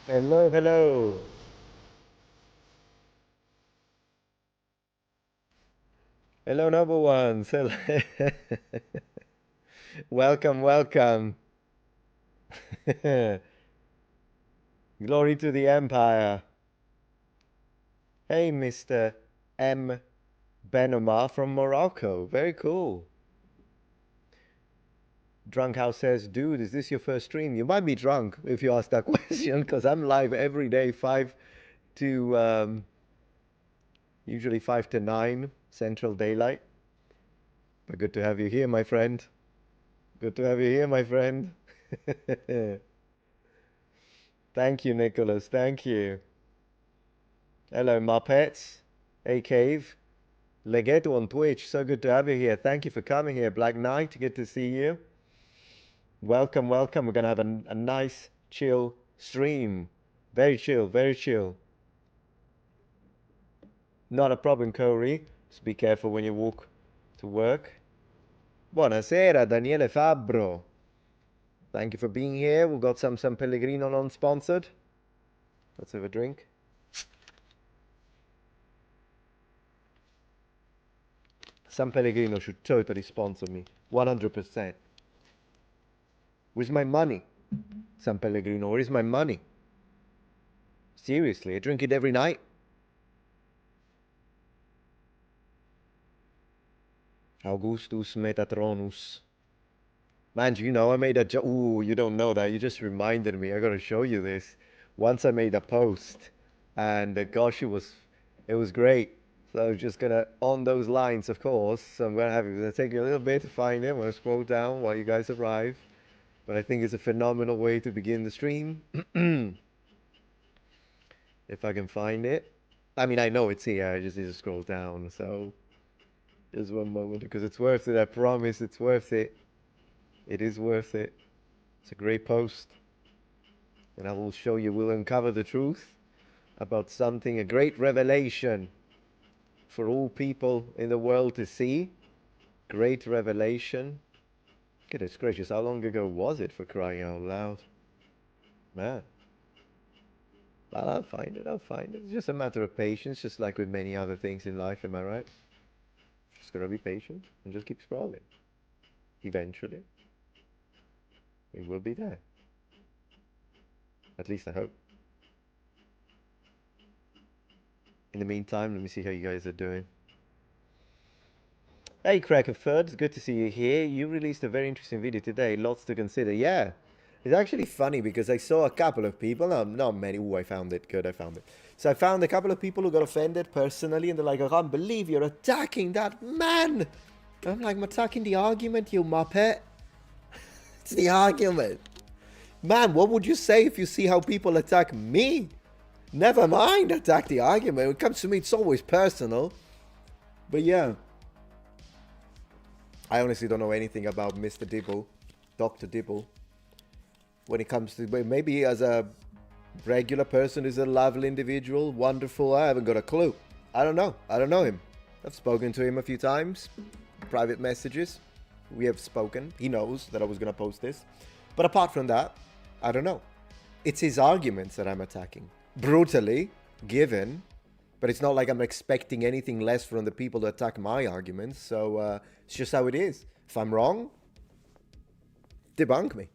Hello, hello. Hello, number ones. Hello. Welcome, welcome. Glory to the Empire. Hey, Mr. M. Benoma from Morocco. Very cool. Drunk House says, dude, is this your first stream? You might be drunk if you ask that question, because I'm live every day, 5 to, usually 5 to 9 Central Daylight. But good to have you here, my friend. Good to have you here, my friend. Thank you, Nicholas. Thank you. Hello, Muppets. Hey, Cave. Legato on Twitch. So good to have you here. Thank you for coming here. Black Knight, good to see you. Welcome, welcome. We're going to have a nice, chill stream. Very chill, very chill. Not a problem, Corey. Just be careful when you walk to work. Buonasera, Daniele Fabbro. Thank you for being here. We've got some San Pellegrino non-sponsored. Let's have a drink. San Pellegrino should totally sponsor me. 100%. Where's my money? San Pellegrino, where's my money? Seriously, I drink it every night. Augustus Metatronus. Man, you know, I made a joke. Ooh, you don't know that. You just reminded me. I gotta show you this. Once I made a post, and gosh, it was great. So I was just gonna, on those lines, of course. So I'm gonna take you a little bit to find it. I'm gonna scroll down while you guys arrive. But I think it's a phenomenal way to begin the stream. If I can find it. I mean, I know it's here. I just need to scroll down. So just one moment because it's worth it. I promise it's worth it. It is worth it. It's a great post. And I will show you, we'll uncover the truth about something, a great revelation for all people in the world to see. Great revelation. Goodness gracious, how long ago was it, for crying out loud? Man. Well, I'll find it, I'll find it. It's just a matter of patience, just like with many other things in life, am I right? Just gotta be patient and just keep scrolling. Eventually, it will be there. At least I hope. In the meantime, let me see how you guys are doing. Hey, Crackerford, it's good to see you here. You released a very interesting video today, lots to consider. Yeah, it's actually funny because I saw a couple of people, no, not many. Ooh, I found it. Good, I found it. So I found a couple of people who got offended personally, and they're like, I can't believe you're attacking that man. I'm like, I'm attacking the argument, you muppet. It's the argument. Man, what would you say if you see how people attack me? Never mind attack the argument. When it comes to me, it's always personal. But yeah. I honestly don't know anything about Mr. Dibble, Dr. Dibble. When it comes to, maybe as a regular person, is a lovely individual, wonderful. I haven't got a clue. I don't know. I don't know him. I've spoken to him a few times. Private messages. We have spoken. He knows that I was going to post this. But apart from that, I don't know. It's his arguments that I'm attacking. Brutally, given. But it's not like I'm expecting anything less from the people to attack my arguments. So it's just how it is. If I'm wrong, debunk me.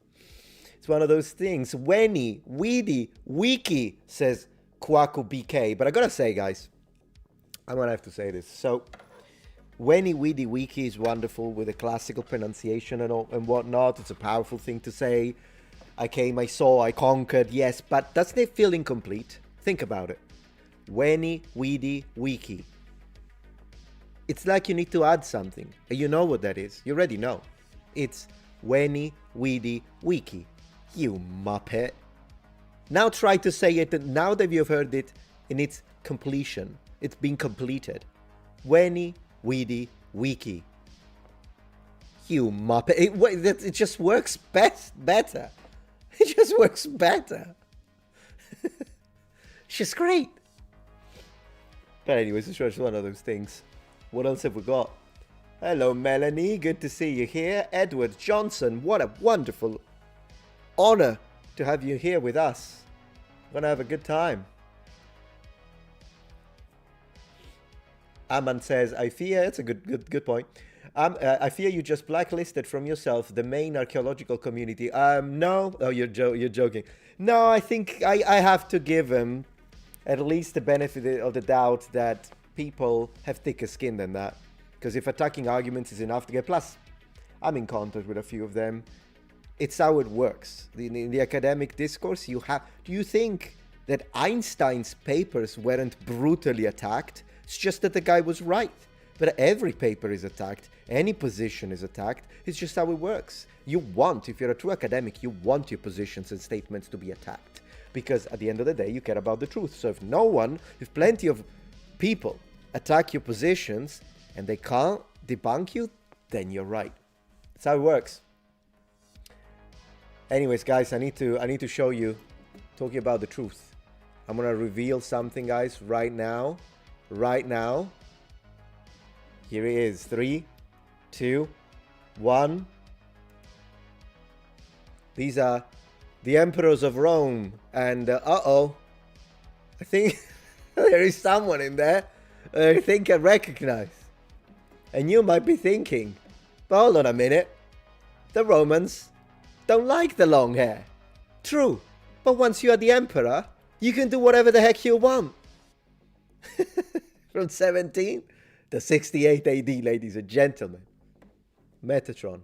It's one of those things. Wenny, Weedy, Wiki, says Kwaku BK. But I gotta say, guys, I'm gonna have to say this. So, Wenny, Weedy, Wiki is wonderful with a classical pronunciation and whatnot. It's a powerful thing to say. I came, I saw, I conquered, yes. But doesn't it feel incomplete? Think about it. Wenny, Weedy, Wiki. It's like you need to add something. And you know what that is. You already know. It's Wenny, Weedy, Wiki. You muppet. Now try to say it now that you've heard it in its completion. It's been completed. Wenny, Weedy, Wiki. You muppet. It just works better. It just works better. It's just great. But anyways, it's just one of those things. What else have we got? Hello, Melanie. Good to see you here. Edward Johnson. What a wonderful honor to have you here with us. Gonna have a good time. Aman says, I fear, it's a good point. I fear you just blacklisted from yourself the main archaeological community. No, oh, you're joking. No, I think I have to give him at least the benefit of the doubt that people have thicker skin than that. Because if attacking arguments is enough to get, plus, I'm in contact with a few of them. It's how it works. In the academic discourse, do you think that Einstein's papers weren't brutally attacked? It's just that the guy was right. But every paper is attacked. Any position is attacked. It's just how it works. You want, if you're a true academic, you want your positions and statements to be attacked. Because at the end of the day, you care about the truth. So if plenty of people attack your positions and they can't debunk you, then you're right. That's how it works. Anyways, guys, I need to show you, talking about the truth. I'm gonna reveal something, guys, right now. Right now. Here it is. 3, 2, 1. These are the emperors of Rome. And, uh-oh. I think there is someone in there I think I recognize. And you might be thinking, but hold on a minute. The Romans don't like the long hair. True. But once you are the emperor, you can do whatever the heck you want. From 17 to 68 AD, ladies and gentlemen. Metatron,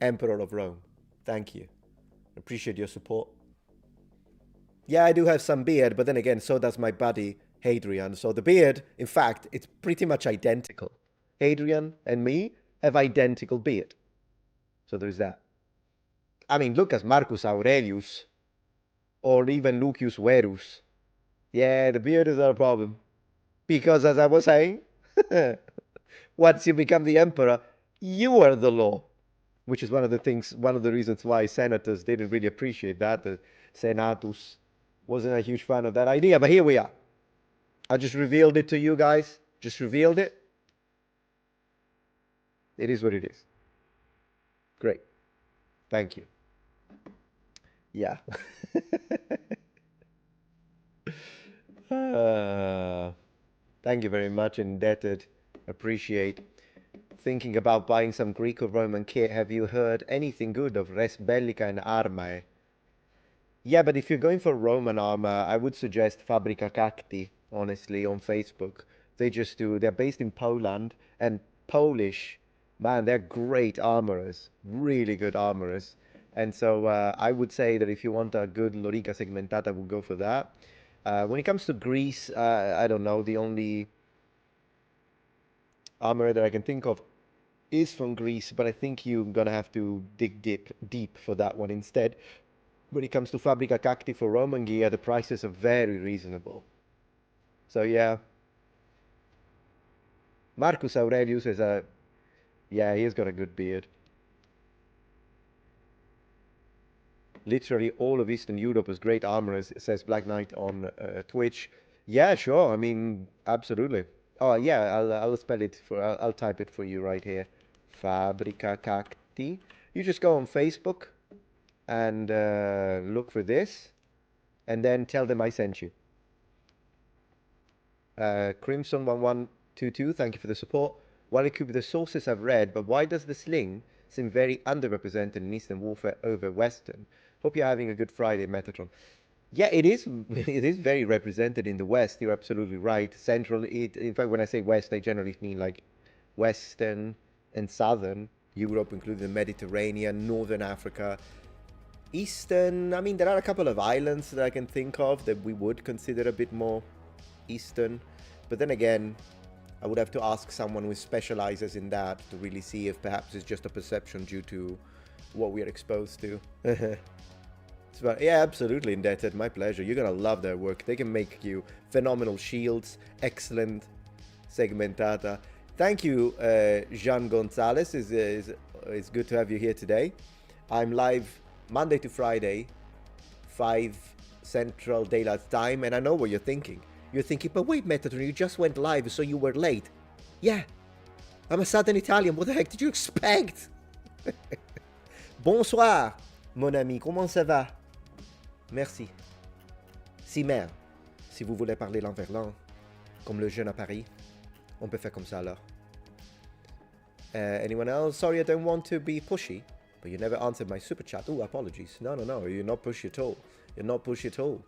Emperor of Rome. Thank you. Appreciate your support. Yeah, I do have some beard, but then again, so does my buddy, Hadrian. So the beard, in fact, it's pretty much identical. Hadrian and me have identical beard. So there's that. I mean, look at Marcus Aurelius. Or even Lucius Verus. Yeah, the beard is not a problem. Because as I was saying, once you become the emperor, you are the law. Which is one of the reasons why senators didn't really appreciate that. The Senatus wasn't a huge fan of that idea. But here we are. I just revealed it to you guys. Just revealed it. It is what it is. Great. Thank you. Yeah. Thank you very much, indebted. Appreciate. Thinking about buying some Greek or Roman kit. Have you heard anything good of Res Bellica and Armae? Yeah, but if you're going for Roman armor, I would suggest Fabrica Cacti, honestly, on Facebook. They're based in Poland, and Polish, man, they're great armorers. Really good armorers. And so I would say that if you want a good Lorica Segmentata, I would go for that. When it comes to Greece, I don't know. The only armor that I can think of is from Greece, but I think you're gonna have to dig deep for that one instead. When it comes to Fabrica Cacti for Roman gear, the prices are very reasonable. So yeah. Marcus Aurelius is he's got a good beard. Literally all of Eastern Europe is great armorers, says Black Knight on Twitch. Yeah, sure. I mean, absolutely. Oh yeah, I'll spell it I'll type it for you right here. Fabrica Cacti. You just go on Facebook and look for this, and then tell them I sent you. Crimson1122, thank you for the support. While it could be the sources I've read, but why does the sling seem very underrepresented in Eastern warfare over Western? Hope you're having a good Friday, Metatron. Yeah, it is. It is very represented in the West. You're absolutely right. Central. In fact, when I say West, I generally mean like Western and Southern Europe, including the Mediterranean, Northern Africa, Eastern. I mean, there are a couple of islands that I can think of that we would consider a bit more Eastern. But then again, I would have to ask someone who specializes in that to really see if perhaps it's just a perception due to what we are exposed to. Yeah, absolutely, indebted. My pleasure. You're gonna love their work. They can make you phenomenal shields, excellent segmentata. Thank you, Jean Gonzalez. It's good to have you here today. I'm live Monday to Friday, 5 Central Daylight Time, and I know what you're thinking. You're thinking, but wait, Metatron, you just went live, so you were late. Yeah, I'm a Southern Italian. What the heck did you expect? Bonsoir, mon ami. Comment ça va? Merci. Si mère, si vous voulez parler l'enverlan, comme le jeune à Paris, on peut faire comme ça alors. Anyone else? Sorry, I don't want to be pushy, but you never answered my super chat. Oh, apologies. No, you're not pushy at all. You're not pushy at all.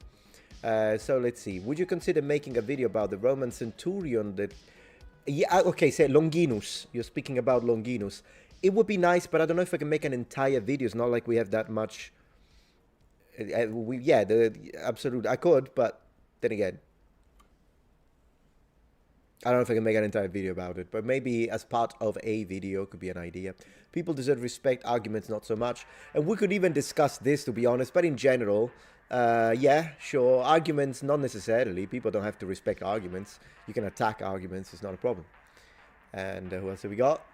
So let's see. Would you consider making a video about the Roman centurion that... Yeah, okay, say Longinus. You're speaking about Longinus. It would be nice, but I don't know if I can make an entire video. It's not like we have that much... absolutely. I could, but then again, I don't know if I can make an entire video about it, but maybe as part of a video could be an idea. People deserve respect, arguments not so much. And we could even discuss this, to be honest, but in general, yeah, sure, arguments not necessarily. People don't have to respect arguments. You can attack arguments, it's not a problem. And who else have we got?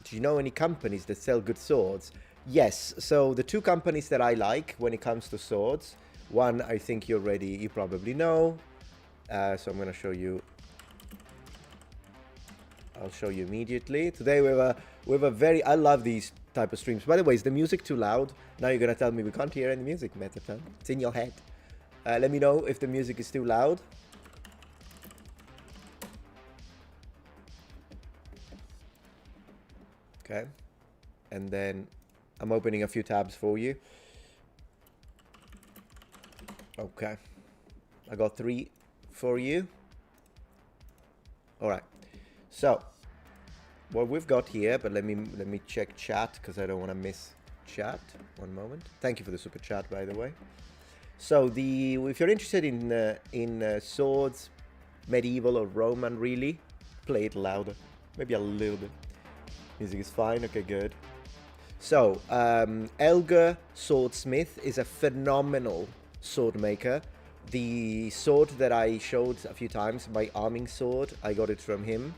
Do you know any companies that sell good swords? Yes, so the two companies that I like when it comes to swords, one I think you probably know. So I'm going to show you. I'll show you immediately. Today we have a very... I love these type of streams. By the way, is the music too loud? Now you're going to tell me we can't hear any music, Metatron. It's in your head. Let me know if the music is too loud. Okay. And then I'm opening a few tabs for you. Okay. I got 3 for you. All right. So what we've got here, but let me check chat because I don't want to miss chat. One moment. Thank you for the super chat, by the way. So if you're interested in swords, medieval or Roman, really, play it louder, maybe a little bit. Music is fine. Okay, good. So Elgar Swordsmith is a phenomenal sword maker. The sword that I showed a few times, my arming sword, I got it from him.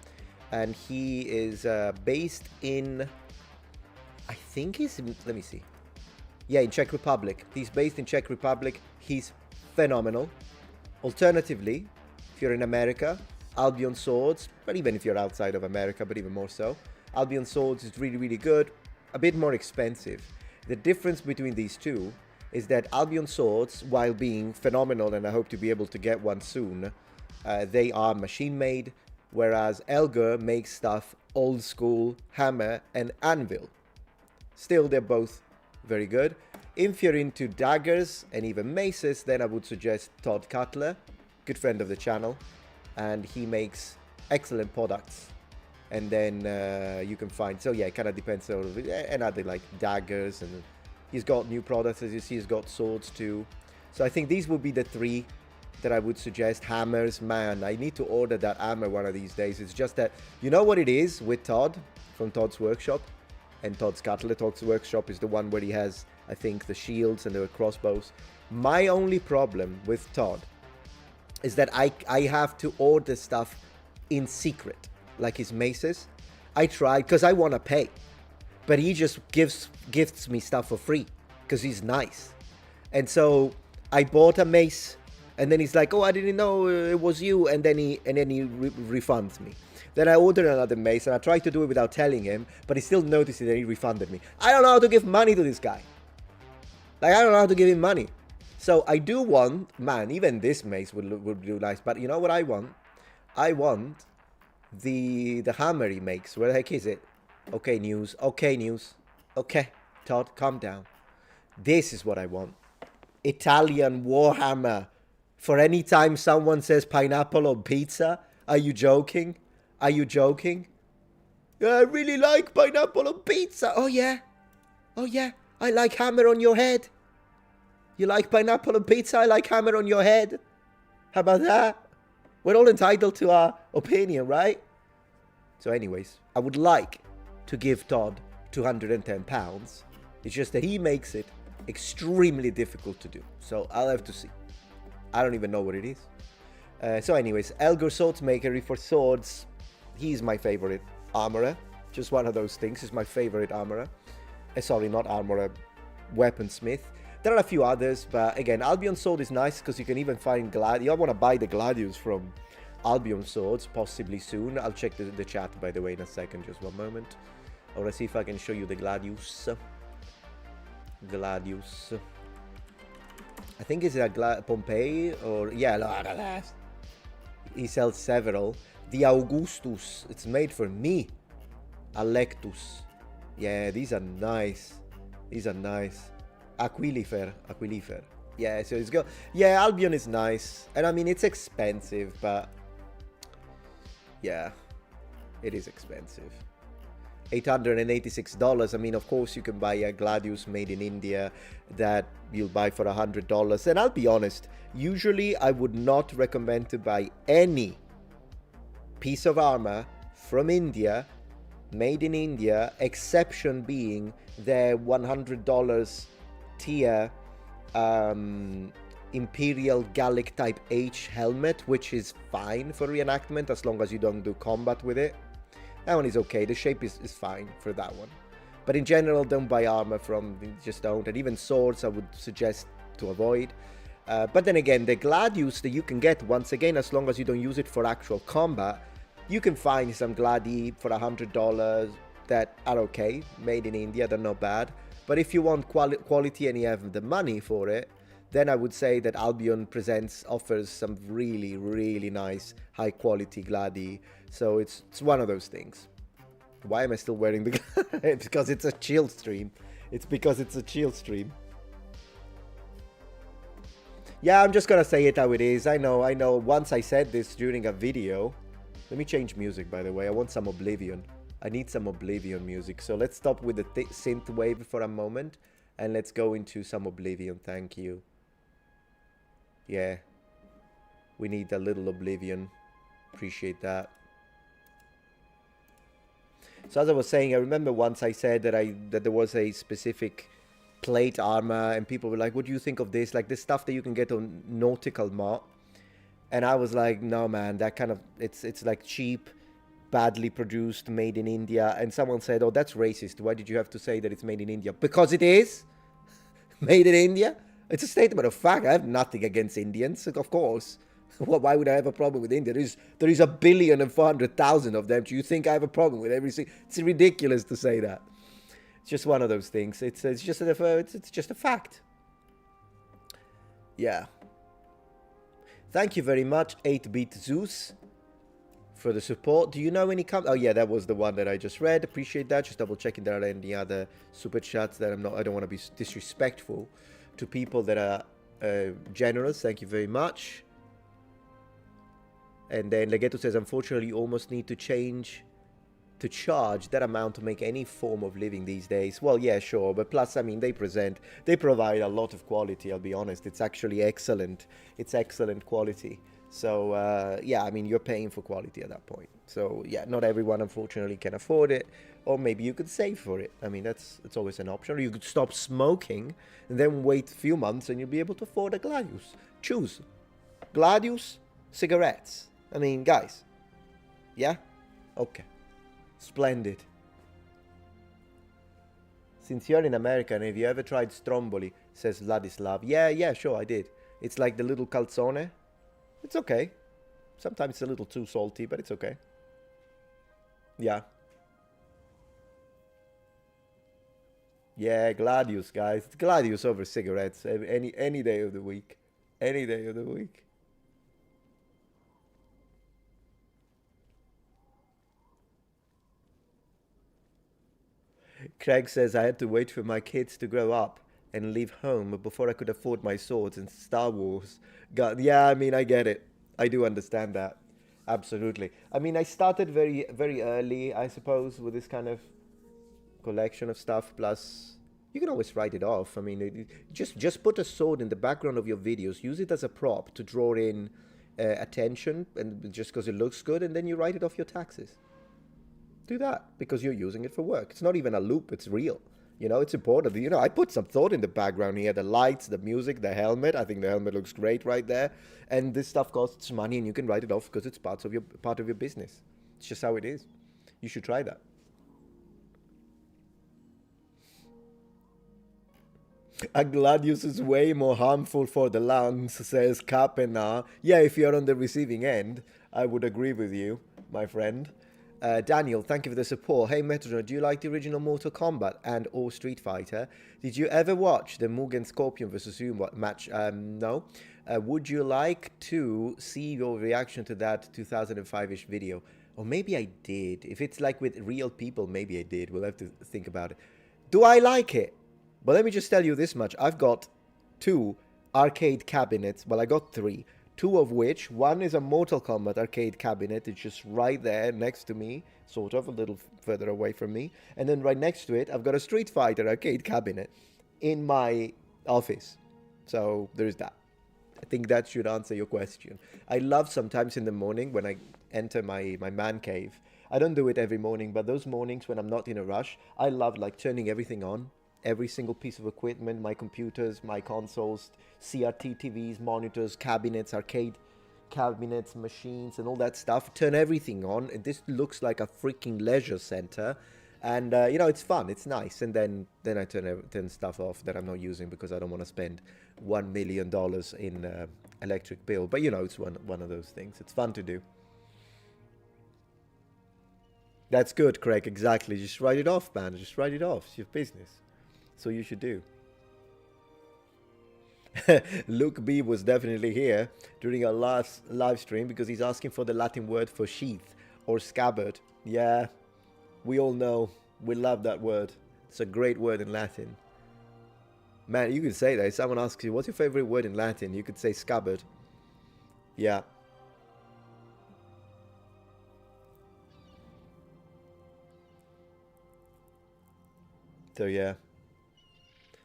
And he is based in, I think he's in, let me see. Yeah, in Czech Republic. He's based in Czech Republic. He's phenomenal. Alternatively, if you're in America, Albion Swords, but even if you're outside of America, but even more so, Albion Swords is really, really good. A bit more expensive. The difference between these two is that Albion Swords, while being phenomenal, and I hope to be able to get one soon, they are machine made, whereas Elgar makes stuff old school, hammer and anvil. Still, they're both very good. If you're into daggers and even maces, then I would suggest Todd Cutler, good friend of the channel, and he makes excellent products. And then you can find, so yeah, it kind of depends on, and other like daggers, and he's got new products, as you see, he's got swords too. So I think these would be the 3 that I would suggest. Hammers, man, I need to order that hammer one of these days. It's just that, you know what it is with Todd, from Todd's Workshop, and Todd's Cutler. Todd's Workshop is the one where he has, I think, the shields and the crossbows. My only problem with Todd is that I have to order stuff in secret, like his maces. I tried, because I want to pay, but he just gifts me stuff for free, because he's nice. And so I bought a mace, and then he's like, oh, I didn't know it was you, and then he refunds me. Then I ordered another mace, and I tried to do it without telling him, but he still noticed it, and he refunded me. I don't know how to give money to this guy. Like, I don't know how to give him money. So I do want, man, even this mace would do nice, but you know what I want? I want the hammer he makes. Where the heck is it? Okay, news. Okay, news. Okay, Todd, calm down. This is what I want. Italian Warhammer. For any time someone says pineapple on pizza. Are you joking? Are you joking? I really like pineapple on pizza. Oh, yeah. Oh, yeah. I like hammer on your head. You like pineapple on pizza? I like hammer on your head. How about that? We're all entitled to our opinion, right? So anyways, I would like to give Todd £210. It's just that he makes it extremely difficult to do. So I'll have to see. I don't even know what it is. So anyways, Elgar Swordsmaker for swords. He's my favorite armorer. Just one of those things. He's my favorite armorer. Sorry, not armorer. Weaponsmith. There are a few others, but again, Albion Sword is nice because you can even find Gladius. I want to buy the Gladius from Albion Swords, possibly soon. I'll check the chat, by the way, in a second. Just one moment. I want to see if I can show you the Gladius. Gladius. I think it's a Pompeii or yeah, he sells several. The Augustus, it's made for me. Alectus. Yeah, these are nice. These are nice. Aquilifer. Yeah, so it's go. Yeah, Albion is nice. And I mean, it's expensive, but yeah, it is expensive. $886. I mean, of course, you can buy a Gladius made in India that you'll buy for $100. And I'll be honest, usually I would not recommend to buy any piece of armor from India, made in India, exception being their $100 tier Imperial Gallic Type H helmet, which is fine for reenactment as long as you don't do combat with it. That one is okay. The shape is fine for that one. But in general, don't buy armor from, just don't. And even swords I would suggest to avoid. But then again, the Gladius that you can get, once again, as long as you don't use it for actual combat, you can find some Gladi for $100 that are okay, made in India, they're not bad. But if you want quality and you have the money for it, then I would say that Albion offers some really, really nice, high-quality Gladi. So it's one of those things. Why am I still wearing the... It's because it's a chill stream. It's because it's a chill stream. Yeah, I'm just gonna say it how it is. I know. Once I said this during a video. Let me change music, by the way. I want some Oblivion. I need some Oblivion music. So let's stop with the synth wave for a moment. And let's go into some Oblivion. Thank you. Yeah. We need a little Oblivion. Appreciate that. So as I was saying, I remember once I said that there was a specific plate armor. And people were like, what do you think of this? Like this stuff that you can get on Nautical Mart. And I was like, no, man, that kind of, it's like cheap, badly produced, made in India. And someone said, oh, that's racist. Why did you have to say that it's made in India? Because it is made in India. It's a statement of fact. I have nothing against Indians, of course. Well, why would I have a problem with India? There is 1,400,000 of them. Do you think I have a problem with every single? It's ridiculous to say that. It's just one of those things. It's just a fact. Yeah. Thank you very much, 8-Bit Zeus, for the support. Do you know any Oh yeah, that was the one that I just read. Appreciate that. Just double checking there are any other super chats that I don't want to be disrespectful to people that are generous. Thank you very much. And then Legato says, unfortunately, you almost need to charge that amount to make any form of living these days. Well, yeah, sure. But plus, I mean, they provide a lot of quality, I'll be honest. It's actually excellent. It's excellent quality. So, yeah, I mean, you're paying for quality at that point. So, yeah, not everyone, unfortunately, can afford it. Or maybe you could save for it. I mean, it's always an option. Or you could stop smoking and then wait a few months and you'll be able to afford a Gladius. Choose. Gladius, cigarettes. I mean, guys. Yeah? Okay. Splendid. Since you're in America, and have you ever tried Stromboli? Says Vladislav. Yeah, sure, I did. It's like the little calzone. It's okay. Sometimes it's a little too salty, but it's okay. Yeah. Yeah, Gladius, guys. It's Gladius over cigarettes any day of the week. Any day of the week. Craig says, I had to wait for my kids to grow up and leave home before I could afford my swords in Star Wars. God, yeah, I mean, I get it. I do understand that. Absolutely. I mean, I started very, very early, I suppose, with this kind of collection of stuff. Plus, you can always write it off. I mean, just put a sword in the background of your videos. Use it as a prop to draw in attention, and just because it looks good, and then you write it off your taxes. Do that because you're using it for work. It's not even a loop. It's real. You know, it's important. You know, I put some thought in the background here. The lights, the music, the helmet. I think the helmet looks great right there. And this stuff costs money, and you can write it off because it's part of your business. It's just how it is. You should try that. A Gladius is way more harmful for the lungs, says Capena. Yeah, if you're on the receiving end, I would agree with you, my friend. Daniel, thank you for the support. Hey Metatron, do you like the original Mortal Kombat and or Street Fighter? Did you ever watch the Mugen Scorpion versus Zoom match? No. Would you like to see your reaction to that 2005-ish video? Or maybe I did. If it's like with real people, maybe I did. We'll have to think about it. Do I like it? Well, let me just tell you this much. I've got 2 arcade cabinets. Well, I got 3. 2 of which, one is a Mortal Kombat arcade cabinet. It's just right there next to me, sort of, a little further away from me. And then right next to it, I've got a Street Fighter arcade cabinet in my office. So there's that. I think that should answer your question. I love sometimes in the morning when I enter my man cave. I don't do it every morning, but those mornings when I'm not in a rush, I love like turning everything on. Every single piece of equipment, my computers, my consoles, CRT TVs, monitors, cabinets, arcade cabinets, machines, and all that stuff. Turn everything on. And this looks like a freaking leisure center. And, you know, it's fun. It's nice. And then I turn stuff off that I'm not using because I don't want to spend $1 million in electric bill. But, you know, it's one of those things. It's fun to do. That's good, Craig. Exactly. Just write it off, man. Just write it off. It's your business. So you should do. Luke B was definitely here during our last live stream because he's asking for the Latin word for sheath or scabbard. Yeah, we all know. We love that word. It's a great word in Latin. Man, you could say that. If someone asks you, what's your favorite word in Latin? You could say scabbard. Yeah. So yeah.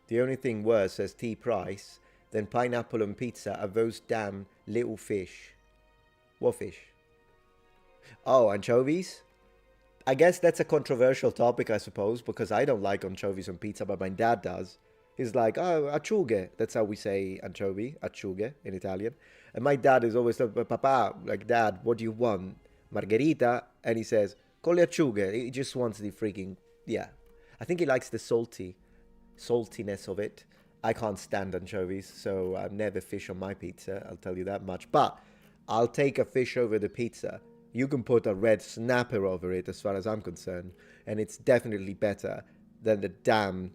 The only thing worse, says T. Price, than pineapple on pizza are those damn little fish. What fish? Oh, anchovies? I guess that's a controversial topic, I suppose, because I don't like anchovies on pizza, but my dad does. He's like, oh, acciughe. That's how we say anchovy, acciughe in Italian. And my dad is always like, Papa, like, Dad, what do you want? Margherita? And he says, con le acciughe. He just wants the freaking, yeah. I think he likes the saltiness of it. I can't stand anchovies, so I've never fish on my pizza, I'll tell you that much. But I'll take a fish over the pizza. You can put a red snapper over it as far as I'm concerned, and it's definitely better than the damn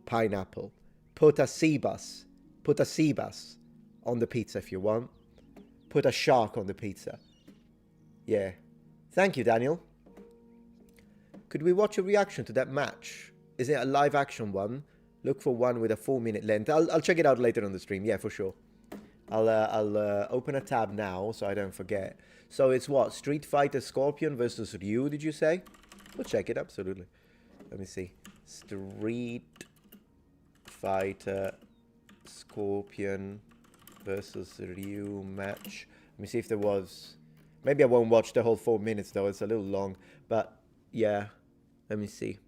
pineapple. Put a sea bass on the pizza if you want. Put a shark on the pizza. Yeah. Thank you, Daniel. Could we watch a reaction to that match? Is it a live action one? Look for one with a 4-minute length. I'll check it out later on the stream. Yeah, for sure. I'll open a tab now so I don't forget. So it's what? Street Fighter Scorpion versus Ryu, did you say? We'll check it, absolutely. Let me see. Street Fighter Scorpion versus Ryu match. Let me see if there was... Maybe I won't watch the whole 4 minutes though. It's a little long. But yeah, let me see.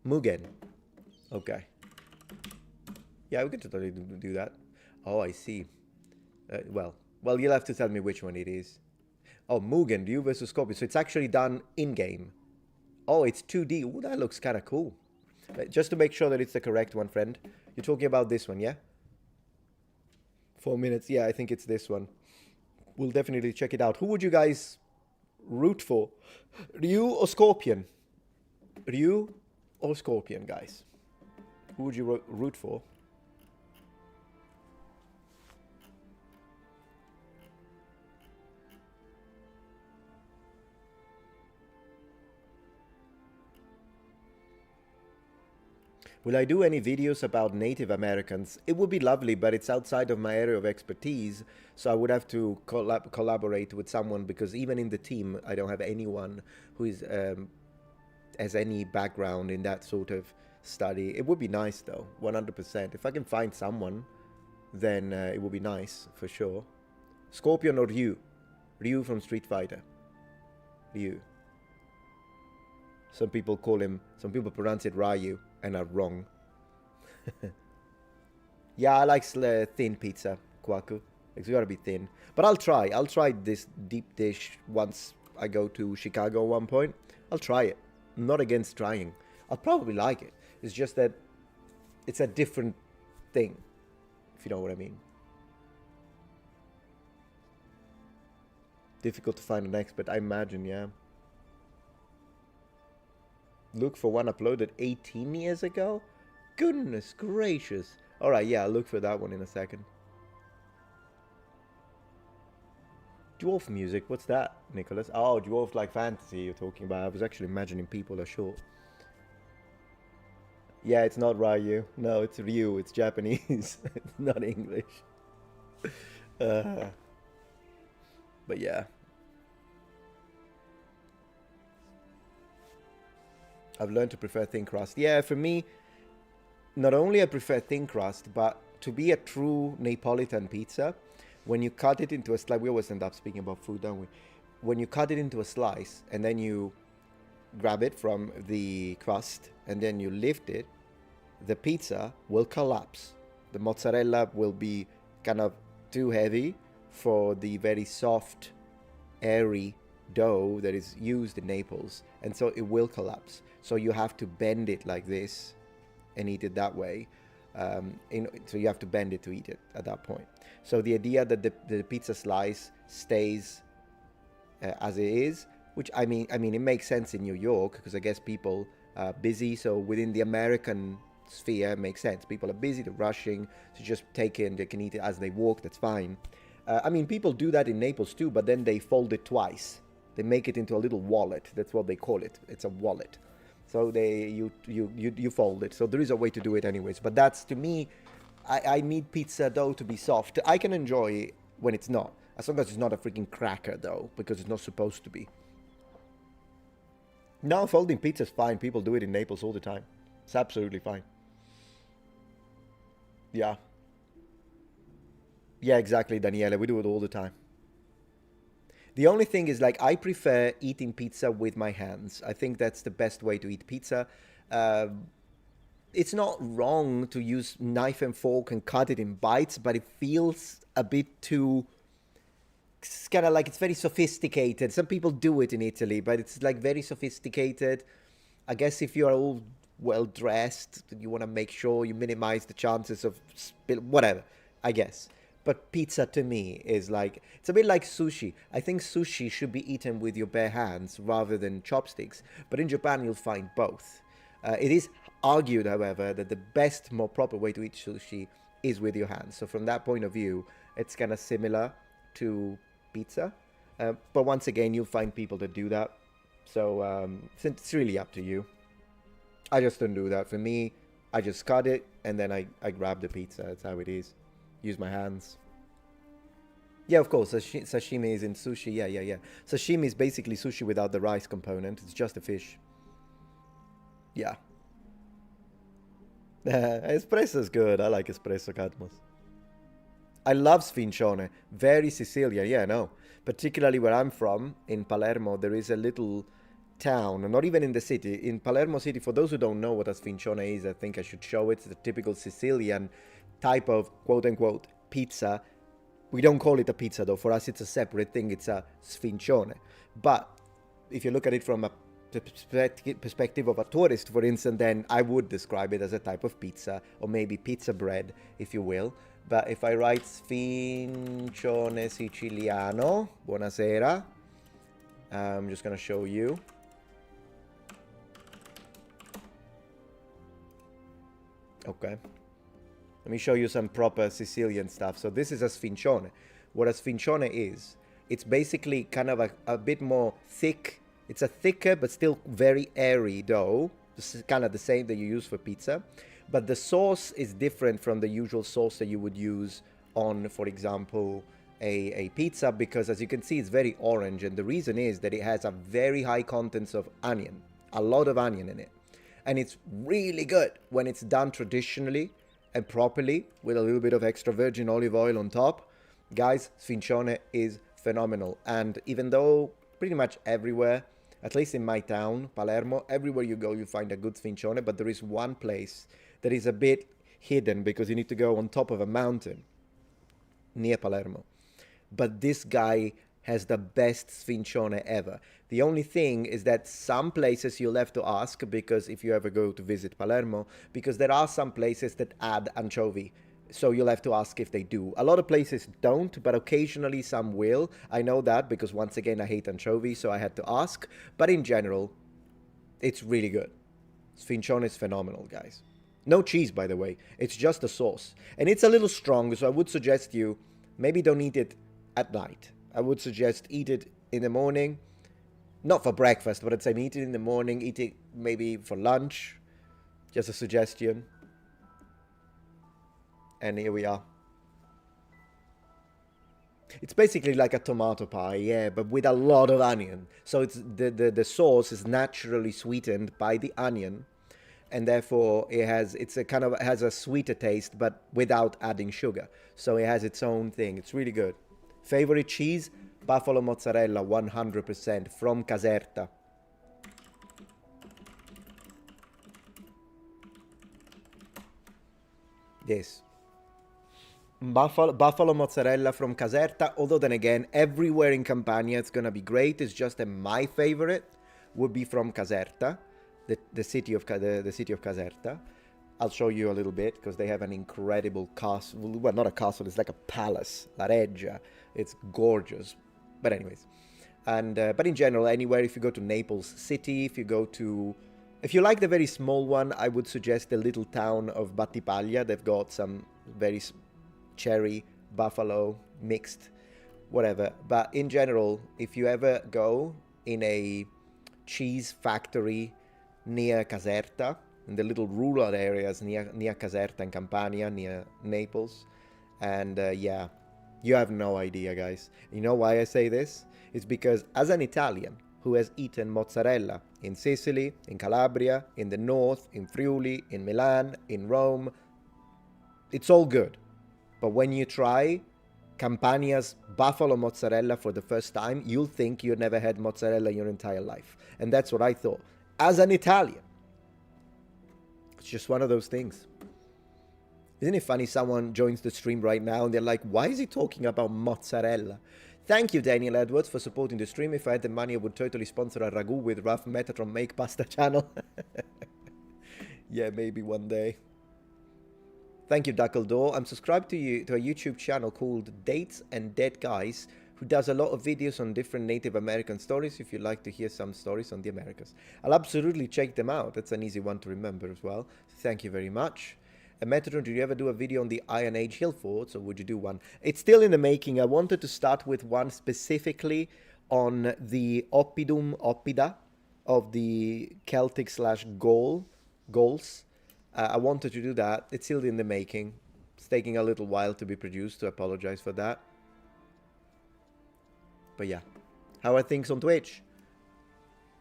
Mugen. Okay. Yeah, we could totally do that. Oh, I see. Well, you'll have to tell me which one it is. Oh, Mugen, Ryu versus Scorpion. So it's actually done in-game. Oh, it's 2D. Ooh, that looks kind of cool. Just to make sure that it's the correct one, friend. You're talking about this one, yeah? 4 minutes. Yeah, I think it's this one. We'll definitely check it out. Who would you guys root for? Ryu or Scorpion? Ryu or Scorpion, guys? Who would you root for? Will I do any videos about Native Americans? It would be lovely, but it's outside of my area of expertise, so I would have to collaborate with someone, because even in the team, I don't have anyone who is has any background in that sort of study. It would be nice, though, 100%. If I can find someone, then it would be nice, for sure. Scorpion or Ryu? Ryu from Street Fighter. Ryu. Some people pronounce it Ryu and are wrong. Yeah, I like thin pizza, Kwaku. It's gotta be thin. But I'll try this deep dish once I go to Chicago at one point. I'll try it. I'm not against trying. I'll probably like it. It's just that it's a different thing, if you know what I mean. Difficult to find an expert, I imagine, yeah. Look for one uploaded 18 years ago? Goodness gracious. Alright, yeah, I'll look for that one in a second. Dwarf music, what's that, Nicholas? Oh, dwarf like fantasy you're talking about. I was actually imagining people are short. Yeah, it's not Ryu. No, it's Ryu. It's Japanese. It's not English. Uh, but yeah. I've learned to prefer thin crust. Yeah, for me, not only I prefer thin crust, but to be a true Neapolitan pizza, when you cut it into a slice, we always end up speaking about food, don't we? When you cut it into a slice and then you grab it from the crust and then you lift it, the pizza will collapse. The mozzarella will be kind of too heavy for the very soft, airy dough that is used in Naples, and so it will collapse. So you have to bend it like this and eat it that way. So you have to bend it to eat it at that point. So the idea that the pizza slice stays as it is, which I mean it makes sense in New York because I guess people are busy. So within the American sphere, it makes sense. People are busy, they're rushing, so just take it and they can eat it as they walk. That's fine. I mean, people do that in Naples too, but then they fold it twice. They make it into a little wallet. That's what they call it. It's a wallet. So you fold it. So there is a way to do it anyways. But that's, to me, I need pizza dough to be soft. I can enjoy it when it's not. As long as it's not a freaking cracker though, because it's not supposed to be. No, folding pizza is fine. People do it in Naples all the time. It's absolutely fine. Yeah. Yeah, exactly, Daniela. We do it all the time. The only thing is, like, I prefer eating pizza with my hands. I think that's the best way to eat pizza. Uh, it's not wrong to use knife and fork and cut it in bites, but it feels a bit too... It's kind of like it's very sophisticated. Some people do it in Italy, but it's like very sophisticated. I guess if you're all well dressed, you want to make sure you minimize the chances of whatever, I guess. But pizza to me is like, it's a bit like sushi. I think sushi should be eaten with your bare hands rather than chopsticks. But in Japan, you'll find both. It is argued, however, that the best, more proper way to eat sushi is with your hands. So from that point of view, it's kind of similar to pizza. But once again, you'll find people that do that. So it's really up to you. I just don't do that. For me, I just cut it and then I grab the pizza. That's how it is. Use my hands. Yeah, of course. Sashimi is in sushi. Yeah. Sashimi is basically sushi without the rice component. It's just a fish. Yeah. Espresso's good. I like espresso, Cadmus. I love sfincione. Very Sicilian. Yeah, no. Particularly where I'm from, in Palermo, there is a little town, not even in the city, in Palermo city. For those who don't know what a sfincione is, I think I should show it. It's a typical Sicilian type of quote-unquote pizza. We don't call it a pizza though. For us it's a separate thing. It's a sfincione. But if you look at it from a perspective of a tourist, for instance, then I would describe it as a type of pizza, or maybe pizza bread, if you will. But if I write sfincione siciliano, buonasera, I'm just gonna show you. Okay. Let me show you some proper Sicilian stuff. So this is a sfincione. What a sfincione is, it's basically kind of a bit more thick. It's a thicker but still very airy dough. This is kind of the same that you use for pizza. But the sauce is different from the usual sauce that you would use on, for example, a pizza, because as you can see, it's very orange. And the reason is that it has a very high contents of onion. A lot of onion in it. And it's really good when it's done traditionally and properly with a little bit of extra virgin olive oil on top. Guys, sfincione is phenomenal. And even though pretty much everywhere, at least in my town, Palermo, everywhere you go, you find a good sfincione, but there is one place that is a bit hidden because you need to go on top of a mountain near Palermo. But this guy has the best sfincione ever. The only thing is that some places you'll have to ask, because if you ever go to visit Palermo, because there are some places that add anchovy. So you'll have to ask if they do. A lot of places don't, but occasionally some will. I know that because once again, I hate anchovy, so I had to ask. But in general, it's really good. Sfincione is phenomenal, guys. No cheese, by the way. It's just a sauce. And it's a little strong, so I would suggest you maybe don't eat it at night. I would suggest eat it in the morning. Not for breakfast, but I'd say eat it in the morning, eat it maybe for lunch. Just a suggestion. And here we are. It's basically like a tomato pie, yeah, but with a lot of onion. So it's the sauce is naturally sweetened by the onion, and therefore has a sweeter taste, but without adding sugar. So it has its own thing. It's really good. Favorite cheese? Buffalo mozzarella, 100% from Caserta. Yes. Buffalo mozzarella from Caserta, although then again, everywhere in Campania it's gonna be great. It's just that my favorite would be from Caserta, the city of Caserta. I'll show you a little bit because they have an incredible castle. Well, not a castle, it's like a palace, La Reggia. It's gorgeous. But anyways, and but in general, anywhere, if you go to Naples City, if you like the very small one, I would suggest the little town of Battipaglia. They've got some very cherry, buffalo, mixed, whatever. But in general, if you ever go in a cheese factory near Caserta, in the little rural areas near Caserta and Campania, near Naples, and yeah, you have no idea, guys. You know why I say this? It's because as an Italian who has eaten mozzarella in Sicily, in Calabria, in the north, in Friuli, in Milan, in Rome, it's all good. But when you try Campania's buffalo mozzarella for the first time, you'll think you never had mozzarella in your entire life. And that's what I thought. As an Italian, it's just one of those things. Isn't it funny someone joins the stream right now and they're like, why is he talking about mozzarella? Thank you, Daniel Edwards, for supporting the stream. If I had the money, I would totally sponsor a ragu with rough Metatron make pasta channel. Yeah, maybe one day. Thank you, Duckledore. I'm subscribed to a YouTube channel called Dates and Dead Guys, who does a lot of videos on different Native American stories, if you'd like to hear some stories on the Americas. I'll absolutely check them out. That's an easy one to remember as well. Thank you very much. Metatron, did you ever do a video on the Iron Age hill forts, or would you do one? It's still in the making. I wanted to start with one specifically on the Oppida of the Celtic / Gauls. I wanted to do that. It's still in the making. It's taking a little while to be produced, to apologize for that. But yeah. How are things on Twitch?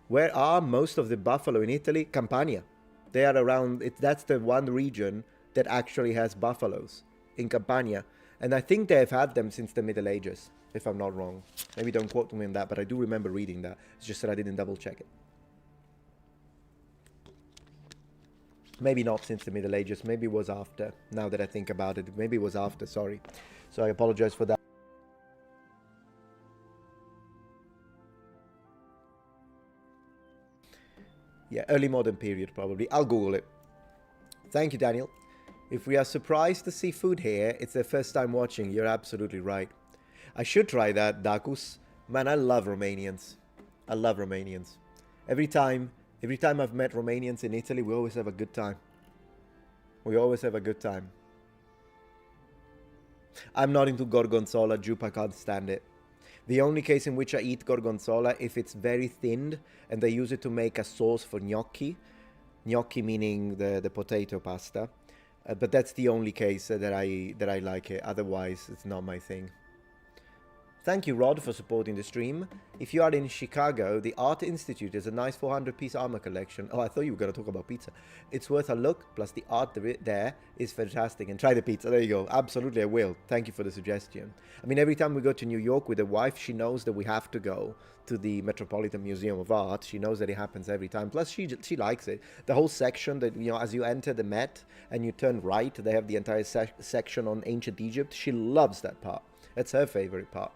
Where are most of the buffalo in Italy? Campania. They are around, that's the one region that actually has buffaloes in Campania. And I think they have had them since the Middle Ages, if I'm not wrong. Maybe don't quote me on that, but I do remember reading that. It's just that I didn't double check it. Maybe not since the Middle Ages. Maybe it was after. Now that I think about it, maybe it was after. Sorry. So I apologize for that. Yeah, early modern period probably. I'll Google it. Thank you, Daniel. If we are surprised to see food here, it's their first time watching. You're absolutely right. I should try that, Dakus. Man, I love Romanians. I love Romanians. Every time I've met Romanians in Italy, we always have a good time. We always have a good time. I'm not into gorgonzola, Jupe, I can't stand it. The only case in which I eat gorgonzola, if it's very thinned and they use it to make a sauce for gnocchi. Gnocchi meaning the potato pasta. But that's the only case that I like it. Otherwise, it's not my thing. Thank you, Rod, for supporting the stream. If you are in Chicago, the Art Institute is a nice 400-piece armor collection. Oh, I thought you were going to talk about pizza. It's worth a look, plus the art there is fantastic. And try the pizza. There you go. Absolutely, I will. Thank you for the suggestion. I mean, every time we go to New York with the wife, she knows that we have to go to the Metropolitan Museum of Art. She knows that it happens every time. Plus, she likes it. The whole section that, you know, as you enter the Met and you turn right, they have the entire section on ancient Egypt. She loves that part. That's her favorite part.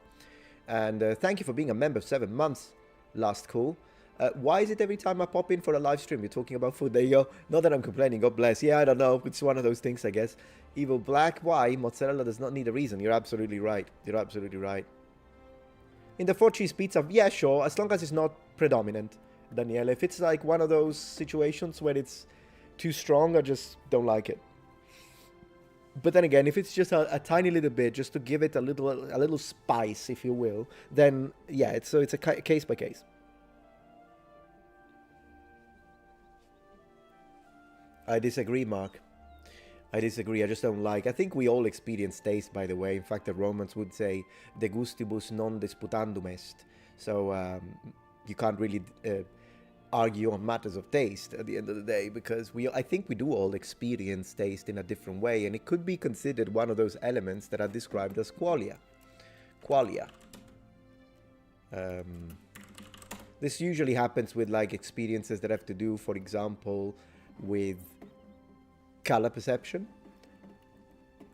And thank you for being a member of 7 months, Last Call. Why is it every time I pop in for a live stream, you're talking about food? There you go. Not that I'm complaining, God bless. Yeah, I don't know. It's one of those things, I guess. Evil Black, why? Mozzarella does not need a reason. You're absolutely right. You're absolutely right. In the 4-cheese pizza, yeah, sure, as long as it's not predominant. Daniela. If it's like one of those situations where it's too strong, I just don't like it. But then again, if it's just a tiny little bit, just to give it a little spice, if you will, then yeah, it's a case by case. I disagree, Mark. I disagree. I just don't like. I think we all experience taste, by the way. In fact, the Romans would say, "De gustibus non disputandum est." So you can't really argue on matters of taste at the end of the day, because I think we do all experience taste in a different way, and it could be considered one of those elements that are described as qualia. Qualia. This usually happens with like experiences that have to do, for example, with color perception.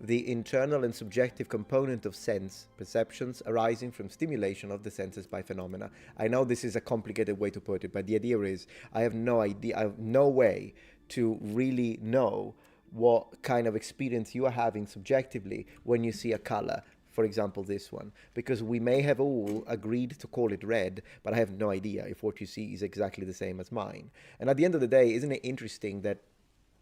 The internal and subjective component of sense perceptions arising from stimulation of the senses by phenomena. I know this is a complicated way to put it, but the idea is I have no idea, I have no way to really know what kind of experience you are having subjectively when you see a color, for example this one, because we may have all agreed to call it red, but I have no idea if what you see is exactly the same as mine. And at the end of the day, isn't it interesting that,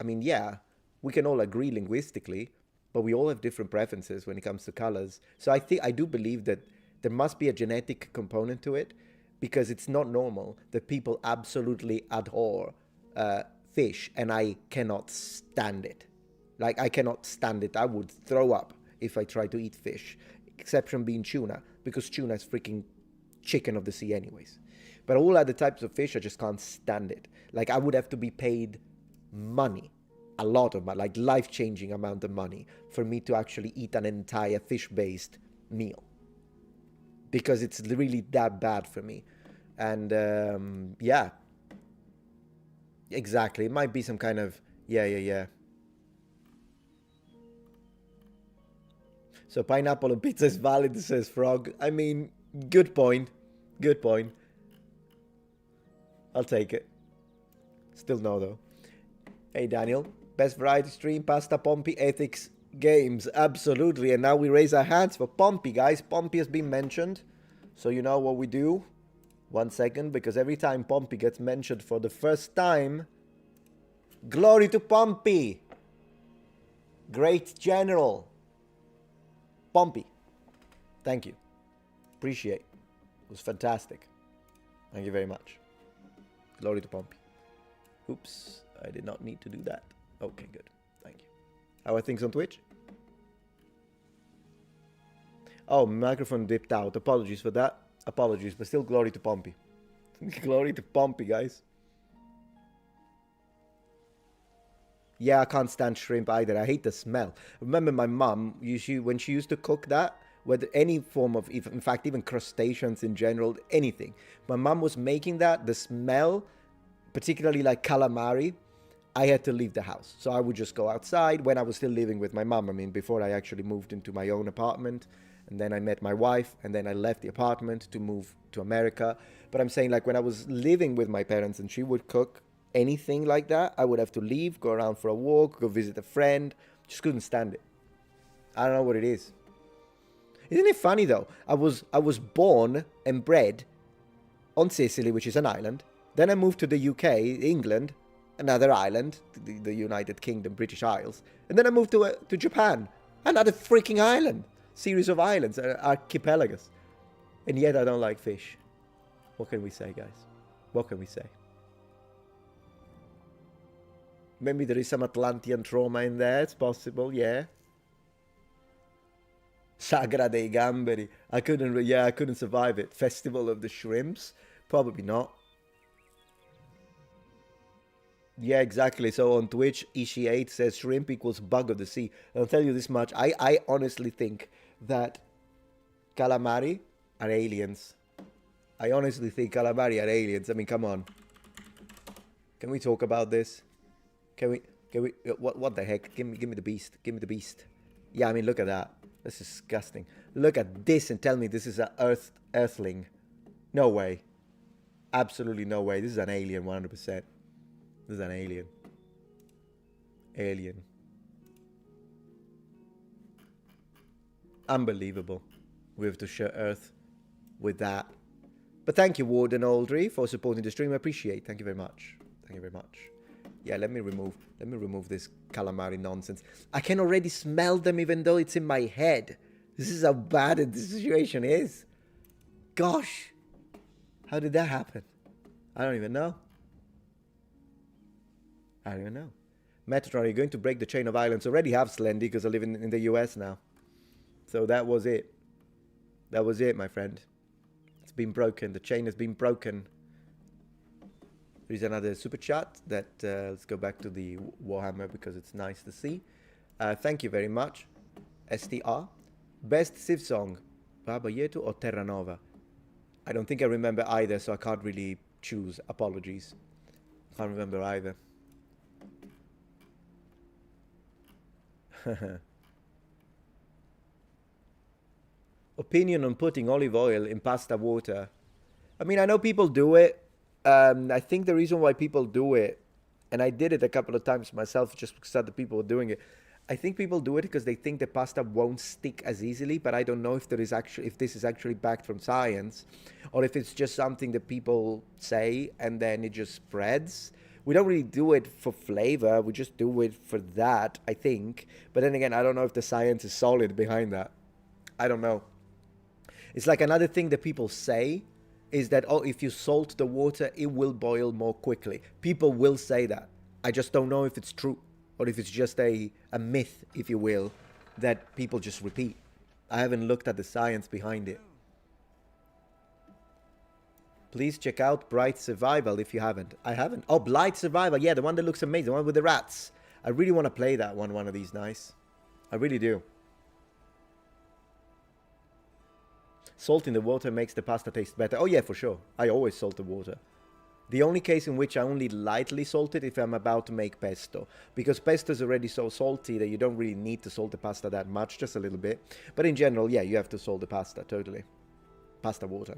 I mean, yeah, we can all agree linguistically, but we all have different preferences when it comes to colors. So I do believe that there must be a genetic component to it, because it's not normal that people absolutely abhor fish, and I cannot stand it. Like, I cannot stand it. I would throw up if I try to eat fish, exception being tuna, because tuna is freaking chicken of the sea anyways. But all other types of fish, I just can't stand it. Like, I would have to be paid money, a lot of money, like life-changing amount of money, for me to actually eat an entire fish-based meal, because it's really that bad for me. And yeah, exactly, it might be some kind of yeah. So pineapple on pizza is valid, says Frog. I mean, good point, I'll take it. Still no though. Hey Daniel, best variety stream, pasta, Pompey, ethics, games. Absolutely. And now we raise our hands for Pompey, guys. Pompey has been mentioned. So you know what we do? 1 second, because every time Pompey gets mentioned for the first time, glory to Pompey. Great general. Pompey. Thank you. Appreciate. It was fantastic. Thank you very much. Glory to Pompey. Oops. I did not need to do that. Okay, good. Thank you. How are things on Twitch? Oh, microphone dipped out. Apologies for that. Apologies, but still glory to Pompey. Glory to Pompey, guys. Yeah, I can't stand shrimp either. I hate the smell. Remember my mum, when she used to cook that, whether any form of, in fact, even crustaceans in general, anything. My mum was making that, the smell, particularly like calamari, I had to leave the house. So I would just go outside when I was still living with my mom. I mean, before I actually moved into my own apartment. And then I met my wife. And then I left the apartment to move to America. But I'm saying, like, when I was living with my parents and she would cook anything like that, I would have to leave, go around for a walk, go visit a friend. Just couldn't stand it. I don't know what it is. Isn't it funny, though? I was born and bred on Sicily, which is an island. Then I moved to the UK, England, another island, the United Kingdom, British Isles. And then I moved to Japan, another freaking island. Series of islands, archipelagos. And yet I don't like fish. What can we say, guys? What can we say? Maybe there is some Atlantean trauma in there. It's possible, yeah. Sagra dei Gamberi. I couldn't survive it. Festival of the Shrimps? Probably not. Yeah, exactly. So on Twitch, Ishi8 says shrimp equals bug of the sea. I'll tell you this much. I honestly think that calamari are aliens. I honestly think calamari are aliens. I mean, come on. Can we talk about this? Can we, what the heck? Give me the beast. Give me the beast. Yeah, I mean, look at that. That's disgusting. Look at this and tell me this is an earthling. No way. Absolutely no way. This is an alien, 100%. This is an alien. Alien. Unbelievable. We have to share Earth with that. But thank you, Warden Aldry, for supporting the stream. I appreciate. Thank you very much. Thank you very much. Yeah, let me remove this calamari nonsense. I can already smell them even though it's in my head. This is how bad the situation is. Gosh. How did that happen? I don't even know. I don't even know. Metatron, you're going to break the chain of islands. Already have Slendy because I live in the US now. So that was it. That was it, my friend. It's been broken. The chain has been broken. There's another super chat that let's go back to the Warhammer because it's nice to see. Thank you very much. STR. Best Civ song, Baba Yetu or Terra Nova? I don't think I remember either, so I can't really choose. Apologies. Can't remember either. Opinion on putting olive oil in pasta water. I mean, I know people do it. I think the reason why people do it, and I did it a couple of times myself just because other people were doing it. I think people do it because they think the pasta won't stick as easily, but I don't know if there is actually, if this is actually backed from science, or if it's just something that people say and then it just spreads. We don't really do it for flavor. We just do it for that, I think. But then again, I don't know if the science is solid behind that. I don't know. It's like another thing that people say is that, oh, if you salt the water, it will boil more quickly. People will say that. I just don't know if it's true or if it's just a myth, if you will, that people just repeat. I haven't looked at the science behind it. Please check out Bright Survival if you haven't. I haven't. Oh, Blight Survival. Yeah, the one that looks amazing. The one with the rats. I really want to play that one of these nights. I really do. Salt in the water makes the pasta taste better. Oh yeah, for sure. I always salt the water. The only case in which I only lightly salt it if I'm about to make pesto. Because pesto is already so salty that you don't really need to salt the pasta that much, just a little bit. But in general, yeah, you have to salt the pasta, totally. Pasta water.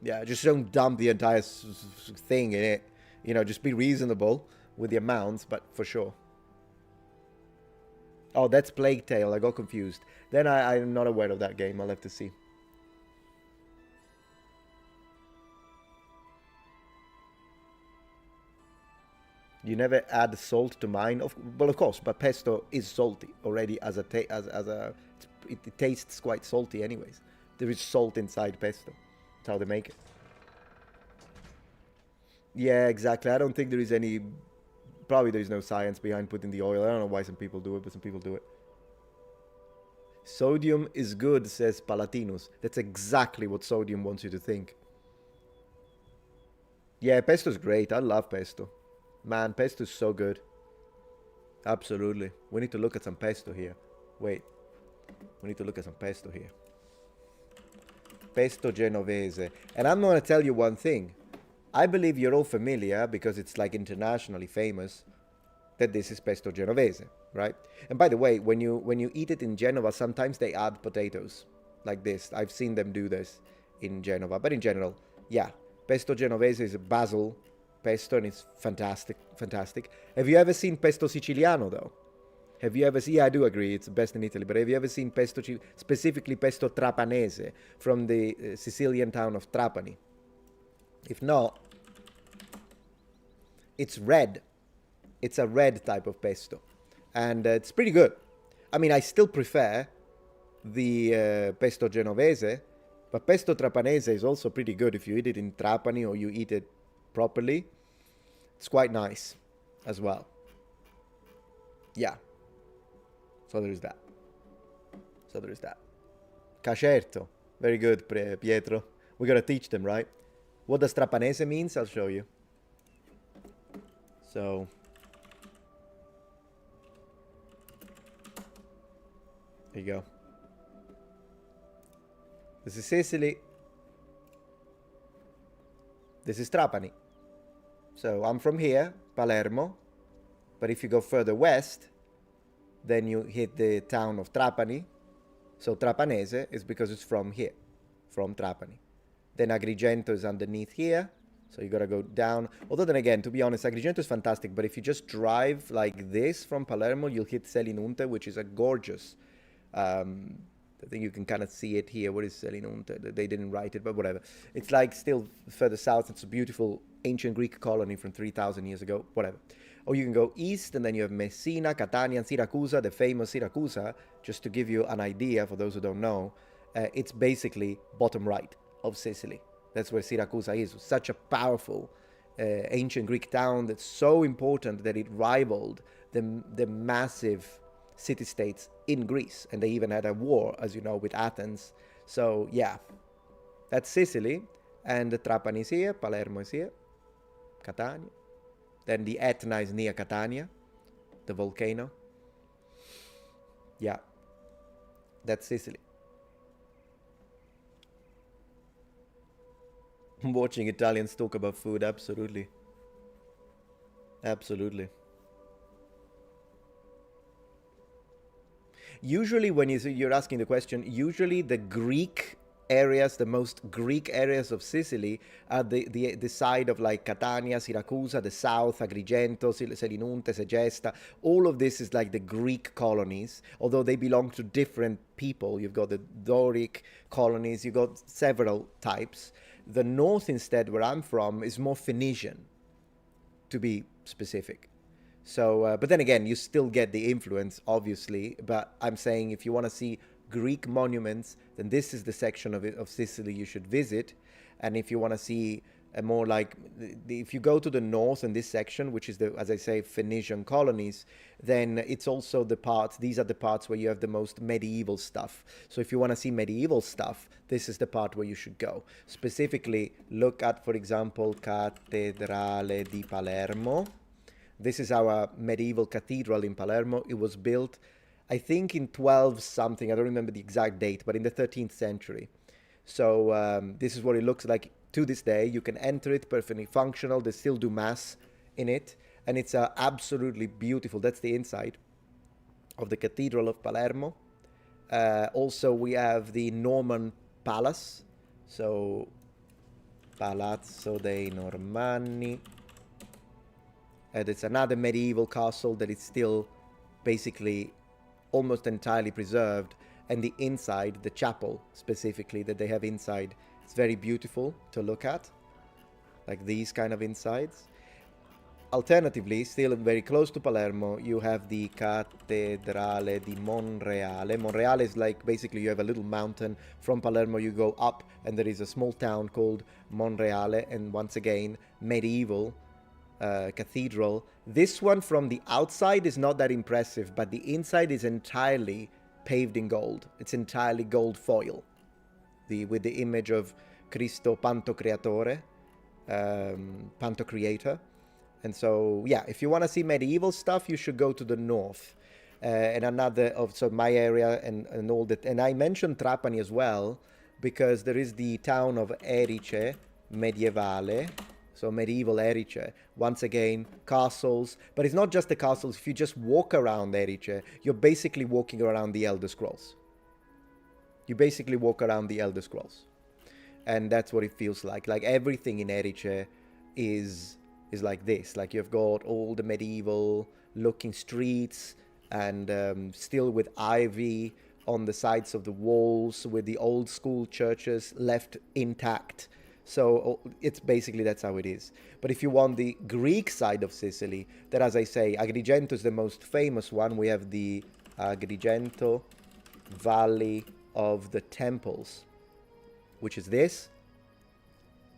Yeah, just don't dump the entire thing in it. You know, just be reasonable with the amounts, but for sure. Oh, that's Plague Tale. I got confused. Then I'm not aware of that game. I'll have to see. You never add salt to mine. Well, of course, but pesto is salty already as a it tastes quite salty anyways. There is salt inside pesto. That's how they make it. Yeah, exactly. I don't think there is any... Probably there is no science behind putting the oil. I don't know why some people do it, but some people do it. Sodium is good, says Palatinus. That's exactly what sodium wants you to think. Yeah, pesto's great. I love pesto. Man, pesto is so good. Absolutely. We need to look at some pesto here. Wait. We need to look at some pesto here. Pesto Genovese. And I'm going to tell you one thing. I believe you're all familiar, because it's like internationally famous, that this is pesto Genovese, right? And by the way, when you eat it in Genova, sometimes they add potatoes like this. I've seen them do this in Genova. But in general, yeah. Pesto Genovese is a basil pesto and it's fantastic, fantastic. Have you ever seen pesto Siciliano though? Have you ever seen? Yeah, I do agree, it's the best in Italy. But have you ever seen pesto, specifically pesto Trapanese from the Sicilian town of Trapani? If not, it's red. It's a red type of pesto, and it's pretty good. I mean, I still prefer the pesto Genovese, but pesto Trapanese is also pretty good if you eat it in Trapani or you eat it properly. It's quite nice as well. Yeah. So there is that. So there is that. Cacerto. Very good, Pietro. We gotta teach them, right? What does Trapanese means? I'll show you. So... there you go. This is Sicily. This is Trapani. So I'm from here, Palermo. But if you go further west, then you hit the town of Trapani. So Trapanese is because it's from here, from Trapani. Then Agrigento is underneath here. So you gotta go down. Although then again, to be honest, Agrigento is fantastic. But if you just drive like this from Palermo, you'll hit Selinunte, which is a gorgeous I think you can kind of see it here. What is Selinunte? They didn't write it, but whatever. It's like still further south. It's a beautiful ancient Greek colony from 3,000 years ago, whatever. Or you can go east, and then you have Messina, Catania, and Siracusa, the famous Siracusa. Just to give you an idea, for those who don't know, it's basically bottom right of Sicily. That's where Siracusa is. Such a powerful ancient Greek town that's so important that it rivaled the massive city-states in Greece. And they even had a war, as you know, with Athens. So, yeah, that's Sicily. And Trapani is here, Palermo is here, Catania. Then the Etna is near Catania, the volcano. Yeah, that's Sicily. Watching Italians talk about food, absolutely. Absolutely. Usually when you're asking the question, usually the Greek areas, the most Greek areas of Sicily are the side of like Catania, Siracusa, the south, Agrigento, Selinunte, Segesta. All of this is like the Greek colonies, although they belong to different people. You've got the Doric colonies, you've got several types. The north instead, where I'm from, is more Phoenician, to be specific. So, but then again, you still get the influence, obviously. But I'm saying if you want to see Greek monuments, then this is the section of Sicily you should visit. And if you want to see a more like, if you go to the north in this section, which is as I say, Phoenician colonies, then it's also these are the parts where you have the most medieval stuff. So if you want to see medieval stuff, this is the part where you should go. Specifically, look at, for example, Cattedrale di Palermo. This is our medieval cathedral in Palermo. It was built, I think, in 12 something. I don't remember the exact date, but in the 13th century. So this is what it looks like to this day. You can enter it, perfectly functional. They still do mass in it. And it's absolutely beautiful. That's the inside of the Cathedral of Palermo. Also, we have the Norman Palace. So, Palazzo dei Normanni. And it's another medieval castle that is still basically almost entirely preserved. And the inside, the chapel specifically that they have inside, it's very beautiful to look at, like these kind of insides. Alternatively, still very close to Palermo, you have the Cattedrale di Monreale. Monreale is like basically you have a little mountain. From Palermo you go up and there is a small town called Monreale, and once again medieval cathedral. This one from the outside is not that impressive, but the inside is entirely paved in gold. It's entirely gold foil, with the image of Cristo Pantocreatore, Pantocreator. And so, yeah, if you want to see medieval stuff, you should go to the north. And another of my area and all that. And I mentioned Trapani as well, because there is the town of Erice Medievale. So medieval Erice. Once again, castles. But it's not just the castles. If you just walk around Erice, you're basically walking around the Elder Scrolls. You basically walk around the Elder Scrolls. And that's what it feels like. Like everything in Erice is like this. Like you've got all the medieval looking streets and still with ivy on the sides of the walls, with the old school churches left intact. So it's basically, that's how it is. But if you want the Greek side of Sicily, that, as I say, Agrigento is the most famous one. We have the Agrigento Valley of the Temples, which is this.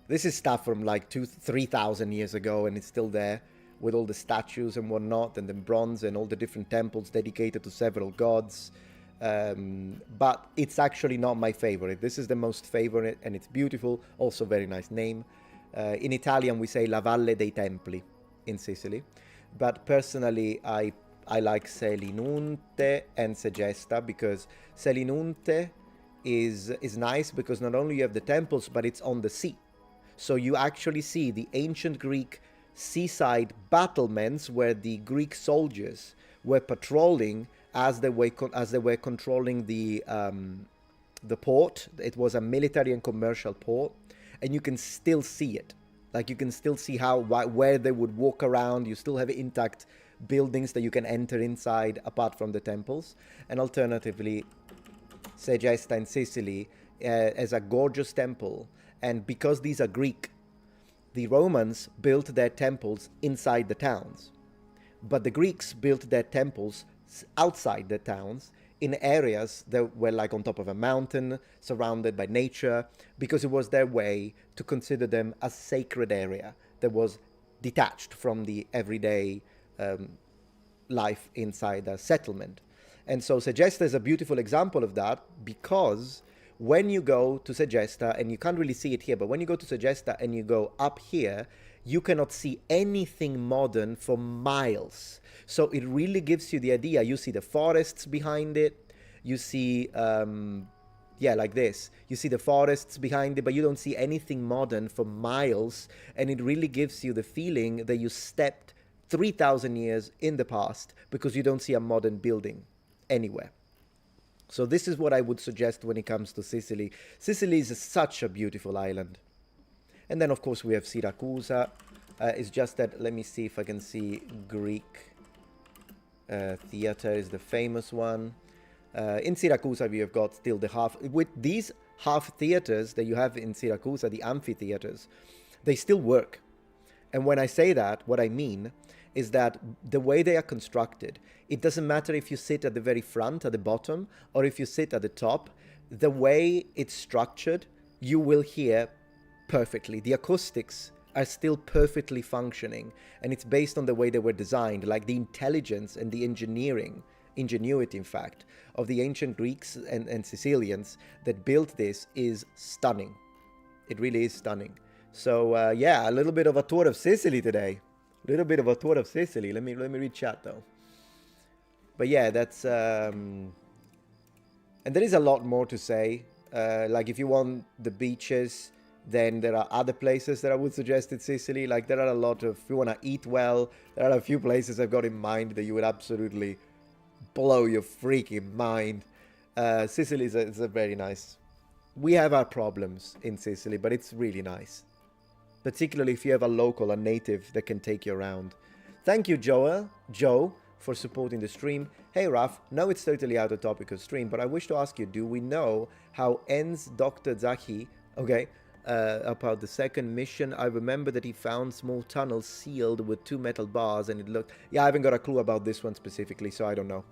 This is stuff from like 3,000 years ago, and it's still there with all the statues and whatnot, and the bronze and all the different temples dedicated to several gods. But it's actually not my favorite. This is the most favorite, and it's beautiful. Also very nice name. In Italian, we say La Valle dei Templi in Sicily. But personally, I like Selinunte and Segesta, because Selinunte is nice because not only you have the temples, but it's on the sea. So you actually see the ancient Greek seaside battlements where the Greek soldiers were patrolling as they were controlling the port. It was a military and commercial port, and you can still see it. Like you can still see where they would walk around. You still have intact buildings that you can enter inside apart from the temples. And alternatively, Segesta in Sicily as a gorgeous temple. And because these are Greek, the Romans built their temples inside the towns. But the Greeks built their temples outside the towns in areas that were like on top of a mountain, surrounded by nature, because it was their way to consider them a sacred area that was detached from the everyday life inside a settlement. And so Segesta is a beautiful example of that, because when you go to Segesta, and you can't really see it here, but when you go to Segesta and you go up here, you cannot see anything modern for miles. So it really gives you the idea. You see the forests behind it. You see, like this. You see the forests behind it, but you don't see anything modern for miles. And it really gives you the feeling that you stepped 3,000 years in the past, because you don't see a modern building anywhere. So this is what I would suggest when it comes to Sicily. Sicily is such a beautiful island. And then, of course, we have Siracusa. It's just that, let me see if I can see Greek theater is the famous one. In Siracusa, we have got still the half. With these half theaters that you have in Siracusa, the amphitheaters, they still work. And when I say that, what I mean is that the way they are constructed, it doesn't matter if you sit at the very front, at the bottom, or if you sit at the top, the way it's structured, you will hear perfectly. The acoustics are still perfectly functioning, and it's based on the way they were designed, like the intelligence and the ingenuity, in fact, of the ancient Greeks and Sicilians that built this is stunning. It really is stunning. So, a little bit of a tour of Sicily today. A little bit of a tour of Sicily. Let me read chat, though. But yeah, that's... and there is a lot more to say. Like, if you want the beaches, then there are other places that I would suggest in Sicily. Like, there are a lot of... If you want to eat well, there are a few places I've got in mind that you would absolutely blow your freaking mind. Sicily is a very nice... We have our problems in Sicily, but it's really nice. Particularly if you have a local, a native that can take you around. Thank you, Joe, for supporting the stream. Hey, Raf, now it's totally out of topic of stream, but I wish to ask you, do we know how ends Dr. Zaki, about the second mission? I remember that he found small tunnels sealed with 2 metal bars, and it looked... Yeah, I haven't got a clue about this one specifically, so I don't know.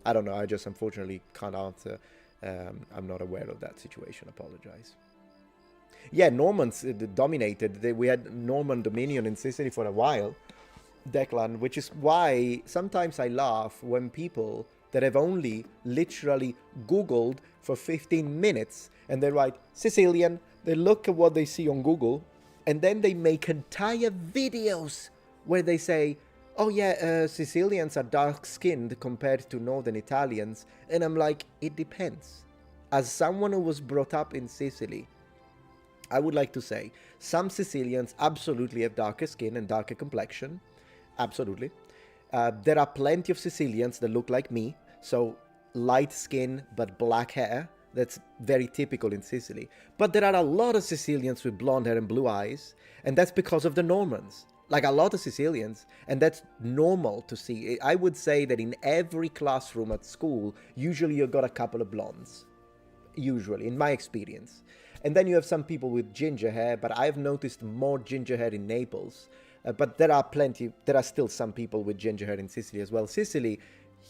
I just unfortunately can't answer. I'm not aware of that situation. Apologize. Yeah, Normans dominated. We had Norman dominion in Sicily for a while, Declan, which is why sometimes I laugh when people that have only literally Googled for 15 minutes and they write Sicilian, they look at what they see on Google, and then they make entire videos where they say, oh yeah, Sicilians are dark-skinned compared to Northern Italians. And I'm like, it depends. As someone who was brought up in Sicily, I would like to say some Sicilians absolutely have darker skin and darker complexion. Absolutely. There are plenty of Sicilians that look like me. So light skin but black hair. That's very typical in Sicily. But there are a lot of Sicilians with blonde hair and blue eyes. And that's because of the Normans. Like a lot of Sicilians. And that's normal to see. I would say that in every classroom at school, usually you've got a couple of blondes. Usually, in my experience. And then you have some people with ginger hair, but I've noticed more ginger hair in Naples. But there are still some people with ginger hair in Sicily as well. Sicily,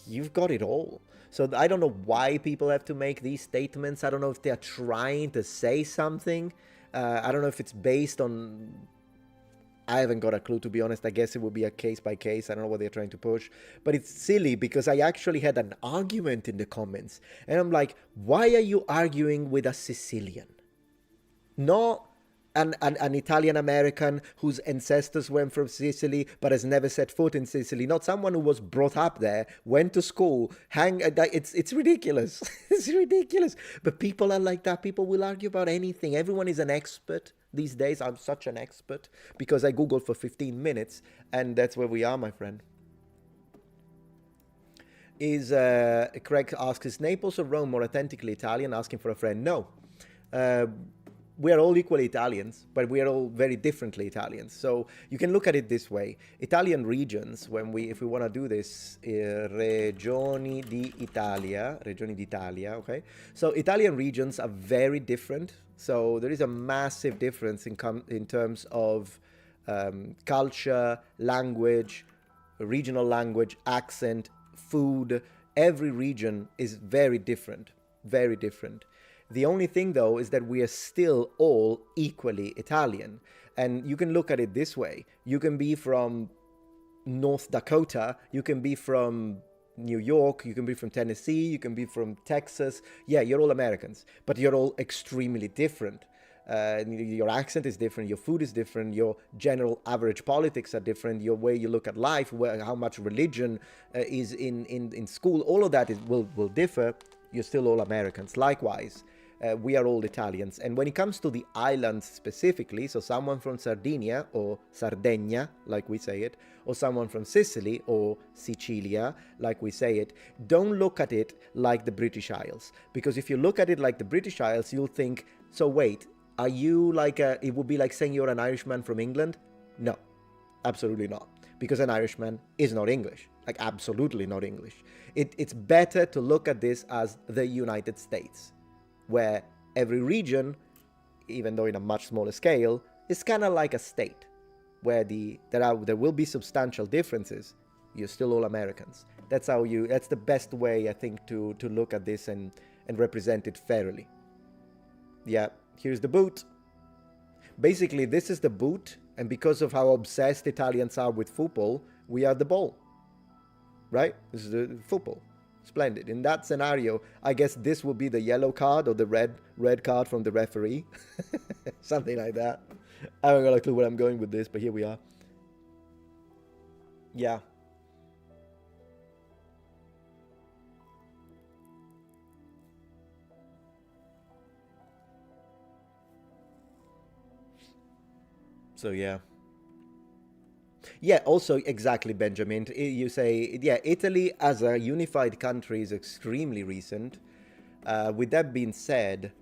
you've got it all. So I don't know why people have to make these statements. I don't know if they're trying to say something. I don't know if it's based on... I haven't got a clue, to be honest. I guess it would be a case by case. I don't know what they're trying to push. But it's silly because I actually had an argument in the comments. And I'm like, why are you arguing with a Sicilian? Not an Italian-American whose ancestors went from Sicily but has never set foot in Sicily. Not someone who was brought up there, went to school, it's ridiculous. It's ridiculous. But people are like that. People will argue about anything. Everyone is an expert these days. I'm such an expert because I Googled for 15 minutes, and that's where we are, my friend. Craig asks, is Naples or Rome more authentically Italian? Asking for a friend. No. we are all equally Italians, but we are all very differently Italians. So you can look at it this way: Italian regions, if we want to do this, regioni d'Italia, okay? So Italian regions are very different. So there is a massive difference in terms of culture, language, regional language, accent, food. Every region is very different, very different. The only thing, though, is that we are still all equally Italian. And you can look at it this way. You can be from North Dakota, you can be from New York, you can be from Tennessee, you can be from Texas. Yeah, you're all Americans, but you're all extremely different. Your accent is different, your food is different, your general average politics are different, your way you look at life, how much religion is in school, all of that will differ. You're still all Americans. Likewise, we are all Italians. And when it comes to the islands specifically, so someone from Sardinia or Sardegna, like we say it, or someone from Sicily or Sicilia, like we say it, don't look at it like the British Isles. Because if you look at it like the British Isles, you'll think, so wait, are you like it would be like saying you're an Irishman from England? No, absolutely not. Because an Irishman is not English. Like, absolutely not English. It's better to look at this as the United States, where every region, even though in a much smaller scale, is kind of like a state, where there will be substantial differences. You're still all Americans. That's the best way, I think, to look at this and represent it fairly. Yeah, here's the boot. Basically, this is the boot, and because of how obsessed Italians are with football, we are the ball. Right? This is the football. Splendid. In that scenario, I guess this will be the yellow card or the red card from the referee. Something like that. I haven't got a clue where I'm going with this, but here we are. Yeah. So yeah. Yeah, also, exactly, Benjamin. You say, yeah, Italy as a unified country is extremely recent. With that being said,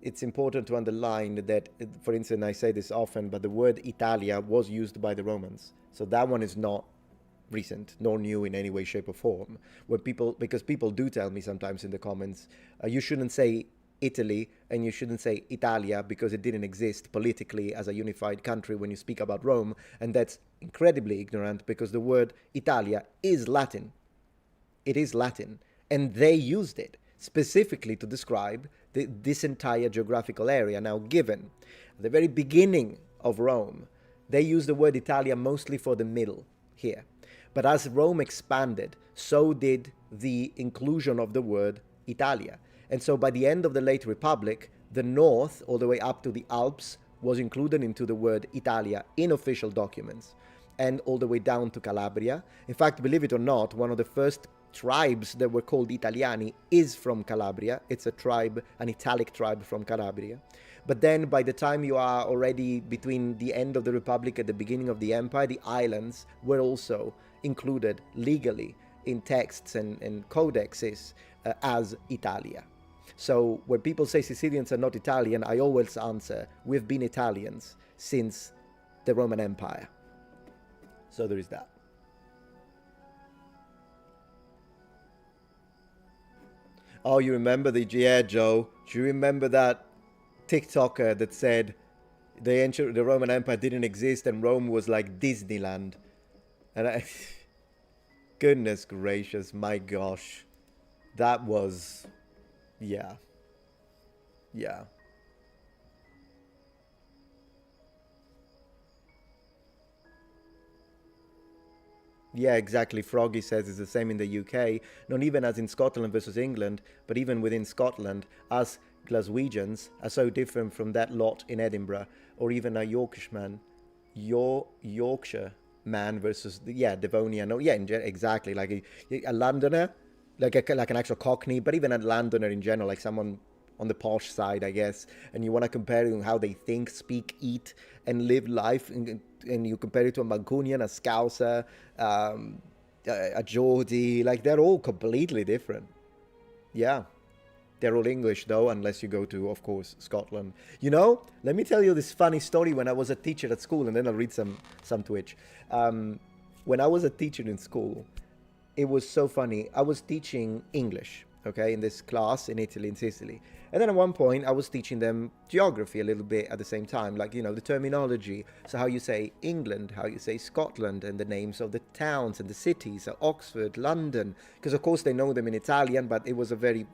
it's important to underline that, for instance, I say this often, but the word Italia was used by the Romans. So that one is not recent, nor new in any way, shape, or form. Because people do tell me sometimes in the comments, you shouldn't say Italy and you shouldn't say Italia because it didn't exist politically as a unified country when you speak about Rome, and that's incredibly ignorant because the word Italia is Latin. It is Latin, and they used it specifically to describe this entire geographical area. Now, given the very beginning of Rome, they used the word Italia mostly for the middle here. But as Rome expanded, so did the inclusion of the word Italia. And so by the end of the late Republic, the north, all the way up to the Alps, was included into the word Italia in official documents, and all the way down to Calabria. In fact, believe it or not, one of the first tribes that were called Italiani is from Calabria. It's a tribe, an Italic tribe from Calabria. But then by the time you are already between the end of the Republic and the beginning of the Empire, the islands were also included legally in texts and codexes as Italia. So when people say Sicilians are not Italian, I always answer, we've been Italians since the Roman Empire. So there is that. Oh, you remember yeah, Joe? Do you remember that TikToker that said the Roman Empire didn't exist and Rome was like Disneyland? And goodness gracious, my gosh. That was... Yeah. Yeah. Yeah, exactly. Froggy says it's the same in the UK, not even as in Scotland versus England, but even within Scotland, us Glaswegians are so different from that lot in Edinburgh, or even a Yorkshire man versus Devonian. No, yeah, exactly. Like a Londoner, like an actual Cockney, but even a Londoner in general, like someone on the posh side, I guess, and you want to compare how they think, speak, eat, and live life, and you compare it to a Mancunian, a Scouser, a Geordie, like they're all completely different. Yeah, They're all English though, unless you go to, of course, Scotland. You know, let me tell you this funny story when I was a teacher at school, and then I'll read some Twitch. When I was a teacher in school, it was so funny. I was teaching English, okay, in this class in Italy, in Sicily. And then at one point, I was teaching them geography a little bit at the same time, like, you know, the terminology. So how you say England, how you say Scotland, and the names of the towns and the cities, so Oxford, London. Because, of course, they know them in Italian, but it was a very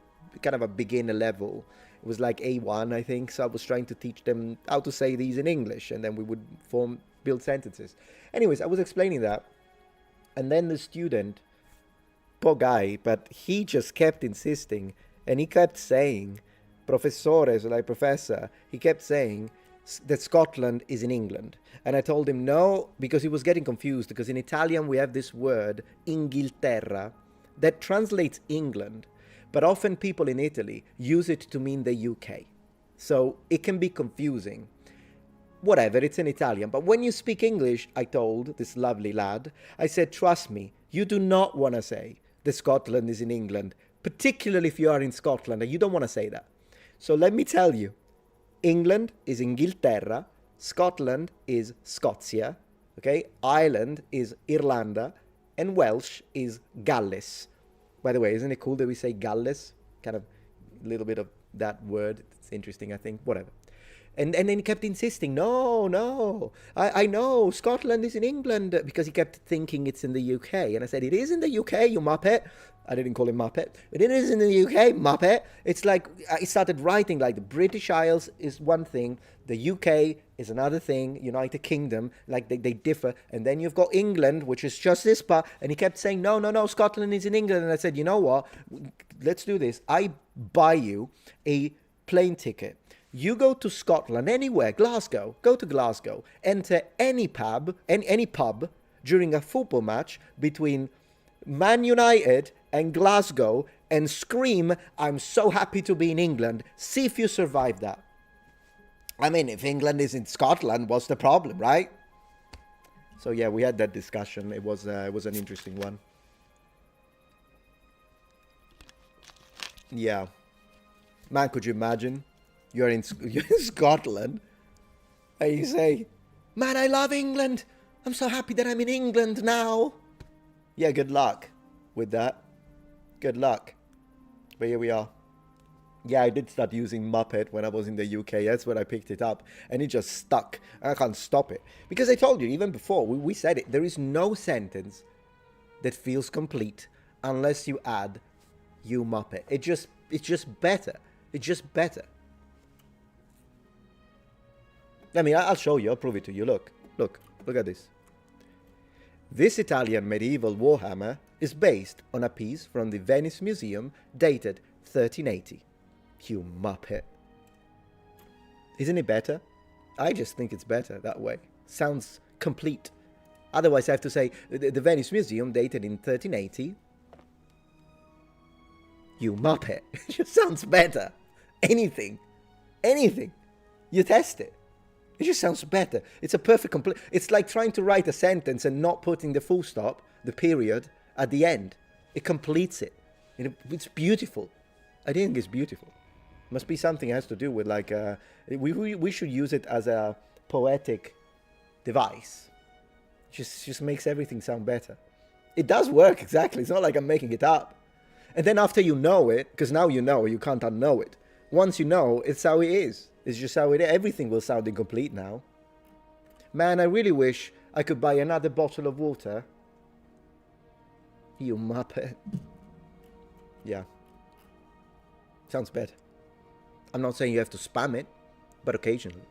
kind of a beginner level. It was like A1, I think. So I was trying to teach them how to say these in English, and then we would build sentences. Anyways, I was explaining that. And then the student, poor guy, but he just kept insisting, and he kept saying, professore, so like professor, he kept saying that Scotland is in England. And I told him no, because he was getting confused, because in Italian we have this word, Inghilterra, that translates England, but often people in Italy use it to mean the UK. So it can be confusing. Whatever, it's in Italian. But when you speak English, I told this lovely lad, I said, trust me, you do not want to say that Scotland is in England, particularly if you are in Scotland, and you don't want to say that. So let me tell you, England is Inghilterra, Scotland is Scozia, okay? Ireland is Irlanda, and Welsh is Galles. By the way, isn't it cool that we say Galles? Kind of a little bit of that word. It's interesting, I think. Whatever. And then he kept insisting, no, I know, Scotland is in England, because he kept thinking it's in the UK. And I said, it is in the UK, you muppet. I didn't call him muppet, but it is in the UK, muppet. It's like, I started writing like the British Isles is one thing, the UK is another thing, United Kingdom, like they differ. And then you've got England, which is just this part. And he kept saying, no, Scotland is in England. And I said, you know what, let's do this. I buy you a plane ticket. You go to Scotland, anywhere, Glasgow, go to Glasgow, enter any pub during a football match between Man United and Glasgow and scream, I'm so happy to be in England. See if you survive that. I mean, if England is in Scotland, what's the problem, right? So yeah, we had that discussion. It was an interesting one. Yeah. Man, could you imagine? You're in Scotland, and you say, man, I love England. I'm so happy that I'm in England now. Yeah, good luck with that. Good luck. But here we are. Yeah, I did start using Muppet when I was in the UK. That's when I picked it up. And it just stuck. I can't stop it. Because I told you, even before, we said it. There is no sentence that feels complete unless you add you Muppet. It's just better. It's just better. I mean, I'll show you. I'll prove it to you. Look at this. This Italian medieval warhammer is based on a piece from the Venice Museum dated 1380. You muppet. Isn't it better? I just think it's better that way. Sounds complete. Otherwise, I have to say, the Venice Museum dated in 1380. You muppet. It just sounds better. Anything. You test it. It just sounds better. It's a perfect complete. It's like trying to write a sentence and not putting the full stop, the period, at the end. It completes it. It's beautiful. I think it's beautiful. Must be something that has to do with like we should use it as a poetic device. Just makes everything sound better. It does work exactly. It's not like I'm making it up. And then after you know it, because now you know, you can't unknow it. Once you know, it's how it is. It's just how it is. Everything will sound incomplete now. Man, I really wish I could buy another bottle of water. You muppet. Yeah. Sounds better. I'm not saying you have to spam it, but occasionally.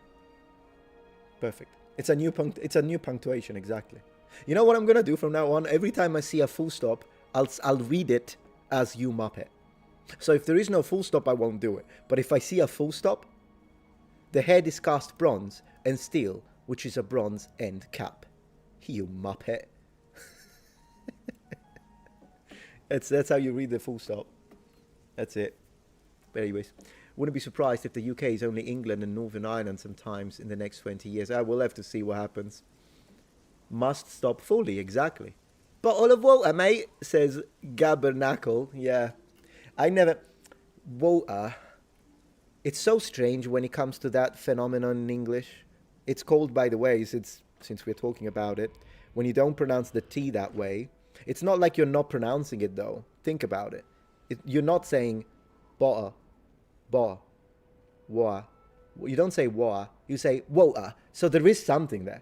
Perfect. It's a new punctuation, exactly. You know what I'm gonna do from now on? Every time I see a full stop, I'll read it as you muppet. So if there is no full stop, I won't do it. But if I see a full stop, the head is cast bronze and steel, which is a bronze end cap. You muppet. That's how you read the full stop. That's it. But anyways, wouldn't be surprised if the UK is only England and Northern Ireland sometimes in the next 20 years. I will have to see what happens. Must stop fully, exactly. Bottle of water, mate, says Gabernacle. Yeah. water. It's so strange when it comes to that phenomenon in English. It's called, by the way, since we're talking about it, when you don't pronounce the T that way, it's not like you're not pronouncing it though. Think about it. You're not saying water, water, water. You don't say water, you say water. So there is something there.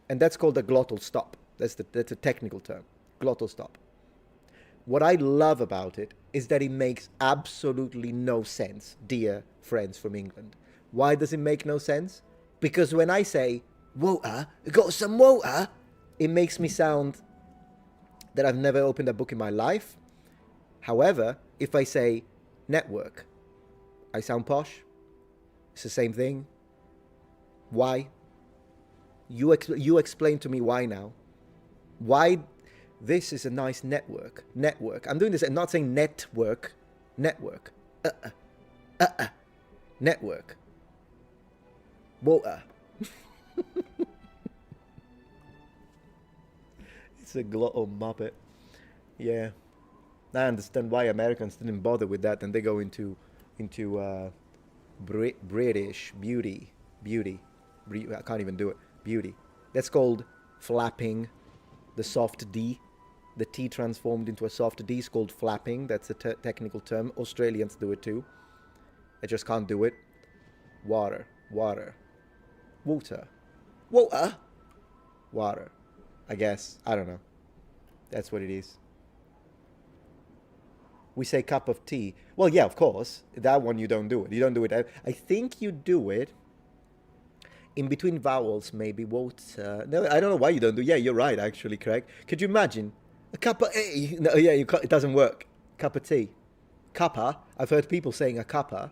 And that's called a glottal stop. That's a technical term, glottal stop. What I love about it is that it makes absolutely no sense, dear friends from England. Why does it make no sense? Because when I say, water, got some water, it makes me sound that I've never opened a book in my life. However, if I say network, I sound posh. It's the same thing. Why? You explain to me why now. Why? This is a nice network. Network. I'm doing this. I'm not saying network. Network. Network. Water. It's a glottal muppet. Yeah. I understand why Americans didn't bother with that, and they go into British beauty. I can't even do it. Beauty. That's called flapping. The soft D. The T transformed into a soft D is called flapping. That's a technical term. Australians do it too. I just can't do it. Water. Water. Water. Water. Water. I guess. I don't know. That's what it is. We say cup of tea. Well, yeah, of course. That one you don't do it. You don't do it. I think you do it in between vowels, maybe. Water. No, I don't know why you don't do it. Yeah, you're right, actually, correct. Could you imagine? A cup of tea. No, yeah, it doesn't work. Cup of tea. Cuppa. I've heard people saying a cuppa,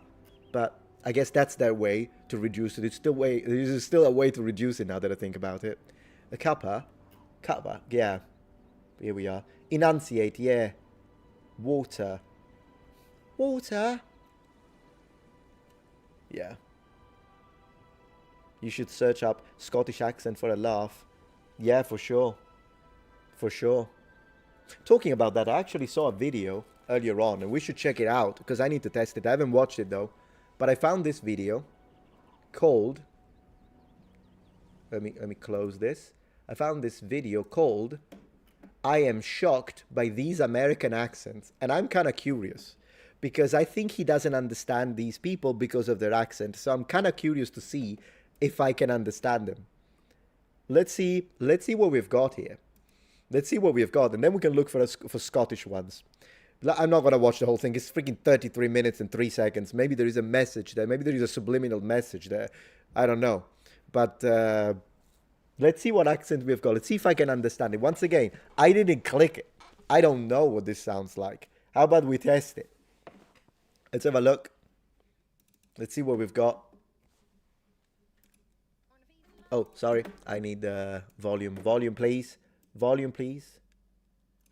but I guess that's their way to reduce it. It's still a way to reduce it now that I think about it. A cuppa. Cuppa. Yeah. Here we are. Enunciate. Yeah. Water. Water. Yeah. You should search up Scottish accent for a laugh. Yeah, for sure. For sure. Talking about that, I actually saw a video earlier on, and we should check it out because I need to test it. I haven't watched it though, but I found this video called. Let me close this. I found this video called "I am shocked by these American accents," and I'm kind of curious because I think he doesn't understand these people because of their accent. So I'm kind of curious to see if I can understand them. Let's see what we've got here. Let's see what we've got, and then we can look for Scottish ones. I'm not going to watch the whole thing. It's freaking 33 minutes and 3 seconds. Maybe there is a message there. Maybe there is a subliminal message there. I don't know. But let's see what accent we've got. Let's see if I can understand it. Once again, I didn't click it. I don't know what this sounds like. How about we test it? Let's have a look. Let's see what we've got. Oh, sorry. I need volume. Volume, please. Volume, please.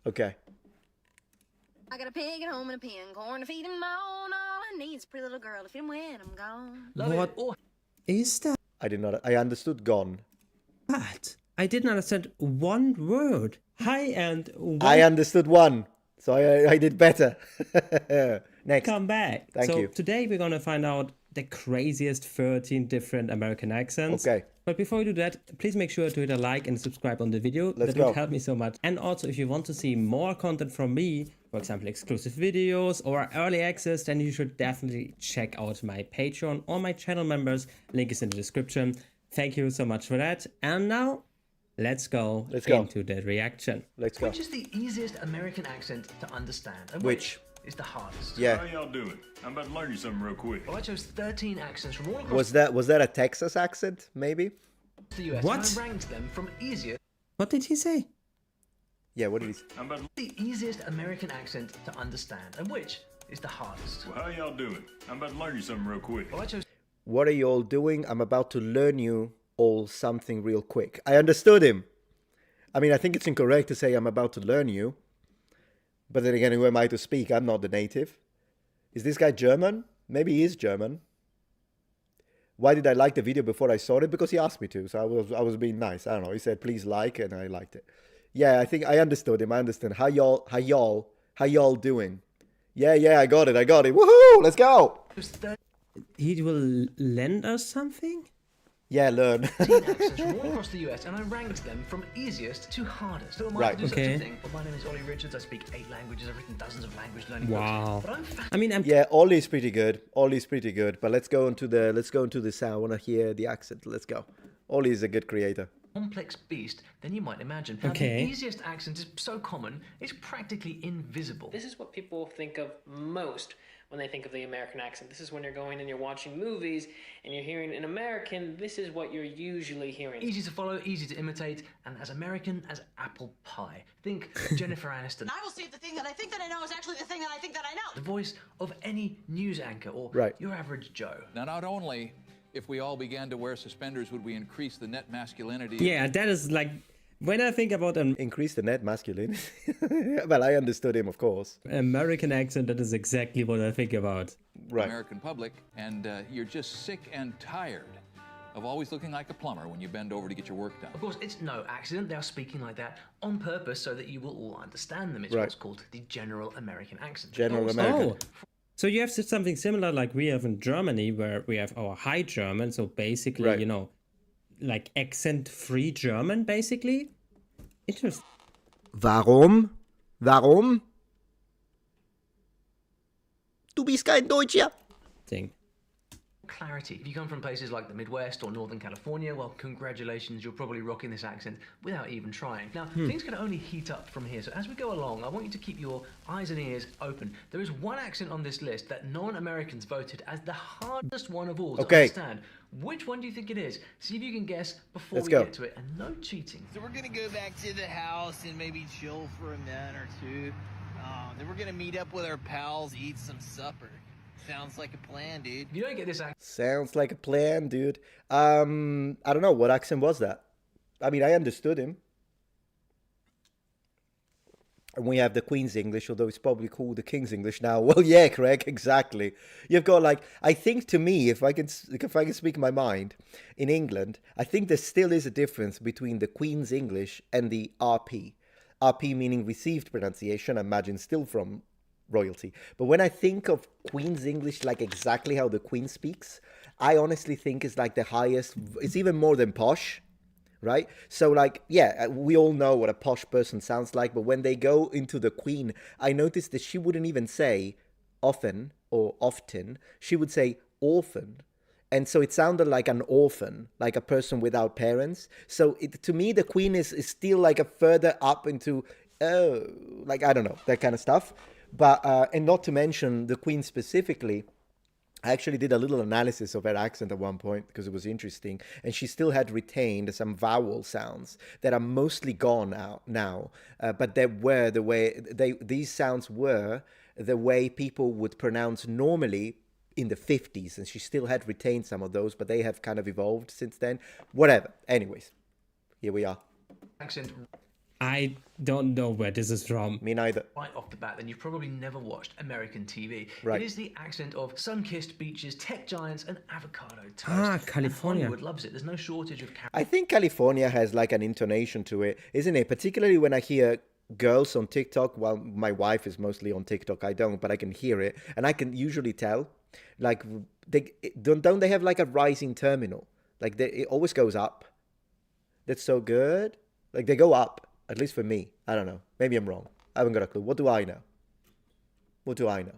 Okay. I got a pig at home and a pen, corn to feed him on. All I need is a pretty little girl to feed him when I'm gone. What is that? I did not. I understood gone. I didn't understand one word. Hi and I understood one, so I did better. Next. Come back. Thank you. Today we're gonna find out the craziest 13 different American accents. Okay. But before we do that, please make sure to hit a like and subscribe on the video. Let's that go. would help me so much. And also, if you want to see more content from me, for example, exclusive videos or early access, then you should definitely check out my Patreon or my channel members. Link is in the description. Thank you so much for that. And now, let's go into the reaction. Let's go. Which is the easiest American accent to understand? And Which is the hardest? Yeah. How y'all doing? I'm about to learn you something real quick. Well, I chose 13 accents from all across Was that a Texas accent? Maybe. the US. What? And I ranked them from easiest What did he say? Yeah. What did he? I'm about to... the easiest American accent to understand, and which is the hardest? Well, how y'all doing? I'm about to learn you something real quick. Well, I chose What are you all doing? I'm about to learn you all something real quick. I understood him. I mean, I think it's incorrect to say I'm about to learn you. But then again, who am I to speak? I'm not the native. Is this guy German? Maybe he is German. Why did I like the video before I saw it? Because he asked me to, so I was being nice. I don't know. He said, please like, and I liked it. Yeah, I think I understood him. I understand. How y'all doing? Yeah, I got it. Woohoo! Let's go! There's 13 He will lend us something? Yeah, learn. accents from all across the US, and I ranked them from easiest to hardest. Who am I Right. to do Okay. such a thing? Well, my name is Ollie Richards. I speak 8 languages. I've written dozens of language learning Wow. books. But I'm I mean, I'm Yeah, Ollie's pretty good. But let's go into the sound. I want to hear the accent. Let's go. Ollie is a good creator. complex beast than you might imagine. Now, Okay. the easiest accent is so common, it's practically invisible. This is what people think of most when they think of the American accent. This is when you're going and you're watching movies and you're hearing an American, this is what you're usually hearing. Easy to follow, easy to imitate, and as American as apple pie. Think Jennifer Aniston. I will see if the thing that I think that I know is actually the thing that I think that I know. The voice of any news anchor or Right. your average Joe. Now, not only if we all began to wear suspenders would we increase the net masculinity. yeah, that is like when I think about an Increase the net masculine. Well, I understood him, of course. American accent, that is exactly what I think about. Right. American public, and you're just sick and tired of always looking like a plumber when you bend over to get your work done. Of course, it's no accident they are speaking like that on purpose so that you will all understand them. It's Right. what's called the general American accent. General Also- American. Oh, so you have something similar like we have in Germany, where we have our High German. So basically, Right. you know, like accent-free German, basically. Interesting. Warum? Du bist kein Deutscher. Clarity. If you come from places like the Midwest or Northern California, well, congratulations, you're probably rocking this accent without even trying. Now, things can only heat up from here, so as we go along, I want you to keep your eyes and ears open. There is one accent on this list that non-Americans voted as the hardest one of all to Okay. understand. Which one do you think it is? See if you can guess before Let's we go. get to it, and no cheating. So we're gonna go back to the house and maybe chill for a minute or two. Then we're gonna meet up with our pals, eat some supper. Sounds like a plan, dude. If you don't get this accent, Sounds like a plan, dude. I don't know. What accent was that? I mean, I understood him. And we have the Queen's English, although it's probably called the King's English now. Well, yeah, Craig, exactly. You've got like, I think to me, if I can speak my mind, in England, I think there still is a difference between the Queen's English and the RP. RP meaning received pronunciation, I imagine still from royalty. But when I think of Queen's English, like exactly how the Queen speaks, I honestly think it's like the highest, it's even more than posh. Right? So like, yeah, we all know what a posh person sounds like, but when they go into the Queen, I noticed that she wouldn't even say often or often, she would say orphan. And so it sounded like an orphan, like a person without parents. So to me, the Queen is still like a further up into, like, I don't know, that kind of stuff. But, and not to mention the Queen specifically, I actually did a little analysis of her accent at one point because it was interesting, and she still had retained some vowel sounds that are mostly gone out now, but they were the way these sounds were the way people would pronounce normally in the 50s, and she still had retained some of those, but they have kind of evolved since then. Whatever. Anyways, here we are. accent I don't know where this is from. Me neither. right off the bat, then you've probably never watched American TV. Right. It is the accent of sun-kissed beaches, tech giants, and avocado toast. Ah, And California. Hollywood loves it. There's no shortage of I think California has like an intonation to it, isn't it? Particularly when I hear girls on TikTok. Well, my wife is mostly on TikTok. I don't, but I can hear it, and I can usually tell. Like, don't they have like a rising terminal? Like it always goes up. That's so good. Like they go up. At least for me. I don't know. Maybe I'm wrong. I haven't got a clue. What do I know? What do I know?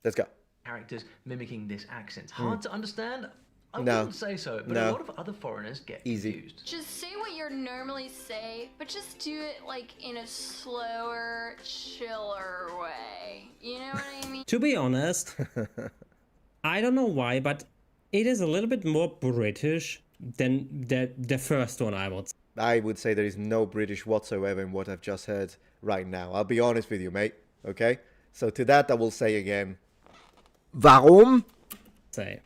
Let's go. characters mimicking this accent. Hard to understand? I No. wouldn't say so, but No. a lot of other foreigners get Easy. confused. Just say what you normally say, but just do it like in a slower, chiller way. You know what I mean? To be honest, I don't know why, but it is a little bit more British than the first one, I would say. I would say there is no British whatsoever in what I've just heard right now. I'll be honest with you, mate. Okay? So to that I will say again. Warum? Say.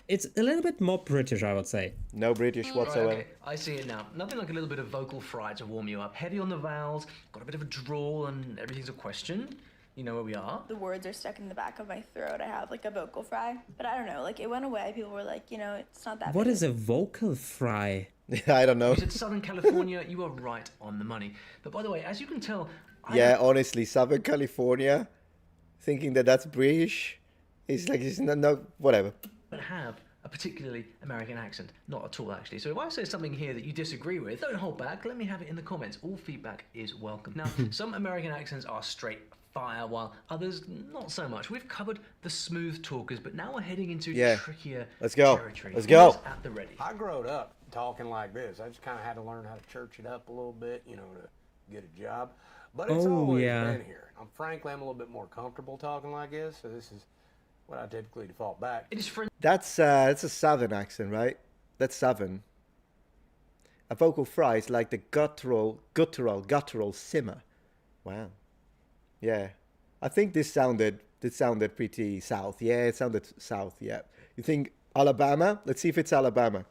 It's a little bit more British, I would say. No British Right, whatsoever. okay, I see it now. Nothing like a little bit of vocal fry to warm you up. Heavy on the vowels, got a bit of a drawl, and everything's a question. You know where we are? The words are stuck in the back of my throat. I have like a vocal fry, but I don't know. Like it went away. People were like, you know, it's not that. What big is a vocal fry? I don't know. You said Southern California, you are right on the money. But by the way, as you can tell, Yeah, honestly, Southern California, thinking that that's British, it's like, it's no, whatever. don't have a particularly American accent. Not at all, actually. So if I say something here that you disagree with, don't hold back. Let me have it in the comments. All feedback is welcome. Now, some American accents are straight fire, while others not so much. We've covered the smooth talkers, but now we're heading into trickier territory. Let's go. At the ready. I growed up talking like this. I just kind of had to learn how to church it up a little bit, you know, to get a job. But it's always been here. Frankly, I'm a little bit more comfortable talking like this, so this is what I typically default back. It is That's a Southern accent, right? That's Southern. A vocal fry is like the guttural simmer. Wow. Yeah. I think this sounded pretty South. Yeah, it sounded South, yeah. You think Alabama? Let's see if it's Alabama.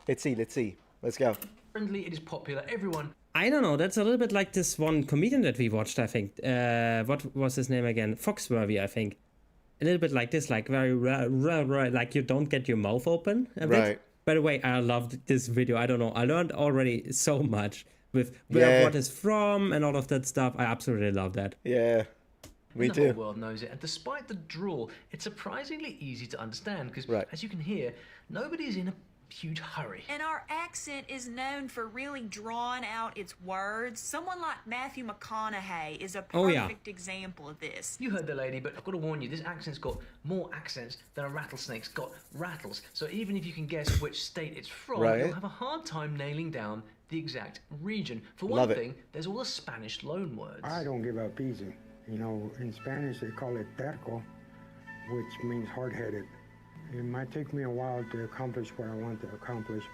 Let's see. Let's go. Friendly, it is popular. Everyone. I don't know. That's a little bit like this one comedian that we watched, I think. What was his name again? Foxworthy, I think. A little bit like this, like very like you don't get your mouth open a bit. Right. By the way, I loved this video. I don't know. I learned already so much with where what is from and all of that stuff. I absolutely love that. Yeah. Me the too. whole world knows it, and despite the drawl, it's surprisingly easy to understand because, as you can hear, nobody's in a huge hurry. And our accent is known for really drawing out its words. Someone like Matthew McConaughey is a perfect example of this. You heard the lady, but I've got to warn you, this accent's got more accents than a rattlesnake's got rattles. So even if you can guess which state it's from, you'll have a hard time nailing down the exact region. For one thing, there's all the Spanish loanwords. I don't give up easy. You know, in Spanish they call it terco, which means hard-headed. It might take me a while to accomplish what I want to accomplish,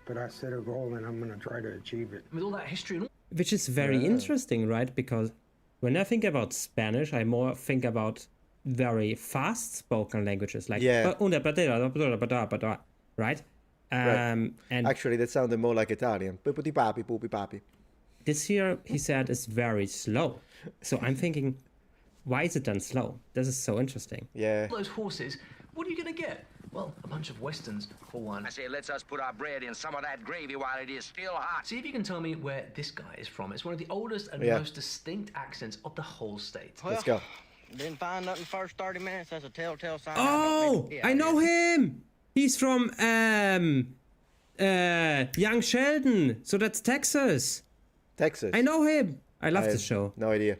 but I set a goal and I'm going to try to achieve it. With all that history and Which is very interesting, right? Because when I think about Spanish, I more think about very fast-spoken languages, like right? And actually, that sounded more like Italian. Papi. This here, he said, is very slow. So I'm thinking, why is it done slow? This is so interesting. Yeah. Those horses, what are you going to get? Well, a bunch of westerns, for one. I say, let's us put our bread in some of that gravy while it is still hot. See if you can tell me where this guy is from. It's one of the oldest and most distinct accents of the whole state. Let's go. Didn't find nothing first 30 minutes. That's a telltale sign. Oh, I know him. He's from Young Sheldon. So that's Texas. Texas. I know him. I love the show. No idea.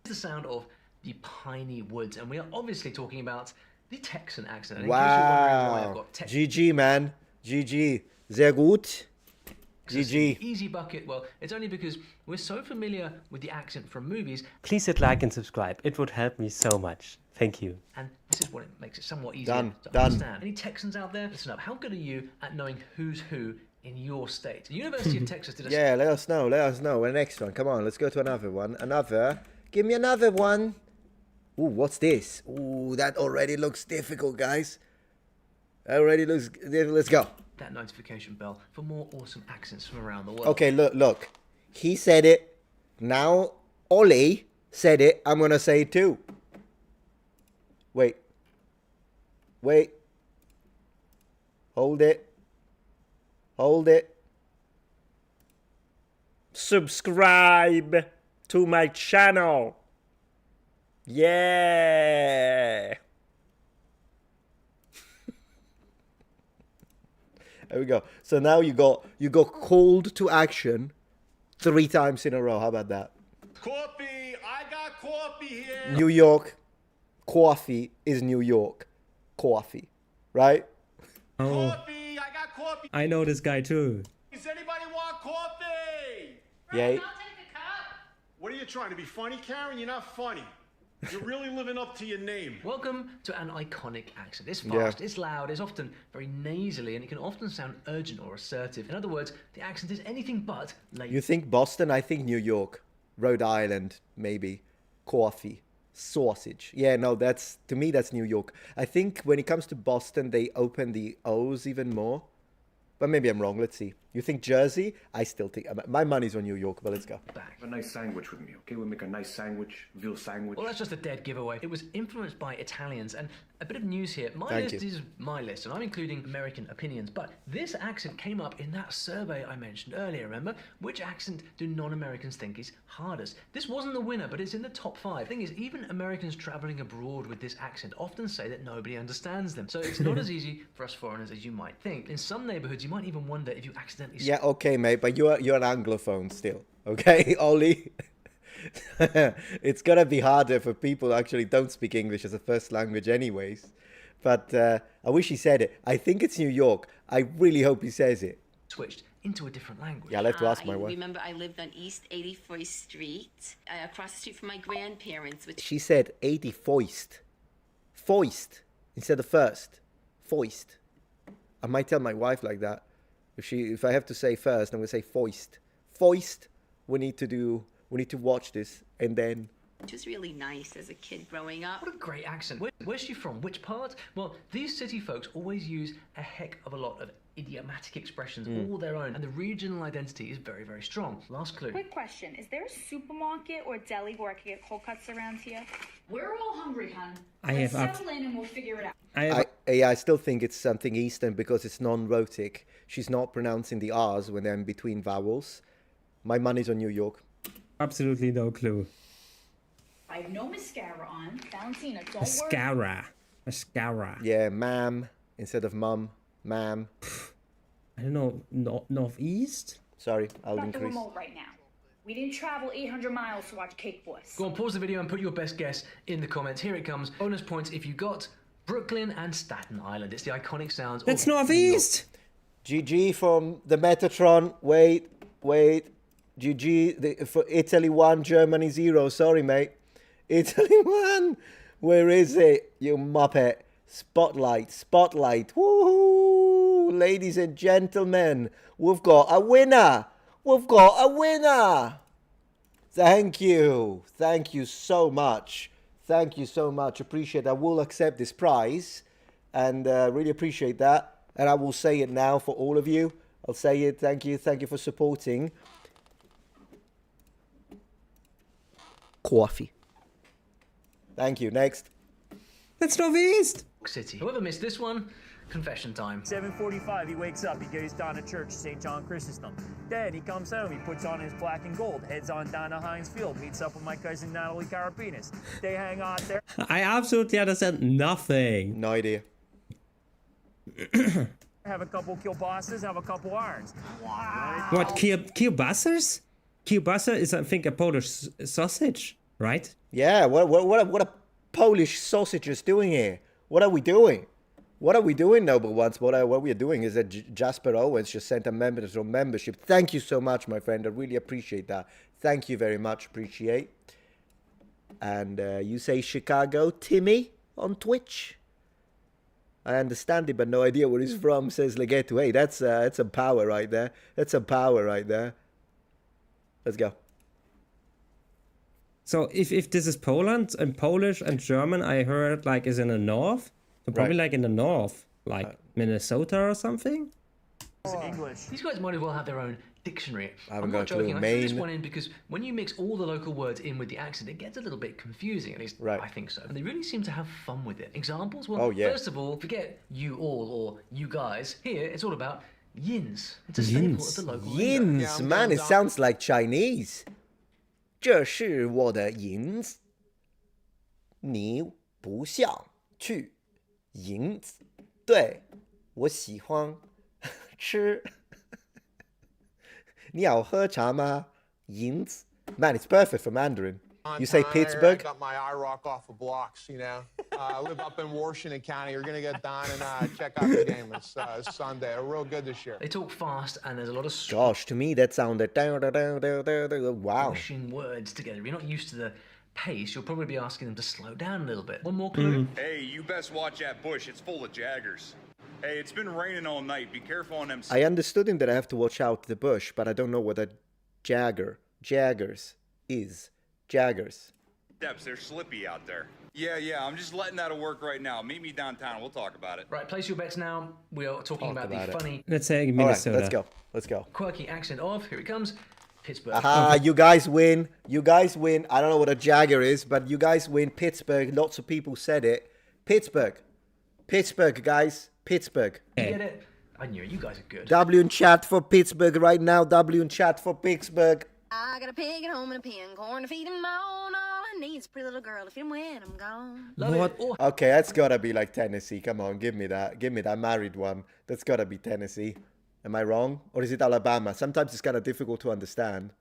The sound of the piney woods, and we are obviously talking about the Texan accent. And Wow. GG, man. GG. Sehr gut. GG. Easy bucket. Well, it's only because we're so familiar with the accent from movies. Please hit like and subscribe. It would help me so much. Thank you. And this is what it makes it somewhat easier to understand. Any Texans out there? Listen up. How good are you at knowing who's who in your state? The University of Texas did a... Yeah, let us know. The next one. Come on, let's go to another one. Give me another one. Ooh, what's this? Ooh, that already looks difficult, guys. Let's go. That notification bell for more awesome accents from around the world. Okay, look. He said it. Now, Ollie said it. I'm going to say it too. Wait. Hold it. Subscribe to my channel. Yeah. There we go. So now you got called to action 3 times in a row. How about that? Coffee! I got coffee here! New York. Coffee is New York. Coffee. Right? Oh. Coffee! I got coffee! I know this guy too. Does anybody want coffee? Yeah. What are you trying to be funny, Karen? You're not funny. You're really living up to your name. Welcome to an iconic accent. It's fast, it's loud, it's often very nasally, and it can often sound urgent or assertive. In other words, the accent is anything but late. You think Boston? I think New York. Rhode Island, maybe. Coffee. Sausage. Yeah, no, to me, that's New York. I think when it comes to Boston, they open the O's even more. But maybe I'm wrong. Let's see. You think Jersey? I still think... My money's on New York, but let's go. Back. A nice sandwich with me, okay? We'll make a nice sandwich, veal sandwich. Well, that's just a dead giveaway. It was influenced by Italians, and a bit of news here. My Thank list you. is my list, and I'm including American opinions, but this accent came up in that survey I mentioned earlier, remember? Which accent do non-Americans think is hardest? This wasn't the winner, but it's in the top 5. The thing is, even Americans traveling abroad with this accent often say that nobody understands them, so it's not as easy for us foreigners as you might think. In some neighborhoods, you might even wonder if you accidentally... Yeah, okay, mate, but you're an Anglophone still, okay, Ollie? It's gonna be harder for people who actually don't speak English as a first language anyways. But I wish he said it. I think it's New York. I really hope he says it. Switched into a different language. Yeah, I'll have to ask my I wife. remember I lived on East 81st Street, across the street from my grandparents. Which She said 80 foist. Foist instead of first. Foist. I might tell my wife like that. If I have to say first, I'm gonna say foist. Foist. We need to watch this, and then... which was really nice as a kid growing up. What a great accent. Where's she from? Which part? Well, these city folks always use a heck of a lot of idiomatic expressions, all their own, and the regional identity is very, very strong. Last clue. Quick question. Is there a supermarket or deli where I can get cold cuts around here? We're all hungry, hon. Let's settle in and we'll figure it out. I still think it's something Eastern because it's non-rhotic. She's not pronouncing the R's when they're in between vowels. My money's on New York. Absolutely no clue. I have no mascara on. Valentina, don't Mascara. Mascara. Yeah, ma'am instead of mum. Ma'am. I don't know. Northeast? Sorry, I'll worry about the increase. remote right now. We didn't travel 800 miles to watch Cake Boys. Go on, pause the video and put your best guess in the comments. Here it comes. Bonus points if you got Brooklyn and Staten Island. It's the iconic sounds. That's Northeast! GG from the Metatron. Wait. GG for Italy 1, Germany 0. Sorry, mate. Italy 1. Where is it, you muppet? Spotlight. Woohoo! Ladies and gentlemen, we've got a winner. Thank you so much. Appreciate that. I will accept this prize, and really appreciate that. And I will say it now for all of you. I'll say it. Thank you for supporting. Coffee. Thank you. Next. That's Northeast. City. Whoever missed this one, confession time. 7:45, he wakes up, he goes down to church, St. John Chrysostom. Then he comes home, he puts on his black and gold, heads on down to Heinz Field, meets up with my cousin Natalie Carapinas. They hang out there. I absolutely understand nothing. No idea. Have a couple kielbasa's, have a couple irons. Wow. What, kielbasa's? Kielbasa is, I think, a Polish sausage, right? Yeah, what are Polish sausages doing here? What are we doing? Noble ones? What we are doing is that Jasper Owens just sent a membership. Thank you so much, my friend. I really appreciate that. Thank you very much. Appreciate. And you say Chicago, Timmy on Twitch. I understand it, but no idea where he's from. Says Legetu. Hey, that's some power right there. Let's go. So if this is Poland and Polish and German, I heard like is in the north. So probably like in the north, like Minnesota or something. English. These guys might as well have their own dictionary. I'm not joking. I threw this Maine. one in because when you mix all the local words in with the accent, it gets a little bit confusing. At least I think so. And they really seem to have fun with it. Examples? Well, first of all, forget you all or you guys. Here, it's all about yins. It's a staple of the local lingo. Yins, man, it sounds like Chinese. 这是我的银子，你不想去银子？对，我喜欢吃。你要喝茶吗？银子。Man, it's perfect for Mandarin. You say Pittsburgh? I got my eye rock off of blocks, you know. I live up in Washington County. You're going to get down and check out the game. It's Sunday. They're real good this year. They talk fast and there's a lot of Gosh, to me that sounded wow. pushing words together. If you're not used to the pace, you'll probably be asking them to slow down a little bit. One more clue. Hey, you best watch that bush. It's full of jaggers. Hey, it's been raining all night. Be careful on them. I understood him that I have to watch out the bush, but I don't know what a jaggers is. Jaggers. Steps, they're slippy out there. Yeah, I'm just letting that work right now. Meet me downtown. We'll talk about it. Right, place your bets now. We are talking about the funny, Let's say All right, Minnesota. let's go. quirky accent of, here it comes, Pittsburgh. Aha, you guys win. You guys win. I don't know what a Jagger is, but you guys win. Pittsburgh. Lots of people said it. Pittsburgh, guys. Pittsburgh. You get it? I knew it. You guys are good. W in chat for Pittsburgh right now. W in chat for Pittsburgh. I got a pig at home and a pen, corn to feed him on. All I need is a pretty little girl. If him when I'm gone. What? Okay, that's gotta be like Tennessee. Come on, give me that. Give me that married one. That's gotta be Tennessee. Am I wrong? Or is it Alabama? Sometimes it's kind of difficult to understand.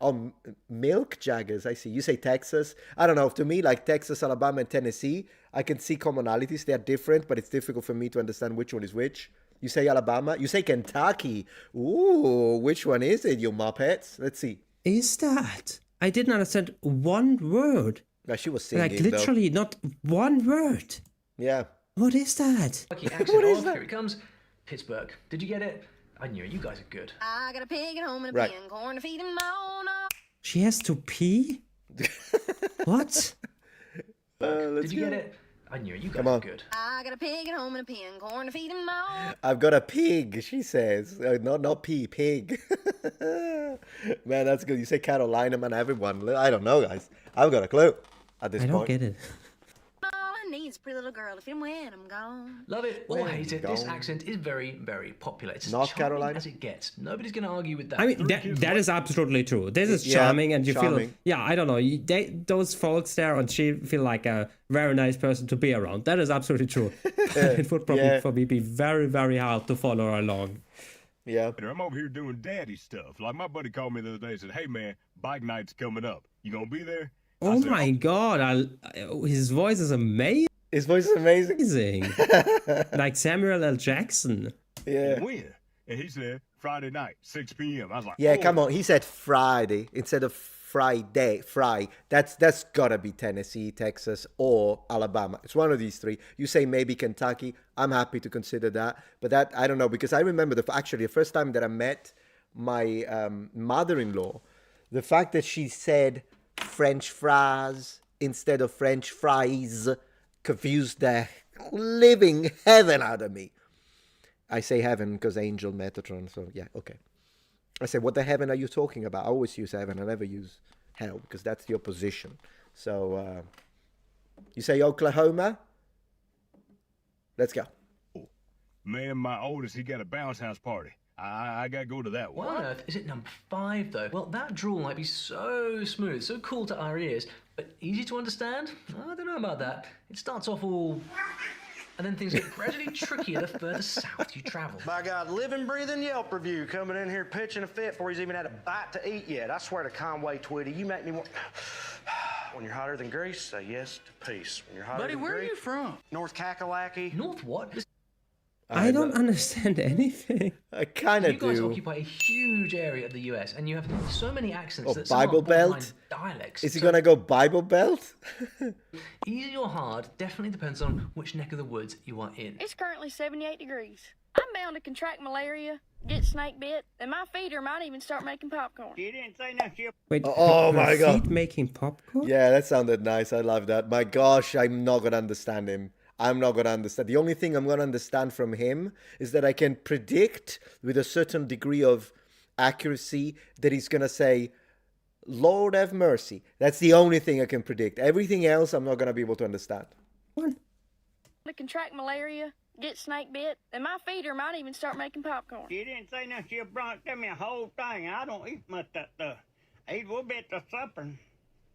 Oh, milk Jaggers, I see. You say Texas. I don't know. To me, like Texas, Alabama, and Tennessee, I can see commonalities. They're different, but it's difficult for me to understand which one is which. You say Alabama. You say Kentucky. Ooh, which one is it, you muppets? Let's see. Is that? I didn't understand one word. No, she was singing, like literally not one word. Yeah. What is that? Quirky accent of, here it comes, Pittsburgh. Did you get it? I knew it. You guys are good. I got a pig at home and a Right. pen, corn to feed him on. She has to pee? What? Did you get it? I knew it. You guys Come are on. good. I got a pig at home and a pen, corn to feed him on. I've got a pig, she says. Not pee, pig. Man, that's good. You say Carolina, man, everyone. I don't know, guys. I've got a clue at this I point. don't get it. All I need is a pretty little girl. If him when I'm gone. Love it or When hate it, this gone. accent is very, very popular. It's as North charming Carolina? as it gets. Nobody's going to argue with that. I mean, that is absolutely true. This is Yeah, charming, and you charming. feel, yeah, I don't know, those folks there, and she feel like a very nice person to be around. That is absolutely true. But it would probably Yeah. for me be very, very hard to follow her along. Yeah. I'm over here doing daddy stuff. Like my buddy called me the other day and said, "Hey man, bike night's coming up. You gonna be there?" Oh my god, his voice is amazing. His voice is amazing. Like Samuel L. Jackson. Yeah. When? And he said Friday night, 6 p.m. I was like, Yeah, "Oh." come on. He said Friday instead of Friday. That's gotta be Tennessee, Texas, or Alabama. It's one of these three. You say maybe Kentucky. I'm happy to consider that. But that, I don't know, because I remember the first time that I met my mother-in-law, the fact that she said French fries instead of French fries confused the living heaven out of me. I say heaven because angel Metatron, so yeah, okay. I say, what the heaven are you talking about? I always use heaven. I never use hell because that's the opposition. So, you say Oklahoma? Let's go. Man, my oldest, he got a bounce house party. I gotta go to that one. What on earth is it number 5 though? Well, that drawl might be so smooth, so cool to our ears, but easy to understand? I don't know about that. It starts off all... and then things get gradually trickier the further south you travel. By God, living, breathing Yelp review coming in here pitching a fit before he's even had a bite to eat yet. I swear to Conway Twitty, you make me want... When you're hotter than grease, say yes to peace. When you're hotter Buddy, than where are grease, you from? North Kakalaki. North what? I don't understand anything. I kind of You guys do. occupy a huge area of the US, and you have so many accents Oh, that some are Bible borderline Belt? dialects. Is he So gonna go Bible Belt? easy or hard definitely depends on which neck of the woods you are in. It's currently 78 degrees. I'm bound to contract malaria, get snake bit, and my feeder might even start making popcorn. You didn't say nothing. Wait, Oh her my God. feet making popcorn? Yeah, that sounded nice. I love that. My gosh, I'm not gonna understand him. I'm not gonna understand. The only thing I'm gonna understand from him is that I can predict with a certain degree of accuracy that he's gonna say, Lord have mercy. That's the only thing I can predict. Everything else I'm not gonna be able to understand. To contract malaria, get snake bit, and my feeder might even start making popcorn. You didn't say nothing. You brought me a whole thing. I don't eat much that stuff. I eat a little bit of supper.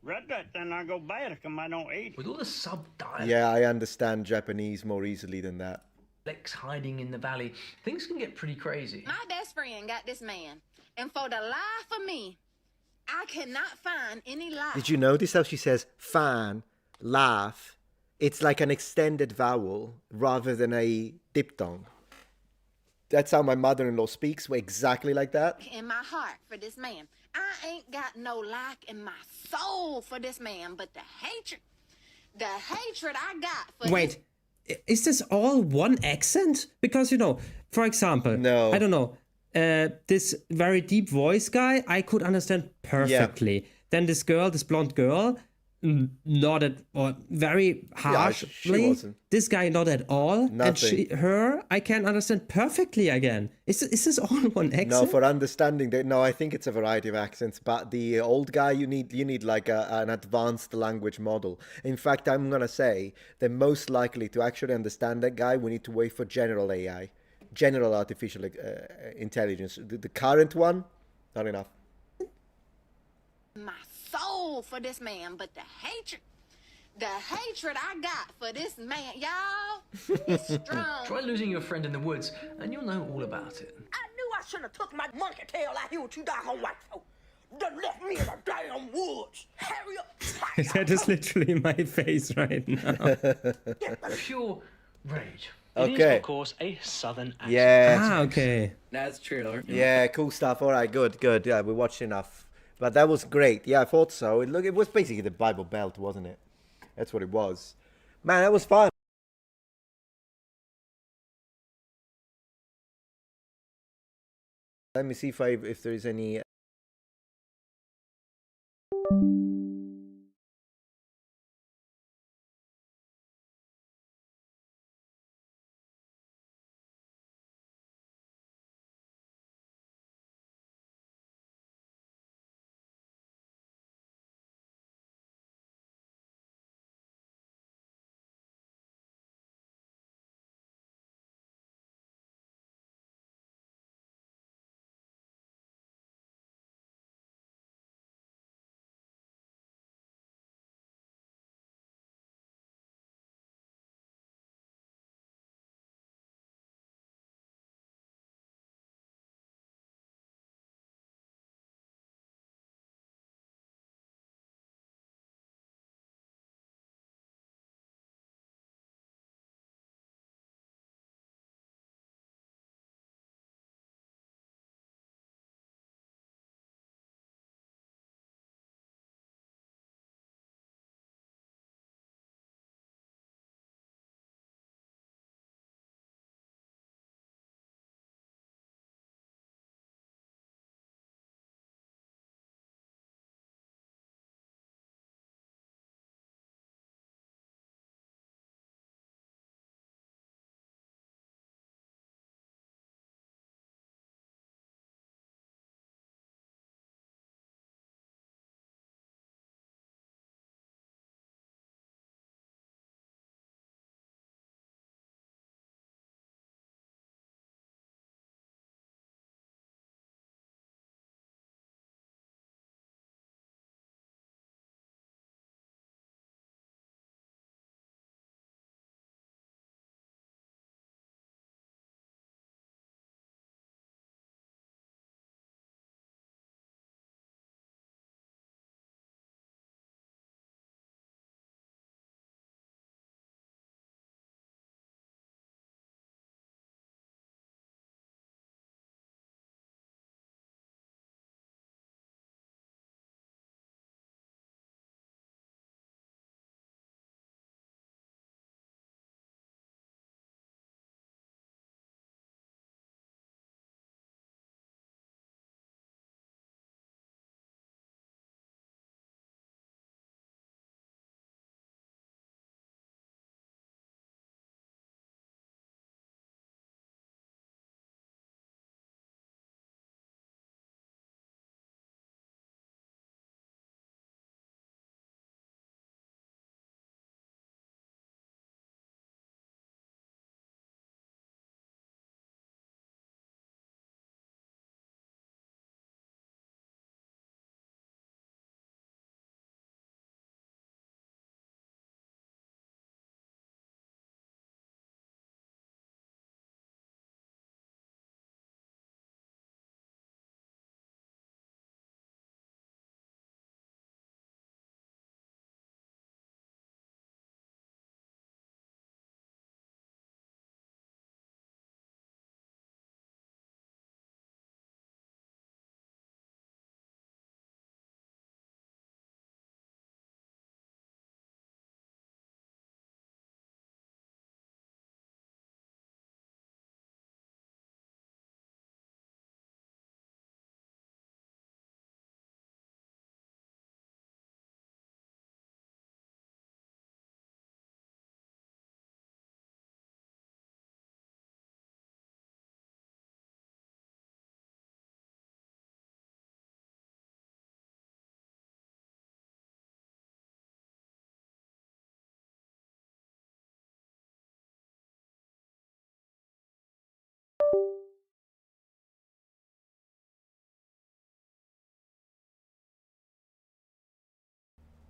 Read that, then I go bad if I don't eat. With all the sub-dialects Yeah, I understand Japanese more easily than that. hiding in the valley, things can get pretty crazy. My best friend got this man, and for the life of me, I cannot find any life. Did you notice how she says fan, laugh? It's like an extended vowel rather than a diphthong. That's how my mother-in-law speaks, exactly like that. In my heart for this man. I ain't got no like in my soul for this man, but the hatred I got for Wait, is this all one accent? Because, for example, No. I don't know, this very deep voice guy, I could understand perfectly. Then this girl, this blonde girl, not at or very harshly. she wasn't. This guy not at all. Nothing. And her, I can understand perfectly again. Is this all one accent? No, for understanding that. No, I think it's a variety of accents. But the old guy, you need like an advanced language model. In fact, I'm gonna say that most likely to actually understand that guy, we need to wait for general AI, general artificial intelligence. The current one, not enough. My soul for this man, but the hatred I got for this man, y'all, is strong. Try losing your friend in the woods, and you'll know all about it. I knew I shouldn't have took my monkey tail out here with you doggone white folk. Done left me in the damn woods. Hurry up. That is literally my face right now. Pure rage. Okay. It is, of course, a southern accent. Yeah. Okay. That's true. Yeah, cool stuff. All right, good. Yeah, we watched enough. But that was great. Yeah, I thought so. It was basically the Bible Belt, wasn't it? That's what it was. Man, that was fun. Let me see if there is any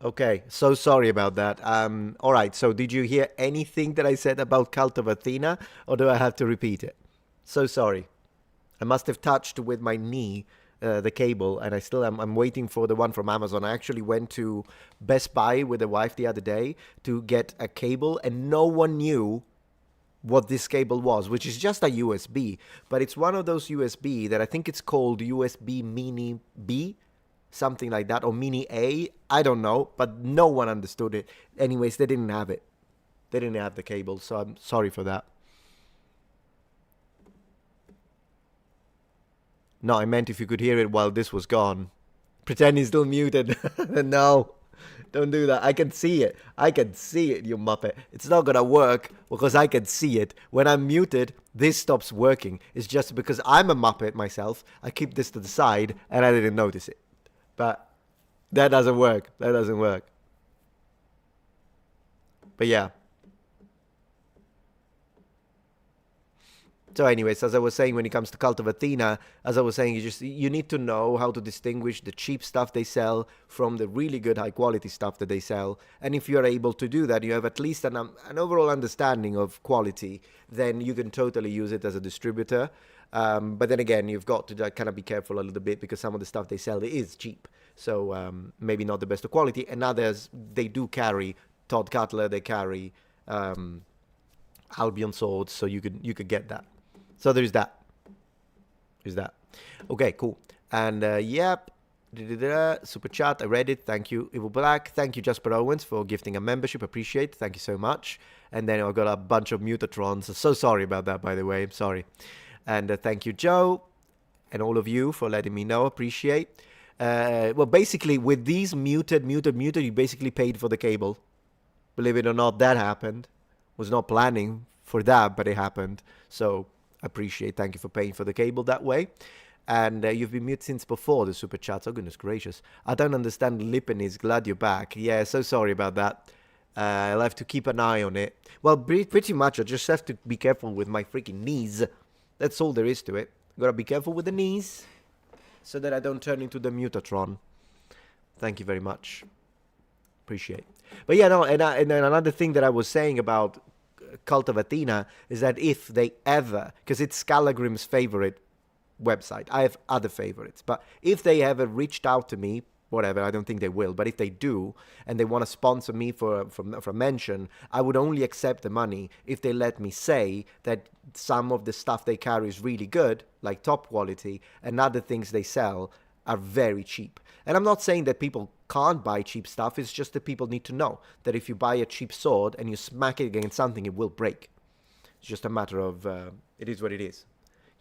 Okay, so sorry about that. All right, so did you hear anything that I said about Cult of Athena, or do I have to repeat it? So sorry. I must have touched with my knee the cable, and I still am. I'm waiting for the one from Amazon. I actually went to Best Buy with the wife the other day to get a cable, and no one knew what this cable was, which is just a USB, but it's one of those USB that I think it's called USB Mini B, something like that, or Mini A, I don't know, but no one understood it. Anyways, they didn't have it. They didn't have the cable, so I'm sorry for that. No, I meant if you could hear it while this was gone. Pretend he's still muted. No, don't do that. I can see it. I can see it, you muppet. It's not gonna work because I can see it. When I'm muted, this stops working. It's just because I'm a muppet myself. I keep this to the side and I didn't notice it. But that doesn't work. That doesn't work. But yeah. So anyways, as I was saying, when it comes to Cult of Athena, as I was saying, you need to know how to distinguish the cheap stuff they sell from the really good high quality stuff that they sell. And if you're able to do that, you have at least an overall understanding of quality, then you can totally use it as a distributor. But then again, you've got to kind of be careful a little bit because some of the stuff they sell is cheap. So maybe not the best of quality. And others, they do carry Todd Cutler, they carry Albion swords, so you could get that. So there's that. There's that. Okay, cool. And yep. Super chat, I read it. Thank you, Evil Black. Thank you, Jasper Owens, for gifting a membership. Appreciate it. Thank you so much. And then I got a bunch of Mutatrons. So sorry about that, by the way. I'm sorry. And thank you, Joe, and all of you for letting me know. Appreciate. Well, basically, with these muted, you basically paid for the cable. Believe it or not, that happened. Was not planning for that, but it happened. So appreciate. Thank you for paying for the cable that way. And you've been mute since before the super chats. Oh, goodness gracious. I don't understand Lippen is glad you're back. Yeah, so sorry about that. I'll have to keep an eye on it. Well, pretty much I just have to be careful with my freaking knees. That's all there is to it. Gotta be careful with the knees so that I don't turn into the Metatron. Thank you very much. Appreciate. But yeah, no, and another thing that I was saying about Cult of Athena is that if they ever, because it's Scalagrim's favorite website, I have other favorites, but if they ever reached out to me, whatever, I don't think they will, but if they do and they want to sponsor me for a mention, I would only accept the money if they let me say that some of the stuff they carry is really good, like top quality, and other things they sell are very cheap. And I'm not saying that people can't buy cheap stuff, it's just that people need to know that if you buy a cheap sword and you smack it against something, it will break. It's just a matter of, it is what it is.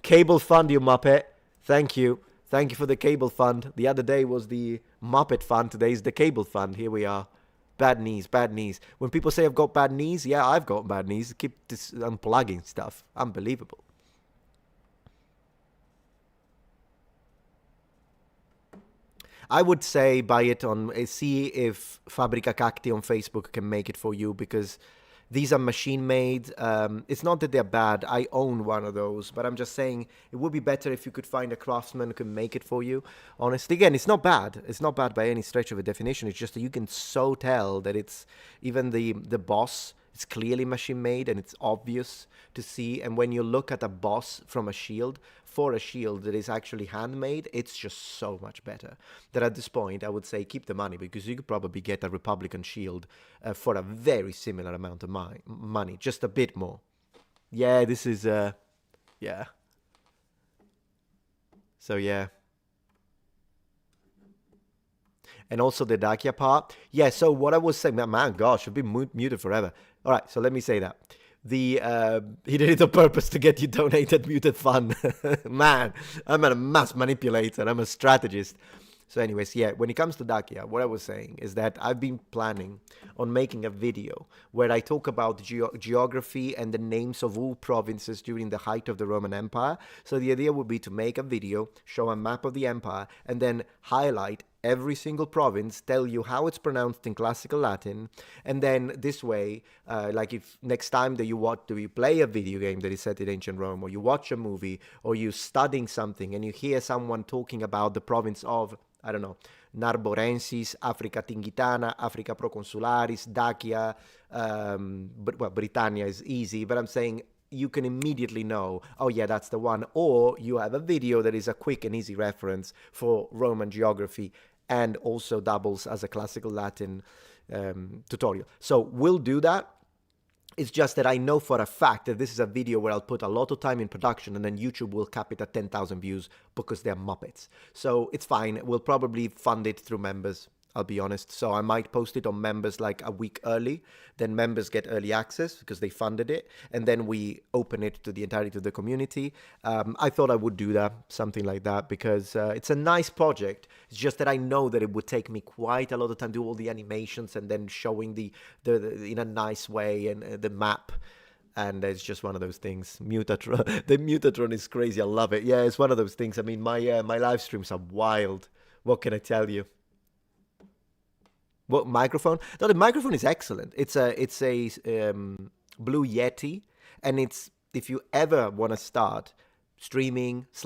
Cable fund, you muppet. Thank you. Thank you for the cable fund. The other day was the Muppet fund, today is the cable fund. Here we are. Bad knees, bad knees. When people say I've got bad knees, yeah, I've got bad knees. Keep unplugging stuff. Unbelievable. I would say buy it on, see if Fabrica Cacti on Facebook can make it for you, because these are machine made. It's not that they're bad. I own one of those, but I'm just saying it would be better if you could find a craftsman who can make it for you. Honestly, again, it's not bad. It's not bad by any stretch of a definition. It's just that you can so tell that it's, even the boss, it's clearly machine made and it's obvious to see. And when you look at a boss from a shield, for a shield that is actually handmade, it's just so much better. That at this point, I would say keep the money, because you could probably get a Republican shield for a very similar amount of money, just a bit more. Yeah, this is, yeah. So, yeah. And also the Dacia part. Yeah, so what I was saying, man, gosh, I've been muted forever. All right, so let me say that. He did it on purpose to get you donated muted fun. Man, I'm a mass manipulator. I'm a strategist. So anyways, yeah, when it comes to Dacia, what I was saying is that I've been planning on making a video where I talk about geography and the names of all provinces during the height of the Roman Empire. So the idea would be to make a video, show a map of the empire, and then highlight every single province, tell you how it's pronounced in classical Latin, and then this way, like if next time that you play a video game that is set in ancient Rome, or you watch a movie, or you're studying something and you hear someone talking about the province of, I don't know, Narborensis, Africa Tingitana, Africa Proconsularis, Dacia, well, Britannia is easy, but I'm saying you can immediately know, oh yeah, that's the one. Or you have a video that is a quick and easy reference for Roman geography and also doubles as a classical Latin tutorial. So we'll do that. It's just that I know for a fact that this is a video where I'll put a lot of time in production and then YouTube will cap it at 10,000 views because they're Muppets. So it's fine. We'll probably fund it through members, I'll be honest. So I might post it on members like a week early. Then members get early access because they funded it. And then we open it to the entirety of the community. I thought I would do that, something like that, because it's a nice project. It's just that I know that it would take me quite a lot of time to do all the animations and then showing the in a nice way and the map. And it's just one of those things. Metatron, the Metatron is crazy. I love it. Yeah, it's one of those things. I mean, my live streams are wild. What can I tell you? What microphone? No, the microphone is excellent. It's a Blue Yeti, and it's, if you ever want to start streaming /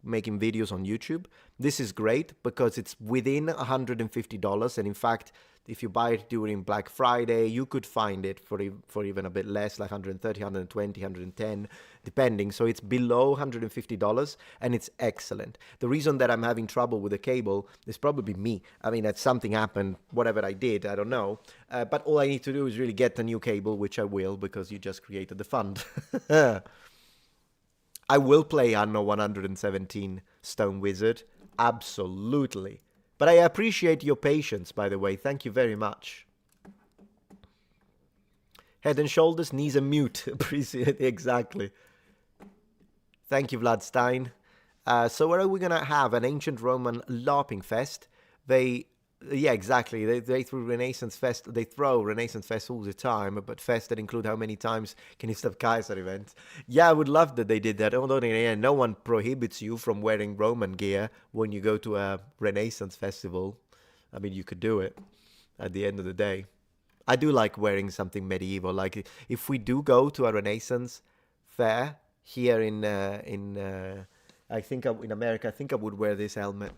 making videos on YouTube, this is great because it's within $150, and in fact, if you buy it during Black Friday, you could find it for even a bit less, like 130, 120, 110, depending. So it's below $150, and it's excellent. The reason that I'm having trouble with the cable is probably me. I mean, that something happened, whatever I did, I don't know. But all I need to do is really get a new cable, which I will, because you just created the fund. I will play Anno 117 Stone Wizard, absolutely. But I appreciate your patience, by the way. Thank you very much. Head and shoulders, knees and mute. Appreciate it, exactly. Thank you, Vlad Stein. So where are we going to have an ancient Roman LARPing fest? Yeah, exactly. They throw Renaissance Fest all the time, but fest that include how many times can you stop Kaiser events? Yeah, I would love that they did that. Although no one prohibits you from wearing Roman gear when you go to a Renaissance festival. I mean, you could do it at the end of the day. I do like wearing something medieval. Like if we do go to a Renaissance fair here in America, I think I would wear this helmet.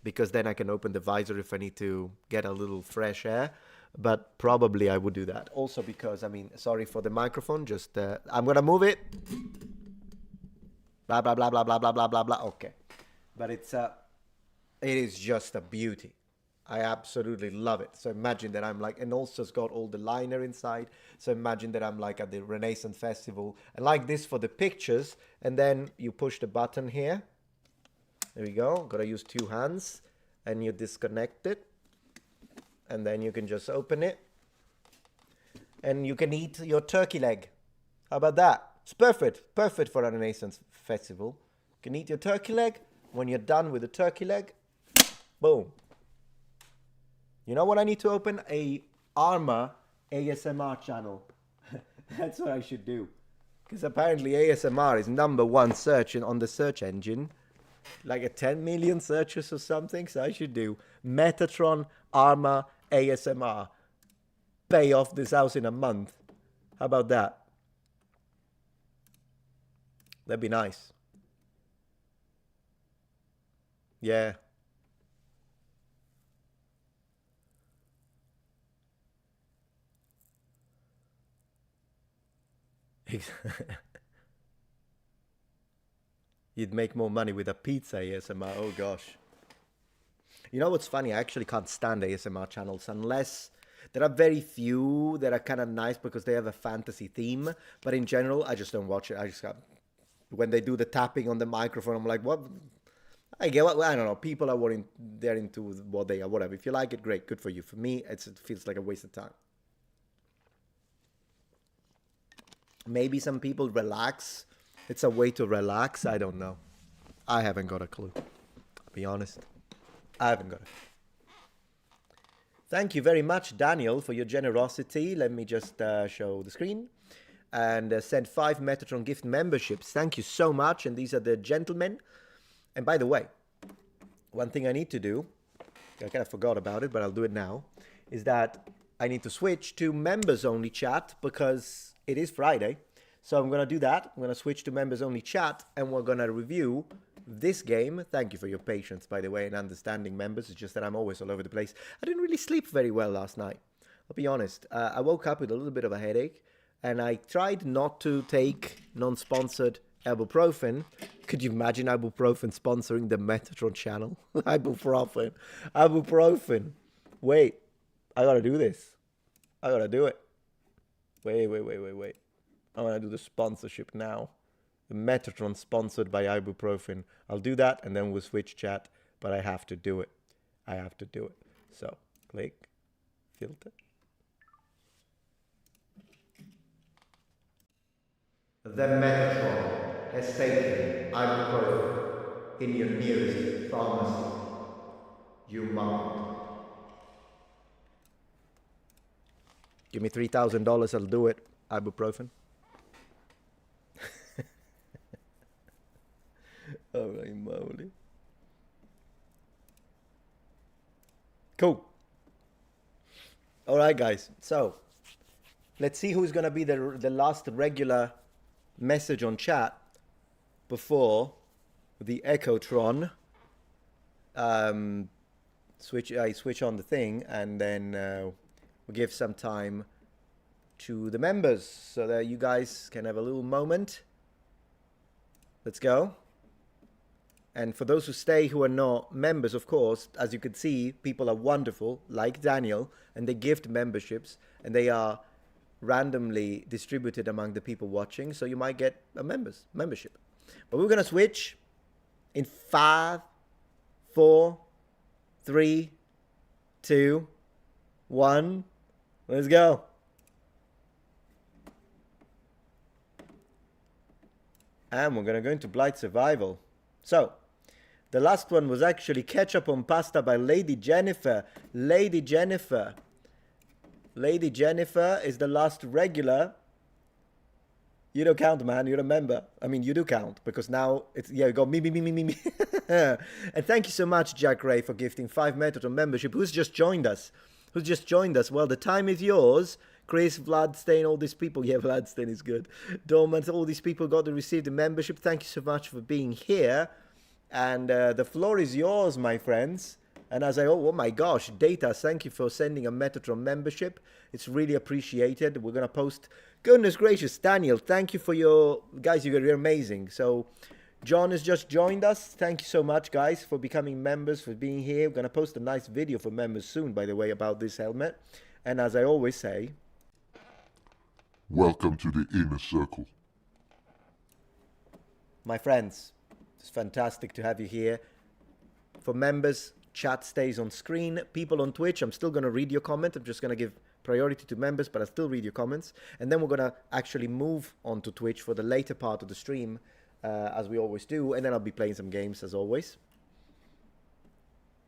Because then I can open the visor if I need to get a little fresh air. But probably I would do that. Also because, I mean, sorry for the microphone. Just, I'm going to move it. Blah, blah, blah, blah, blah, blah, blah, blah, blah. Okay. But it is just a beauty. I absolutely love it. So imagine that I'm like, and also it's got all the liner inside. So imagine that I'm like at the Renaissance Festival. And like this for the pictures. And then you push the button here. There we go. Gotta use two hands, and you disconnect it, and then you can just open it, and you can eat your turkey leg. How about that? It's perfect for a Renaissance festival. You can eat your turkey leg. When you're done with the turkey leg, boom. You know what I need to open? A Arma ASMR channel. That's what I should do, because apparently ASMR is #1 search on the search engine. Like a 10 million searches or something. So I should do Metatron Arma ASMR. Pay off this house in a month. How about that? That'd be nice. Yeah. You'd make more money with a pizza ASMR. Oh, gosh. You know what's funny? I actually can't stand ASMR channels unless there are very few that are kind of nice because they have a fantasy theme. But in general, I just don't watch it. I just got... When they do the tapping on the microphone, I'm like, what? I get what... I don't know. People are they're into what they are, whatever. If you like it, great. Good for you. For me, it feels like a waste of time. Maybe some people relax. It's a way to relax. I don't know. I haven't got a clue. I'll be honest. I haven't got it. Thank you very much, Daniel, for your generosity. Let me just show the screen. And send 5 Metatron gift memberships. Thank you so much. And these are the gentlemen. And by the way, one thing I need to do I kind of forgot about it, but I'll do it now, is that I need to switch to members-only chat because it is Friday. So I'm going to do that. I'm going to switch to members-only chat, and we're going to review this game. Thank you for your patience, by the way, and understanding, members. It's just that I'm always all over the place. I didn't really sleep very well last night. I'll be honest. I woke up with a little bit of a headache, and I tried not to take non-sponsored ibuprofen. Could you imagine ibuprofen sponsoring the Metatron channel? Ibuprofen. Wait, I gotta do this. I gotta do it. Wait. I want to do the sponsorship now. The Metatron sponsored by ibuprofen. I'll do that, and then we'll switch chat, but I have to do it. So, click, filter. The Metatron has taken ibuprofen in your nearest pharmacy. You mustn't. Give me $3,000, I'll do it. Ibuprofen. Holy moly. Cool. All right, guys. So, let's see who's going to be the last regular message on chat before the Echotron. I switch on the thing, and then we'll give some time to the members so that you guys can have a little moment. Let's go. And for those who stay who are not members, of course, as you can see, people are wonderful, like Daniel, and they gift memberships, and they are randomly distributed among the people watching, so you might get a membership. But we're going to switch in 5, 4, 3, 2, 1. Let's go. And we're going to go into Blight Survival. So, the last one was actually Ketchup on Pasta by Lady Jennifer. Lady Jennifer is the last regular. You don't count, man. You're a member. I mean, you do count, because now it's, yeah, you got me. And thank you so much, Jack Ray, for gifting 5 Metatron membership. Who's just joined us? Well, the time is yours. Chris, Vladstain, all these people. Yeah, Vladstain is good. Dormant, all these people got to receive the membership. Thank you so much for being here. And the floor is yours, my friends. And as oh my gosh, Data, thank you for sending a Metatron membership. It's really appreciated. We're going to post. Goodness gracious, Daniel, thank you for your... Guys, you're amazing. So, John has just joined us. Thank you so much, guys, for becoming members, for being here. We're going to post a nice video for members soon, by the way, about this helmet. And as I always say... Welcome to the inner circle. My friends, it's fantastic to have you here. For members, chat stays on screen. People on Twitch, I'm still going to read your comment. I'm just going to give priority to members, but I'll still read your comments. And then we're going to actually move on to Twitch for the later part of the stream, as we always do. And then I'll be playing some games, as always.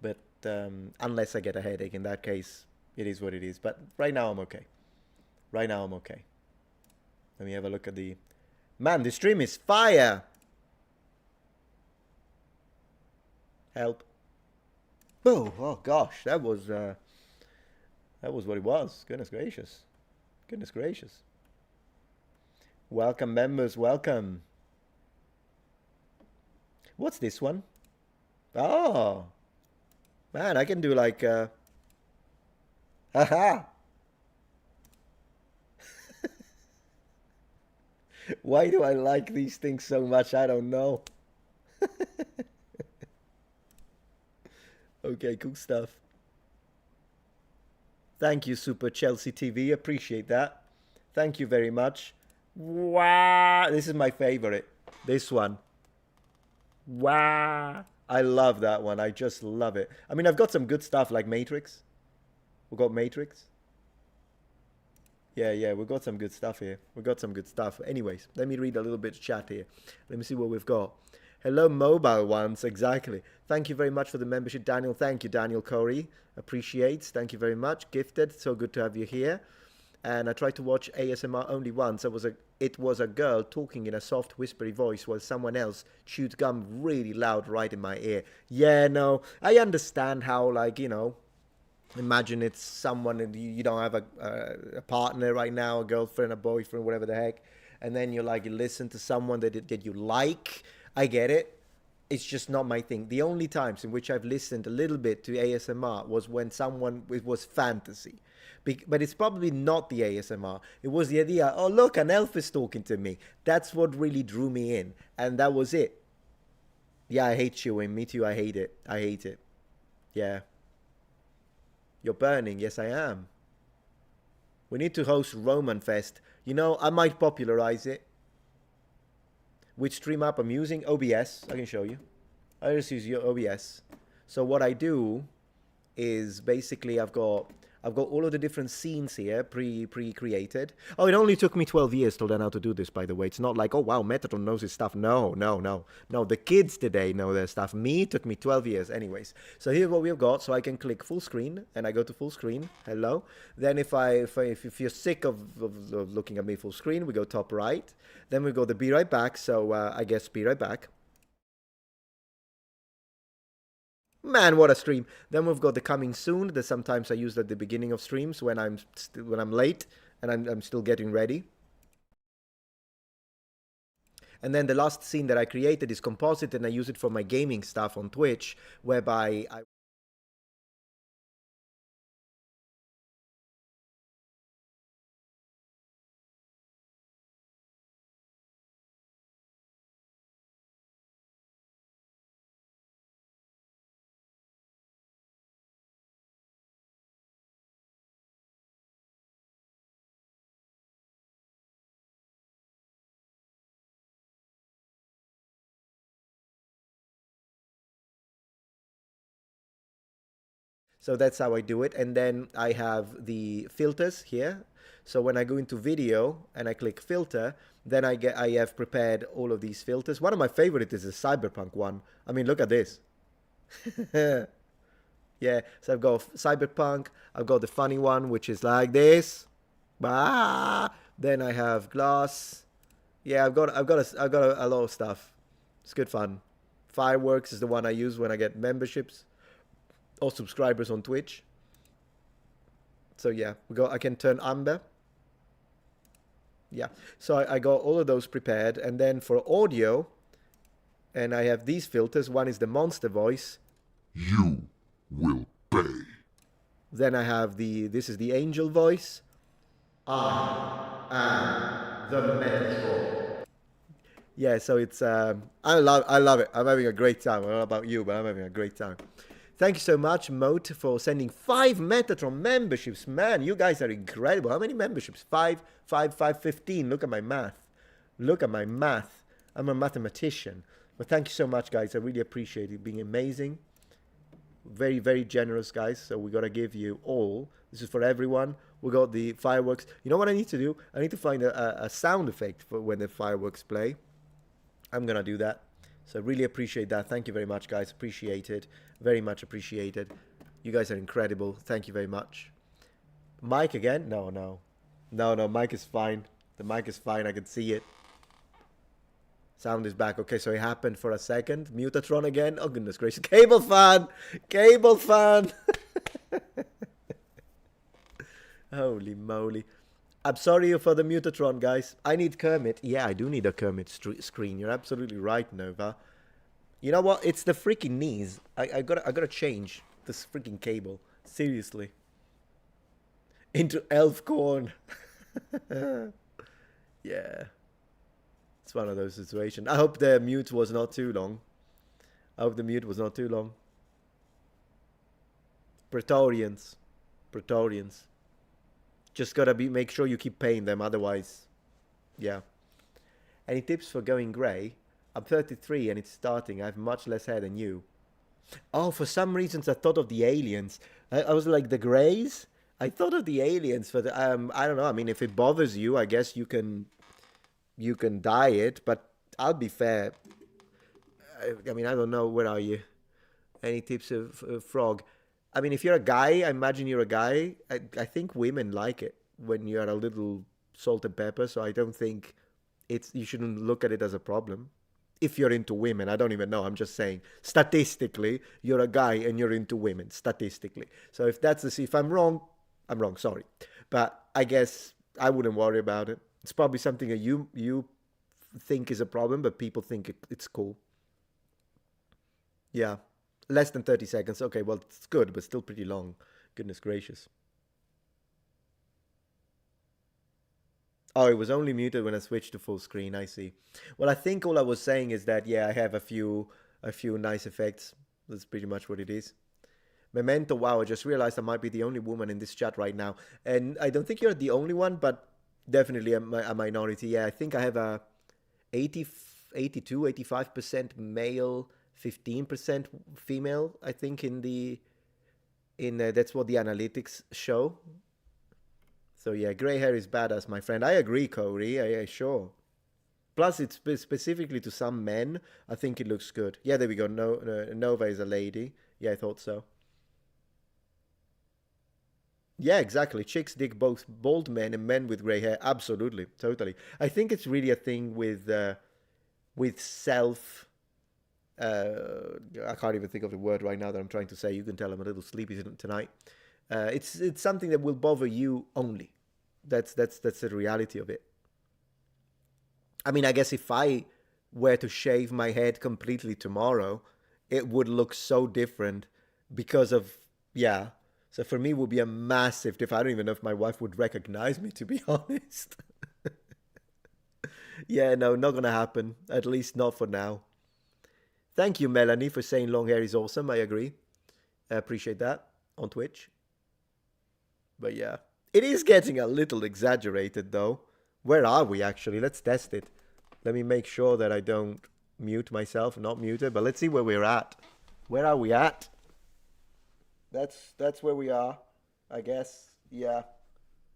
But unless I get a headache, in that case, it is what it is. But right now, I'm okay. Let me have a look at the... Man, the stream is fire! Help. Oh gosh, that was what it was. Goodness gracious. Welcome, members, welcome. What's this one? Oh! Man, I can do like... Haha! Why do I like these things so much? I don't know. Okay, cool stuff. Thank you, Super Chelsea TV. Appreciate that. Thank you very much. Wow. This is my favorite. This one. Wow. I love that one. I just love it. I mean, I've got some good stuff like Matrix. We've got Matrix. Yeah, we've got some good stuff here. Anyways, let me read a little bit of chat here. Let me see what we've got. Hello, mobile ones. Exactly. Thank you very much for the membership, Daniel. Thank you, Daniel Corey. Appreciates. Thank you very much. Gifted. So good to have you here. And I tried to watch ASMR only once. I was it was a girl talking in a soft, whispery voice while someone else chewed gum really loud right in my ear. Yeah, no, I understand how, like, you know, imagine it's someone and you don't have a partner right now, a girlfriend, a boyfriend, whatever the heck, and then you listen to someone that you like. I get it. It's just not my thing. The only times in which I've listened a little bit to ASMR was when it was fantasy. But it's probably not the ASMR. It was the idea, oh, look, an elf is talking to me. That's what really drew me in. And that was it. Yeah, I hate chewing. Me too, I hate it. I hate it. Yeah. You're burning. Yes, I am. We need to host Roman Fest. You know, I might popularize it. Which stream app I'm using? OBS. I can show you. I just use your OBS. So what I do is basically I've got all of the different scenes here pre-created. Oh, it only took me 12 years to learn how to do this, by the way. It's not like, oh wow, Metatron knows his stuff. No. The kids today know their stuff. Me, it took me 12 years. Anyways, so here's what we've got. So I can click full screen, and I go to full screen. Hello. Then if you're sick of looking at me full screen, we go top right. Then we go to be right back. So I guess be right back. Man, what a stream. Then we've got the coming soon that sometimes I use at the beginning of streams when I'm late and I'm still getting ready. And then the last scene that I created is composite, and I use it for my gaming stuff on Twitch, whereby I So that's how I do it. And then I have the filters here. So when I go into video and I click filter, then I have prepared all of these filters. One of my favorites is the cyberpunk one. I mean, look at this. Yeah, so I've got cyberpunk. I've got the funny one, which is like this. Then I have glass. Yeah, I've got a lot of stuff. It's good fun. Fireworks is the one I use when I get memberships or subscribers on Twitch. So yeah, I can turn amber. Yeah, so I got all of those prepared. And then for audio, and I have these filters. One is the monster voice. You will pay. Then I have this is the angel voice. I am the Metatron. Yeah, so it's I love it. I'm having a great time. I don't know about you, but I'm having a great time. Thank you so much, Moat, for sending 5 Metatron memberships. Man, you guys are incredible. How many memberships? 5, 15. Look at my math. Look at my math. I'm a mathematician. But thank you so much, guys. I really appreciate it. Being amazing. Very, very generous, guys. So we got to give you all. This is for everyone. We got the fireworks. You know what I need to do? I need to find a sound effect for when the fireworks play. I'm going to do that. So really appreciate that. Thank you very much, guys. Appreciate it. Very much appreciated. You guys are incredible. Thank you very much. Mic again? No. Mic is fine. The mic is fine. I can see it. Sound is back. Okay, so it happened for a second. Metatron again. Oh, goodness gracious. Cable fan. Cable fan. Holy moly. I'm sorry for the Metatron, guys. I need Kermit. Yeah, I do need a Kermit screen. You're absolutely right, Nova. You know what? It's the freaking knees. I gotta change this freaking cable. Seriously. Into elf corn. Yeah. It's one of those situations. I hope the mute was not too long. Praetorians. Just gotta make sure you keep paying them, otherwise, yeah. Any tips for going grey? I'm 33 and it's starting. I have much less hair than you. Oh, for some reasons I thought of the aliens. I was like, the greys? I thought of the aliens for the, I don't know. I mean, if it bothers you, I guess you can dye it, but I'll be fair. I mean, I don't know. Where are you? Any tips of frog? I mean, if you're a guy, I imagine you're a guy. I think women like it when you're a little salt and pepper, so I don't think you shouldn't look at it as a problem. If you're into women, I don't even know. I'm just saying, statistically, you're a guy and you're into women, statistically. So if I'm wrong, I'm wrong, sorry. But I guess I wouldn't worry about it. It's probably something that you think is a problem, but people think it's cool. Yeah, less than 30 seconds. Okay, well, it's good, but still pretty long. Goodness gracious. Oh, it was only muted when I switched to full screen. I see. Well, I think all I was saying is that, yeah, I have a few nice effects. That's pretty much what it is. Memento, wow, I just realized I might be the only woman in this chat right now. And I don't think you're the only one, but definitely a minority. Yeah, I think I have a 85% male, 15% female, I think, that's what the analytics show. So yeah, gray hair is badass, my friend. I agree, Cody. Yeah, sure. Plus, it's specifically to some men. I think it looks good. Yeah, there we go. Nova is a lady. Yeah, I thought so. Yeah, exactly. Chicks dig both bald men and men with gray hair. Absolutely, totally. I think it's really a thing with self. I can't even think of the word right now that I'm trying to say. You can tell I'm a little sleepy tonight. It's something that will bother you only. That's the reality of it. I mean, I guess if I were to shave my head completely tomorrow, it would look so different because of, yeah. So for me, it would be a massive difference. I don't even know if my wife would recognize me, to be honest. Yeah, no, not going to happen. At least not for now. Thank you, Melanie, for saying long hair is awesome. I agree. I appreciate that on Twitch. But yeah, it is getting a little exaggerated, though. Where are we, actually? Let's test it. Let me make sure that I don't mute myself. Not muted, but let's see where we're at. Where are we at? That's where we are, I guess. Yeah,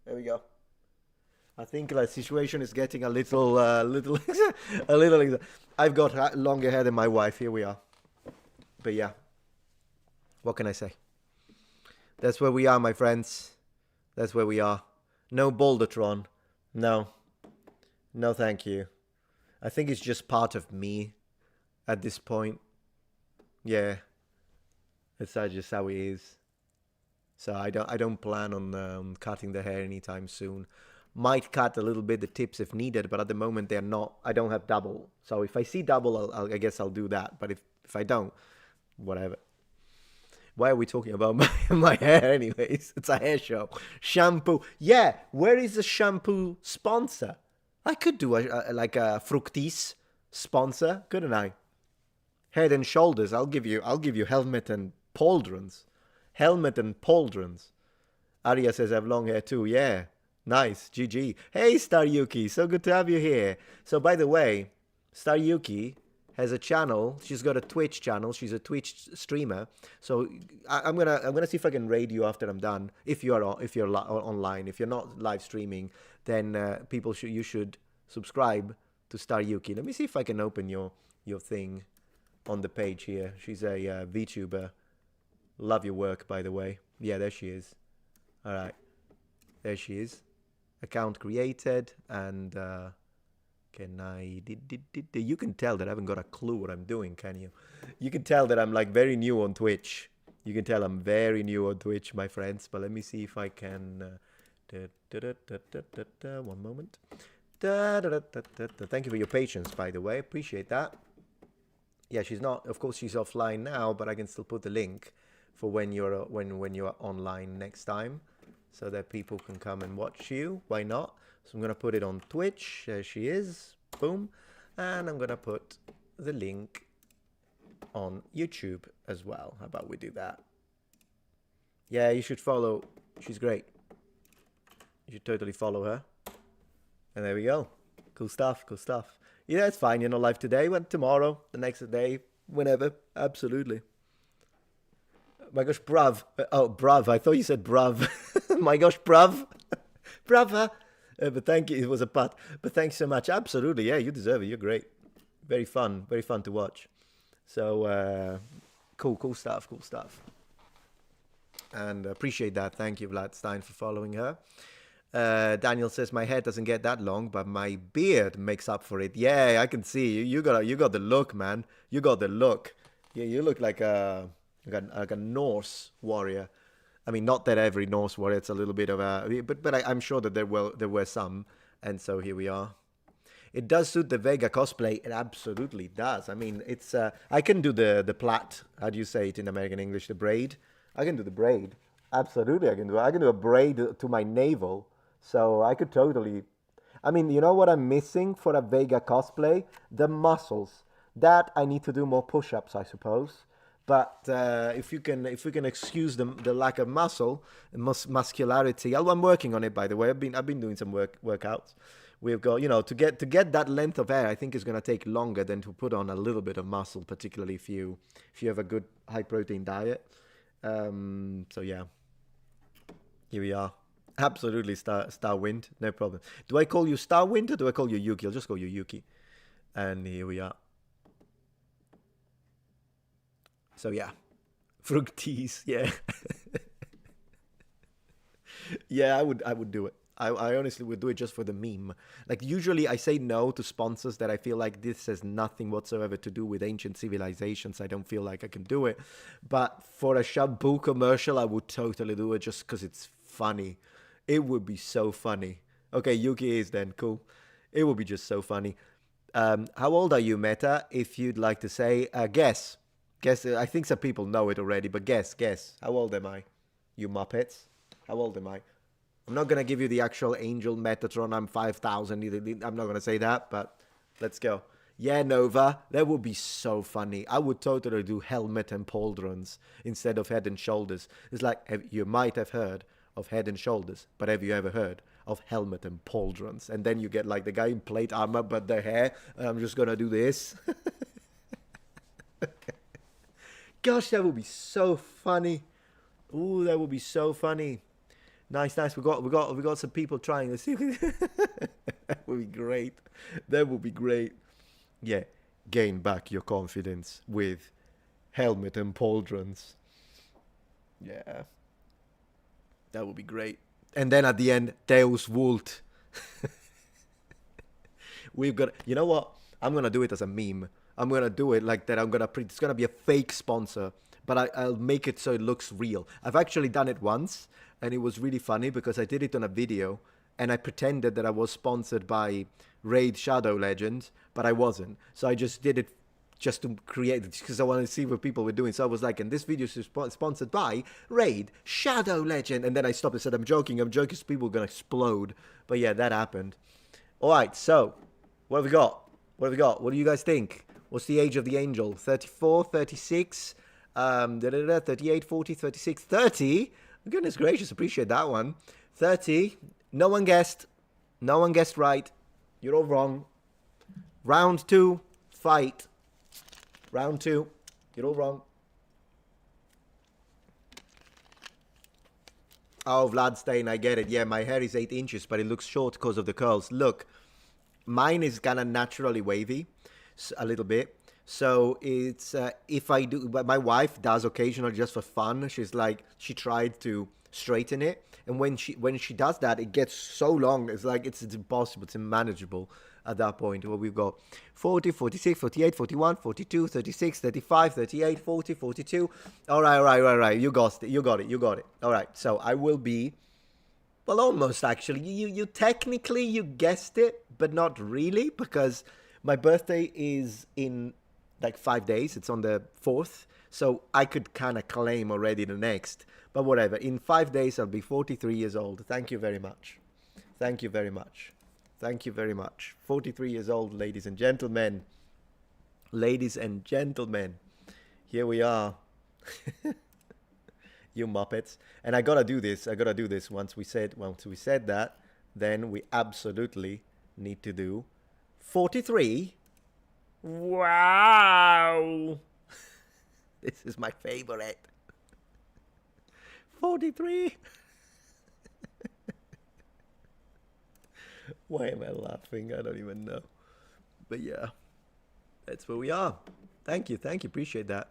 there we go. I think the situation is getting a little. I've got longer hair than my wife. Here we are. But yeah, what can I say? That's where we are, my friends. That's where we are. No Bouldertron. No, thank you. I think it's just part of me at this point. Yeah. It's just how it is. So I don't plan on cutting the hair anytime soon. Might cut a little bit the tips if needed, but at the moment they're not. I don't have double. So if I see double, I guess I'll do that. But if I don't, whatever. Why are we talking about my hair anyways? It's a hair show. Shampoo. Yeah, where is the shampoo sponsor? I could do like a Fructis sponsor, couldn't I? Head and Shoulders. I'll give you helmet and pauldrons. Helmet and pauldrons. Arya says I have long hair too. Yeah. Nice. GG. Hey, Star Yuki. So good to have you here. So by the way, Star Yuki has a channel. She's got a Twitch channel. She's a Twitch streamer. So I'm gonna see if I can raid you after I'm done. If you're online. If you're not live streaming, then you should subscribe to Star Yuki. Let me see if I can open your thing on the page here. She's a VTuber. Love your work, by the way. Yeah, there she is. All right, there she is. Account created, and can I? You can tell that I haven't got a clue what I'm doing, can you? You can tell that I'm like very new on Twitch. You can tell I'm very new on Twitch, my friends. But let me see if I can. One moment. Thank you for your patience, by the way. Appreciate that. Yeah, she's not. Of course, she's offline now, but I can still put the link for when you're online next time, so that people can come and watch you. Why not? So I'm gonna put it on Twitch. There she is. Boom, and I'm gonna put the link on YouTube as well. How about we do that? Yeah, you should follow. She's great. You should totally follow her. And there we go. Cool stuff. Cool stuff. Yeah, it's fine. You're not live today. But tomorrow, the next day, whenever. Absolutely. My gosh, bruv. Oh, bruv. I thought you said bruv. My gosh, bruv. Brava. But thank you. It was a putt. But thanks so much. Absolutely. Yeah, you deserve it. You're great. Very fun. Very fun to watch. So, cool stuff. Cool stuff. And appreciate that. Thank you, Vlad Stein, for following her. Daniel says my hair doesn't get that long, but my beard makes up for it. Yeah, I can see you. You got the look, man. You got the look. Yeah, you look like a Norse warrior. I mean, not that every Norse warrior. It's a little bit of a, but I'm sure that there were some, and so here we are. It does suit the Vega cosplay. It absolutely does. I mean, it's I can do the plait. How do you say it in American English? The braid. I can do the braid. Absolutely, I can do it. I can do a braid to my navel. So I could totally. I mean, you know what I'm missing for a Vega cosplay? The muscles. That I need to do more push-ups, I suppose. But if we can excuse the lack of muscularity, I'm working on it. By the way, I've been doing some workouts. We've got, you know, to get that length of hair, I think is going to take longer than to put on a little bit of muscle, particularly if you have a good high protein diet. So yeah, here we are. Absolutely, Starwind, no problem. Do I call you Starwind or do I call you Yuki? I'll just call you Yuki. And here we are. So yeah, Fructis, yeah. Yeah, I would do it. I honestly would do it just for the meme. Like, usually I say no to sponsors that I feel like this has nothing whatsoever to do with ancient civilizations. I don't feel like I can do it. But for a shampoo commercial, I would totally do it just because it's funny. It would be so funny. Okay, Yuki is then. Cool. It would be just so funny. How old are you, Meta? If you'd like to say, guess. Guess. I think some people know it already, but guess. How old am I? You Muppets. How old am I? I'm not going to give you the actual Angel Metatron. I'm 5,000. I'm not going to say that, but let's go. Yeah, Nova. That would be so funny. I would totally do helmet and pauldrons instead of head and shoulders. It's like, you might have heard of head and shoulders, but have you ever heard of helmet and pauldrons? And then you get like the guy in plate armor, but the hair. And I'm just going to do this. Gosh, that would be so funny. Ooh, that would be so funny. Nice. We got some people trying this. That would be great. That would be great. Yeah, gain back your confidence with helmet and pauldrons. Yeah, that would be great. And then at the end, Deus Vult. We've got. You know what? I'm gonna do it as a meme. I'm gonna do it like that. It's gonna be a fake sponsor, but I'll make it so it looks real. I've actually done it once. And it was really funny because I did it on a video and I pretended that I was sponsored by Raid Shadow Legends, but I wasn't. So I just did it just to create it because I wanted to see what people were doing. So I was like, and this video is sponsored by Raid Shadow Legend. And then I stopped and said, I'm joking because people are going to explode. But yeah, that happened. All right, so what have we got? What do you guys think? What's the age of the angel? 34, 36, 38, 40, 36, 30? Goodness gracious, appreciate that one. 30. No one guessed. No one guessed right. You're all wrong. Round 2. Fight. Round 2. You're all wrong. Oh, Vladstain, I get it. Yeah, my hair is 8 inches, but it looks short because of the curls. Look, mine is kind of naturally wavy, a little bit. So it's if I do, but my wife does occasionally just for fun. She's like, she tried to straighten it, and when she does that, it gets so long. It's like it's impossible. It's unmanageable at that point. Well, we've got 40, 46, 48, 41, 42, 36, 35, 38, 40, 42. All right. You got it. All right. So I will be, well, almost actually. You technically you guessed it, but not really because my birthday is in like 5 days. It's on the 4th. So I could kind of claim already the next. But whatever. In 5 days, I'll be 43 years old. Thank you very much. 43 years old, ladies and gentlemen. Here we are. You Muppets. And I gotta do this. Once we said that, then we absolutely need to do 43. Wow. This is my favorite. 43. Why am I laughing? I don't even know. But yeah, that's where we are. Thank you. Appreciate that.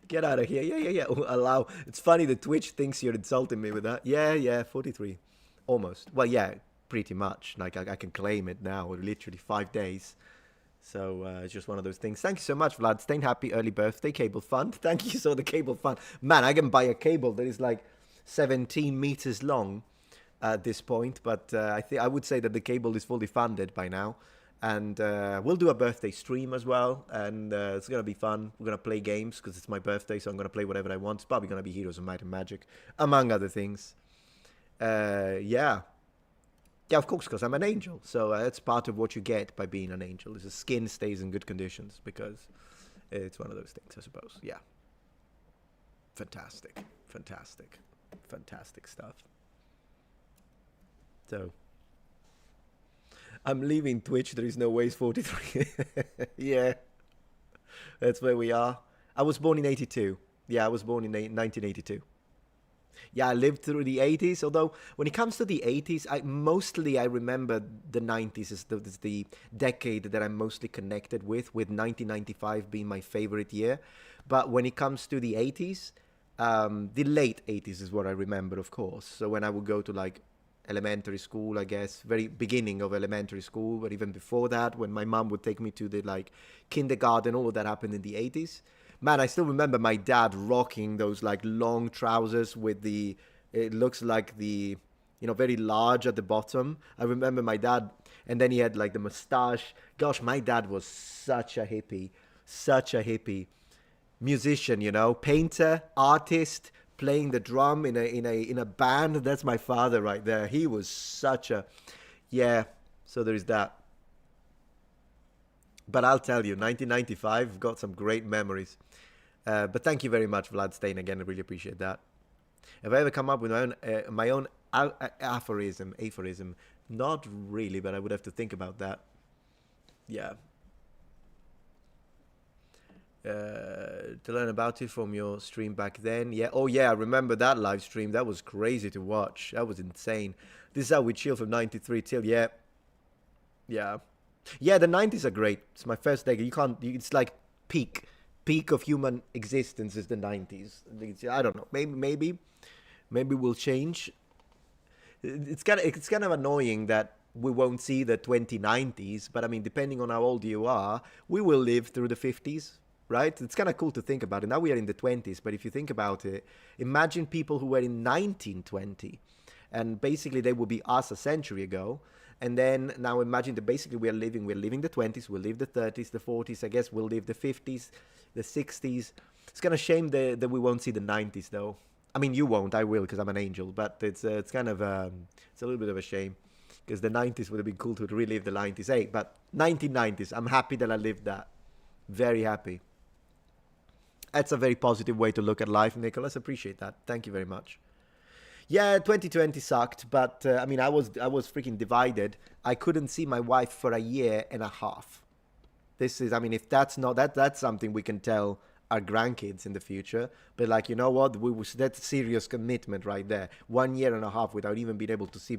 Get out of here. Yeah. Allow. It's funny that Twitch thinks you're insulting me with that. Yeah, 43. Almost. Well, yeah, pretty much. Like I can claim it now. Literally 5 days. So it's just one of those things. Thank you so much, Vlad. Stain, happy early birthday, Cable Fund. Thank you so the Cable Fund. Man, I can buy a cable that is like 17 meters long at this point. But I would say that the cable is fully funded by now. And we'll do a birthday stream as well. And it's going to be fun. We're going to play games because it's my birthday. So I'm going to play whatever I want. It's probably going to be Heroes of Might and Magic, among other things. Yeah. Yeah, of course, because I'm an angel. So that's part of what you get by being an angel. Is the skin stays in good conditions because it's one of those things, I suppose. Yeah. Fantastic. Fantastic. Fantastic stuff. So, I'm leaving Twitch. There is no ways 43. Yeah. That's where we are. I was born in 82. Yeah, I was born in 1982. Yeah, I lived through the 80s, although when it comes to the 80s, I remember the 90s as the decade that I'm mostly connected with 1995 being my favorite year. But when it comes to the 80s, the late 80s is what I remember, of course. So when I would go to like elementary school, I guess, very beginning of elementary school, but even before that, when my mom would take me to the like kindergarten, all of that happened in the 80s. Man, I still remember my dad rocking those like long trousers with it looks like the, very large at the bottom. I remember my dad, and then he had like the mustache. Gosh, my dad was such a hippie musician, painter, artist, playing the drum in a band. That's my father right there. He was yeah. So there is that. But I'll tell you, 1995, I've got some great memories. But thank you very much, Vlad Stain. Again, I really appreciate that. Have I ever come up with my own aphorism? Not really, but I would have to think about that. Yeah. To learn about it from your stream back then. Yeah. Oh, yeah, I remember that live stream. That was crazy to watch. That was insane. This is how we chill from 93 till, yeah. Yeah. Yeah, the 90s are great. It's my first decade. It's like peak of human existence is the 90s. I don't know. Maybe we'll change. It's kind of annoying that we won't see the 2090s, but I mean, depending on how old you are, we will live through the 50s, right? It's kind of cool to think about it. Now we are in the 20s, but if you think about it, imagine people who were in 1920, and basically they would be us a century ago. And then now imagine that basically we're living the 20s, we'll live the 30s, the 40s, I guess we'll live the 50s, the 60s. It's kind of shame that we won't see the 90s though. I mean, you won't, I will because I'm an angel, but it's kind of, it's a little bit of a shame because the 90s would have been cool to relive the 90s. Hey, but 1990s, I'm happy that I lived that. Very happy. That's a very positive way to look at life, Nicholas. Appreciate that. Thank you very much. Yeah, 2020 sucked, but I mean, I was freaking divided. I couldn't see my wife for a year and a half. This is, I mean, if that's not that's something we can tell our grandkids in the future. But like, you know what? That's serious commitment right there. 1 year and a half without even being able to see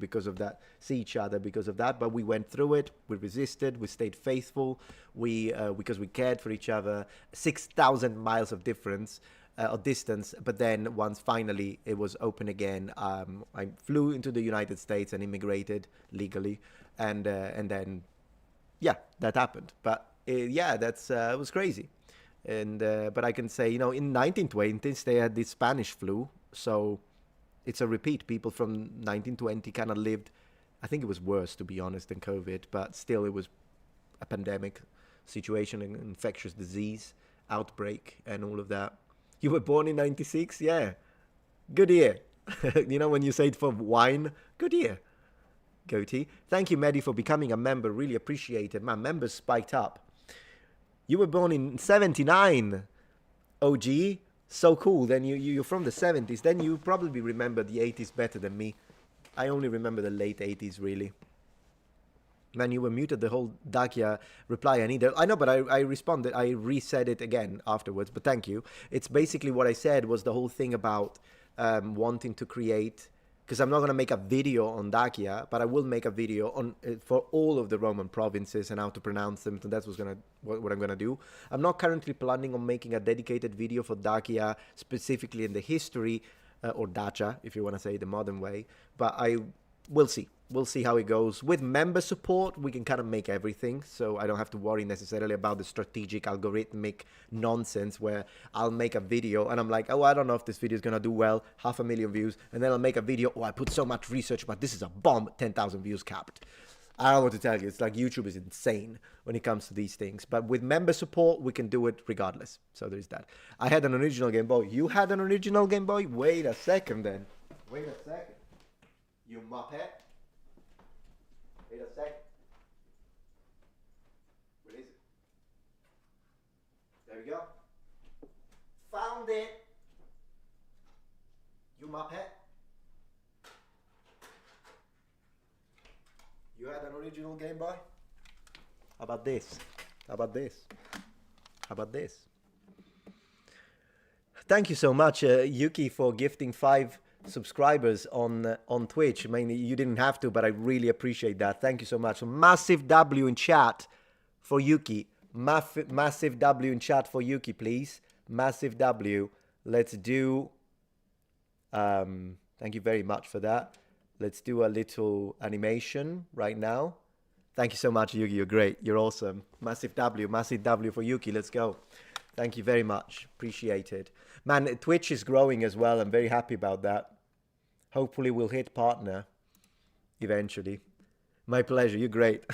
each other because of that. But we went through it. We resisted. We stayed faithful. Because we cared for each other. 6,000 miles of difference. Or distance, but then once finally it was open again, I flew into the United States and immigrated legally, and then, yeah, that happened. But yeah, it was crazy, and but I can say, in 1920s they had the Spanish flu, so it's a repeat. People from 1920 kind of lived. I think it was worse, to be honest, than COVID, but still it was a pandemic situation, an infectious disease outbreak, and all of that. You were born in 96? Yeah. Good year. When you say it for wine, good year. Goatee. Thank you, Mehdi, for becoming a member. Really appreciate it. My members spiked up. You were born in 79. OG. So cool. Then you're from the 70s. Then you probably remember the 80s better than me. I only remember the late 80s, really. Man, you were muted the whole Dakia reply. I know, but I responded. I resaid it again afterwards, but thank you. It's basically what I said was the whole thing about wanting to create, because I'm not going to make a video on Dakia, but I will make a video on for all of the Roman provinces and how to pronounce them. So that's what I'm going to do. I'm not currently planning on making a dedicated video for Dakia, specifically in the history, or Dacia, if you want to say it the modern way, but we'll see. We'll see how it goes. With member support, we can kind of make everything, so I don't have to worry necessarily about the strategic algorithmic nonsense where I'll make a video and I'm like, oh, I don't know if this video is going to do well, 500,000 views, and then I'll make a video, oh, I put so much research, but this is a bomb, 10,000 views capped. I don't know what to tell you. It's like YouTube is insane when it comes to these things. But with member support, we can do it regardless. So there's that. I had an original Game Boy. You had an original Game Boy? Wait a second then. Wait a second. You muppet. Wait a second. Where is it? There we go. Found it. You muppet. You had an original Game Boy? How about this? How about this? How about this? Thank you so much, Yuki, for gifting 5 subscribers on Twitch. I mean, you didn't have to, but I really appreciate that. Thank you so much. So massive W in chat for Yuki. Massive W in chat for Yuki, please. Massive W. Let's do... thank you very much for that. Let's do a little animation right now. Thank you so much, Yuki. You're great. You're awesome. Massive W for Yuki. Let's go. Thank you very much. Appreciate it. Man, Twitch is growing as well. I'm very happy about that. Hopefully we'll hit partner eventually. My pleasure. You're great.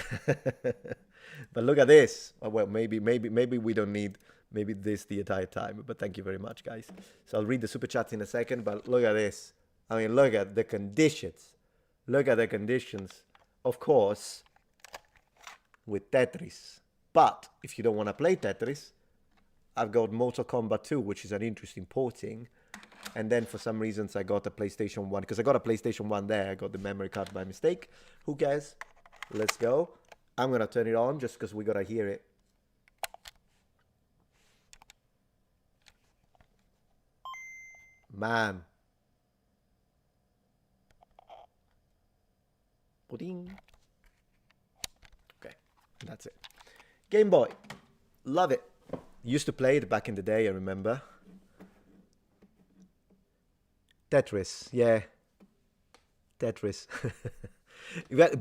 But look at this. Oh, well, maybe we don't need this the entire time. But thank you very much, guys. So I'll read the super chats in a second. But look at this. I mean, look at the conditions. Look at the conditions. Of course, with Tetris. But if you don't want to play Tetris, I've got Mortal Kombat 2, which is an interesting porting. And then for some reasons, I got a PlayStation 1. Because I got a PlayStation 1 there. I got the memory card by mistake. Who cares? Let's go. I'm going to turn it on just because we got to hear it. Man. Pudding. Okay, that's it. Game Boy. Love it. Used to play it back in the day, I remember. Tetris, yeah. Tetris.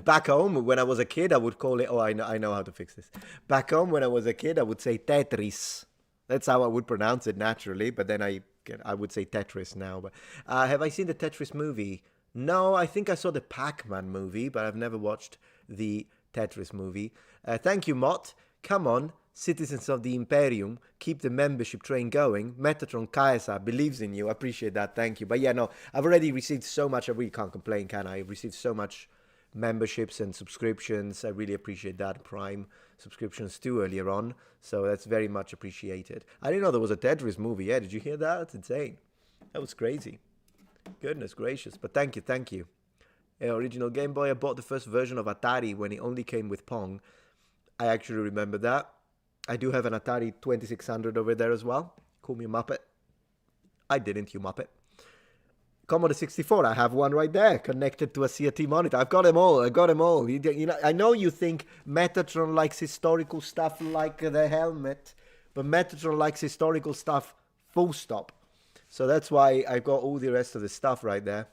Back home, when I was a kid, I would call it... Oh, I know how to fix this. Back home, when I was a kid, I would say Tetris. That's how I would pronounce it naturally, but then I would say Tetris now. But have I seen the Tetris movie? No, I think I saw the Pac-Man movie, but I've never watched the Tetris movie. Thank you, Mott. Come on, citizens of the Imperium, keep the membership train going. Metatron Kaisa believes in you. I appreciate that. Thank you. But yeah, no, I've already received so much. I really can't complain, can I? I've received so much memberships and subscriptions. I really appreciate that. Prime subscriptions too earlier on. So that's very much appreciated. I didn't know there was a Tetris movie. Yeah, did you hear that? That's insane. That was crazy. Goodness gracious. But thank you, thank you. Original Game Boy, I bought the first version of Atari when it only came with Pong. I actually remember that. I do have an Atari 2600 over there as well. Call me a Muppet. I didn't, you Muppet. Commodore 64, I have one right there, connected to a CRT monitor. I've got them all, You know, I know you think Metatron likes historical stuff like the helmet, but Metatron likes historical stuff full stop. So that's why I got all the rest of the stuff right there.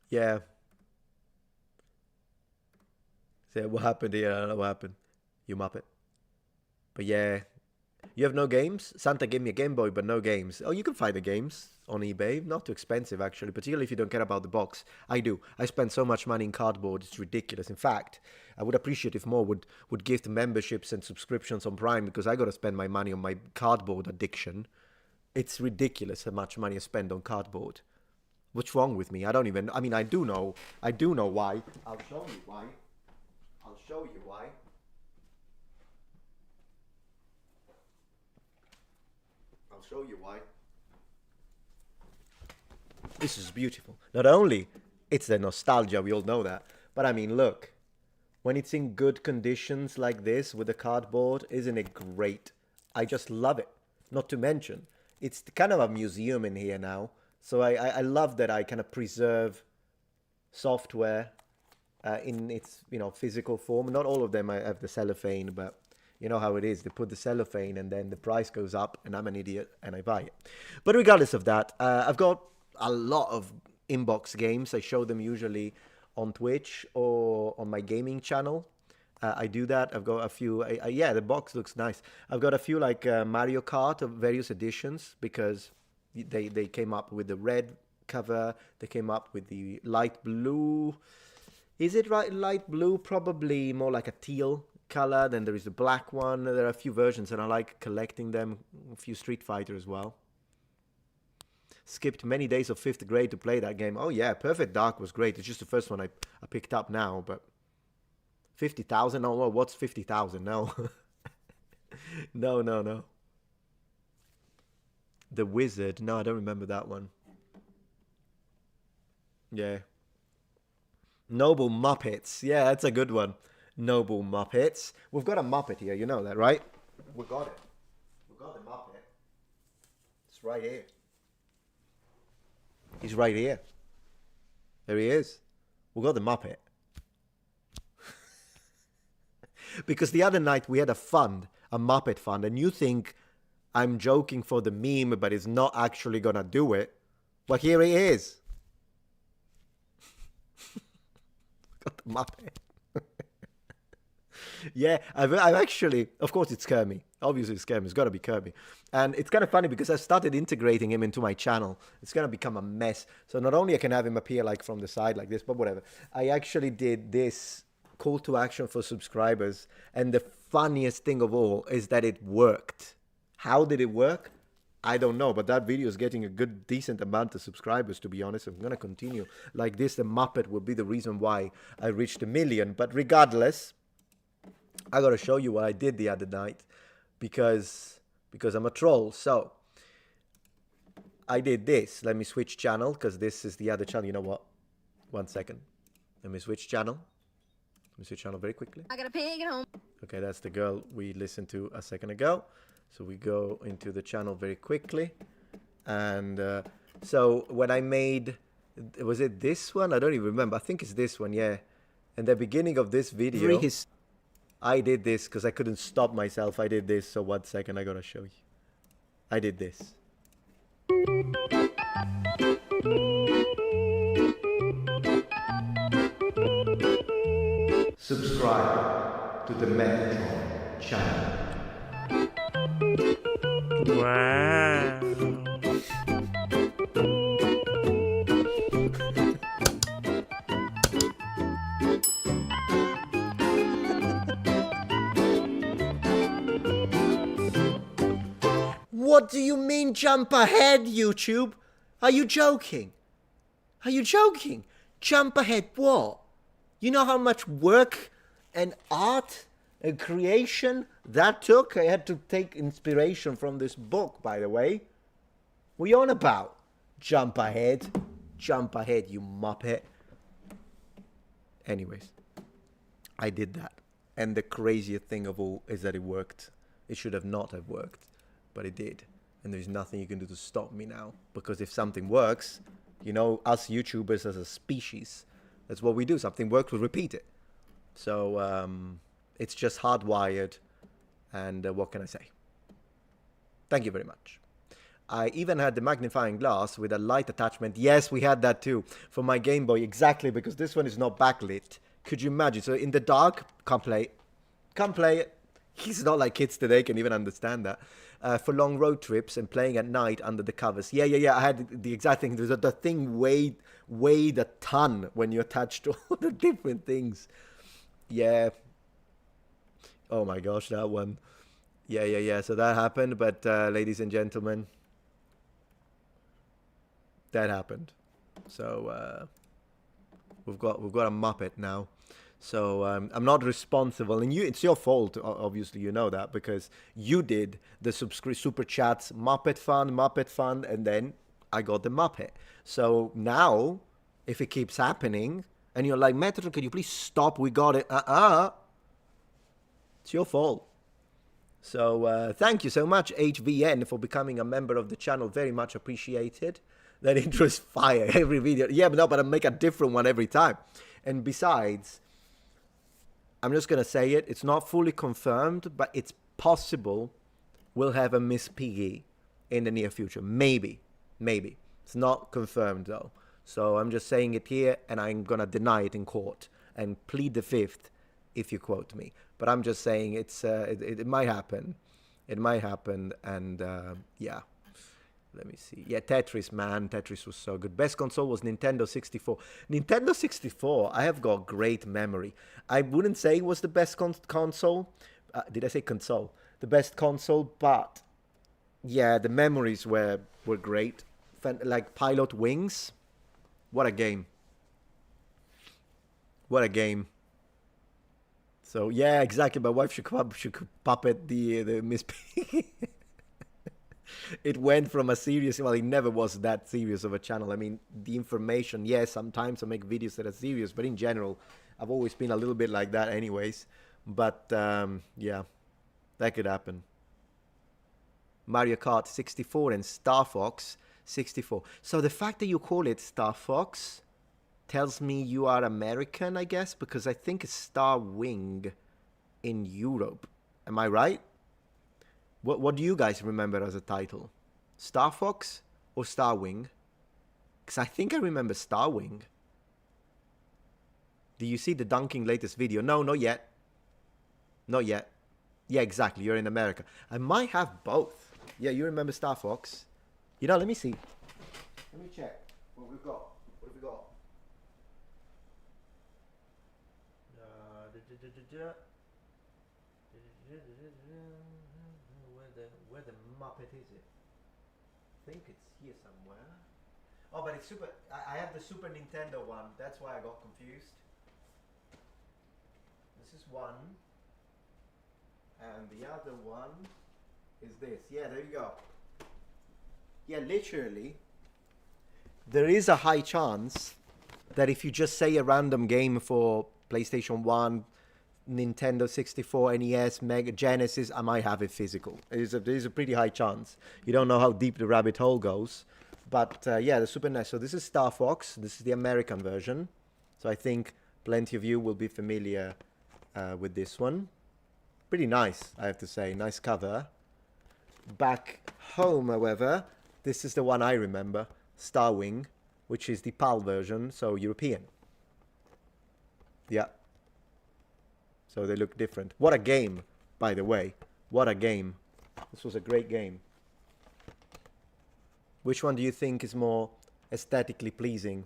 Yeah. So what happened here? I don't know what happened. You Muppet. But yeah. You have no games? Santa gave me a Game Boy, but no games. Oh, you can find the games on eBay. Not too expensive, actually. Particularly if you don't care about the box. I do. I spend so much money in cardboard. It's ridiculous. In fact, I would appreciate if more would gift memberships and subscriptions on Prime, because I got to spend my money on my cardboard addiction. It's ridiculous how much money I spend on cardboard. What's wrong with me? I don't even... I mean, I do know why. I'll show you why. I'll show you why. I'll show you why. This is beautiful. Not only it's the nostalgia, we all know that, but I mean, look, when it's in good conditions like this with the cardboard, isn't it great? I just love it. Not to mention, it's kind of a museum in here now. So I love that I kind of preserve software in its, you know, physical form. Not all of them have the cellophane, but you know how it is. They put the cellophane and then the price goes up and I'm an idiot and I buy it. But regardless of that, I've got a lot of inbox games. I show them usually on Twitch or on my gaming channel. I do that. I've got a few. Yeah, the box looks nice. I've got a few like Mario Kart of various editions because they came up with the red cover. They came up with the light blue. Is it right? Light blue, probably more like a teal color. Then there is the black one. There are a few versions, and I like collecting them. A few Street Fighter as well. Skipped many days of 5th grade to play that game. Oh yeah, Perfect Dark was great. It's just the first one I picked up now, but 50,000? Oh, well, what's 50,000? No. No. The Wizard. No, I don't remember that one. Yeah. Noble Muppets. Yeah, that's a good one. Noble Muppets. We've got a Muppet here. You know that, right? We got it. We got the Muppet. It's right here. He's right here. There he is. We got the Muppet. Because the other night we had a fund, a Muppet fund, and you think I'm joking for the meme, but it's not actually gonna do it. But here he is. Got the Muppet. Yeah, I've actually, of course it's Kermit. Obviously it's Kermit. It's got to be Kermit. And it's kind of funny because I started integrating him into my channel. It's going to become a mess. So not only I can have him appear like from the side like this, but whatever. I actually did this call to action for subscribers. And the funniest thing of all is that it worked. How did it work? I don't know, but that video is getting a good, decent amount of subscribers, to be honest. I'm going to continue like this. The Muppet will be the reason why I reached 1 million. But regardless, I got to show you what I did the other night because I'm a troll. So I did this. Let me switch channel because this is the other channel. You know what? 1 second. Let me switch channel. Let me switch channel very quickly. I got a pig at home. Okay, that's the girl we listened to a second ago. So we go into the channel very quickly. And so when I made, was it this one? I don't even remember. I think it's this one, yeah. In the beginning of this video, I did this because I couldn't stop myself. I did this. So 1 second, I got to show you. I did this. Subscribe to the Metatron channel. Wow. What do you mean jump ahead, YouTube? Are you joking? Are you joking? Jump ahead what? You know how much work and art and creation that took? I had to take inspiration from this book, by the way. What are you on about? Jump ahead. Jump ahead, you muppet. Anyways, I did that. And the craziest thing of all is that it worked. It should have not have worked, but it did. And there's nothing you can do to stop me now. Because if something works, you know, us YouTubers as a species, that's what we do. Something works, we repeat it. So it's just hardwired. And what can I say? Thank you very much. I even had the magnifying glass with a light attachment. Yes, we had that too. For my Game Boy, exactly, because this one is not backlit. Could you imagine? So in the dark, can't play it. Can't play it. He's not like kids today can even understand that. For long road trips and playing at night under the covers. Yeah. I had the exact thing. The thing weighed a ton when you attached all the different things. Yeah. Oh my gosh, that one. Yeah. So that happened. But ladies and gentlemen, that happened. So we've got a Muppet now. So I'm not responsible, and it's your fault. Obviously, you know that because you did the super chats, Muppet Fund, and then I got the Muppet. So now, if it keeps happening, and you're like, Metatron, could you please stop? We got it. It's your fault. So thank you so much, HVN, for becoming a member of the channel. Very much appreciated. That intro is fire every video. Yeah, but I make a different one every time. And besides, I'm just going to say it. It's not fully confirmed, but it's possible we'll have a Miss Piggy in the near future. Maybe. It's not confirmed, though. So I'm just saying it here, and I'm gonna deny it in court and plead the fifth if you quote me. But I'm just saying it might happen. It might happen, and yeah. Let me see. Yeah, Tetris, man. Tetris was so good. Best console was Nintendo 64. Nintendo 64, I have got great memory. I wouldn't say it was the best console. Did I say console? The best console, but yeah, the memories were great. Like Pilot Wings. What a game. What a game. So, yeah, exactly. My wife should puppet the Miss Piggy. It went from a serious, well, it never was that serious of a channel. I mean, the information, yes, sometimes I make videos that are serious, but in general, I've always been a little bit like that anyways. But, yeah, that could happen. Mario Kart 64 and Star Fox 64. So the fact that you call it Star Fox tells me you are American, I guess, because I think it's Star Wing in Europe. Am I right? What do you guys remember as a title? Star Fox or Star Wing? Because I think I remember Star Wing. Do you see the dunking latest video? No, not yet. Not yet. Yeah, exactly. You're in America. I might have both. Yeah, you remember Star Fox. You know, let me see. Let me check what we've got. What have we got? Where the Muppet is it? I think it's here somewhere. Oh, but it's super. I have the Super Nintendo one. That's why I got confused. This is one. And the other one is this. Yeah, there you go. Yeah, literally, there is a high chance that if you just say a random game for PlayStation 1, Nintendo 64, NES, Mega Genesis, I might have it physical. There's a pretty high chance. You don't know how deep the rabbit hole goes. But yeah, the Super NES. So this is Star Fox. This is the American version. So I think plenty of you will be familiar with this one. Pretty nice, I have to say. Nice cover. Back home, however, this is the one I remember. Star Wing, which is the PAL version, so European. Yeah. So they look different. What a game, by the way. What a game. This was a great game. Which one do you think is more aesthetically pleasing?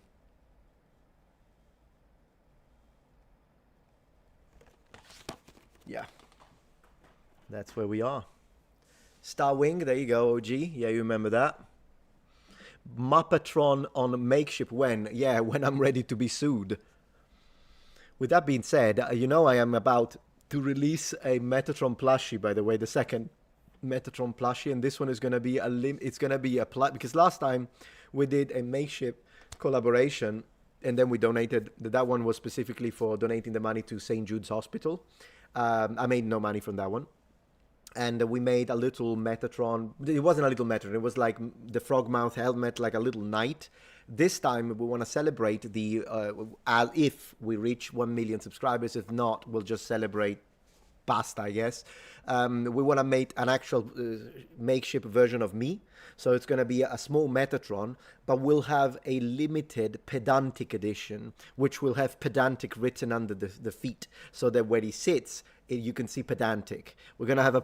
Yeah. That's where we are. Star Wing, there you go, OG. Yeah, you remember that. Metatron on Makeship when? Yeah, when I'm ready to be sued. With that being said, you know I am about to release a Metatron plushie, by the way, the second Metatron plushie, and this one is going to be because last time we did a Makeship collaboration, and then we donated, that one was specifically for donating the money to St. Jude's Hospital. I made no money from that one. And we made a little Metatron. It wasn't a little Metatron. It was like the frogmouth helmet, like a little knight. This time, we want to celebrate the... if we reach 1 million subscribers. If not, we'll just celebrate past, I guess. We want to make an actual makeshift version of me. So it's going to be a small Metatron, but we'll have a limited pedantic edition, which will have pedantic written under the feet, so that where he sits, you can see pedantic. We're gonna have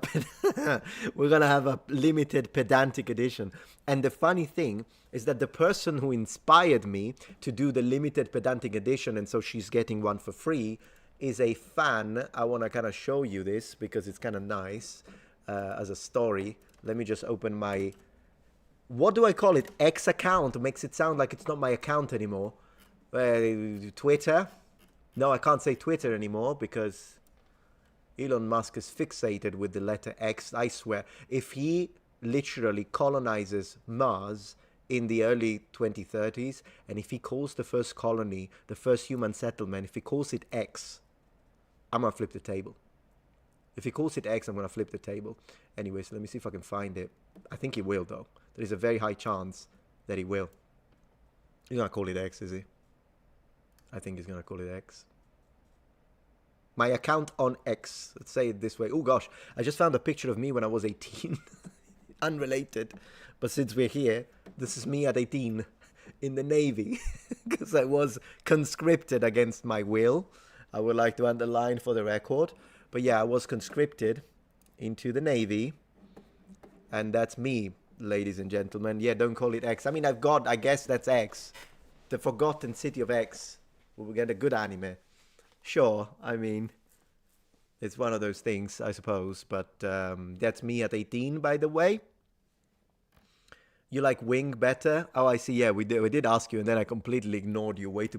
a limited pedantic edition. And the funny thing is that the person who inspired me to do the limited pedantic edition, and so she's getting one for free, is a fan. I want to kind of show you this because it's kind of nice as a story. Let me just open my, what do I call it? X account. Makes it sound like it's not my account anymore. Twitter. No, I can't say Twitter anymore because Elon Musk is fixated with the letter X. I swear, if he literally colonizes Mars in the early 2030s, and if he calls the first colony, the first human settlement, if he calls it X, I'm going to flip the table. If he calls it X, I'm going to flip the table. Anyways, let me see if I can find it. I think he will, though. There is a very high chance that he will. He's going to call it X, is he? I think he's going to call it X. My account on X. Let's say it this way. Oh, gosh. I just found a picture of me when I was 18. Unrelated. But since we're here, this is me at 18. in the Navy because I was conscripted against my will. I would like to underline for the record. But yeah, I was conscripted into the Navy. And that's me, ladies and gentlemen. Yeah, don't call it X. I mean, I guess that's X. The Forgotten City of X. We'll get a good anime. Sure, I mean, it's one of those things, I suppose. But that's me at 18, by the way. You like Wing better? Oh, I see. Yeah, we did ask you, and then I completely ignored you. Way to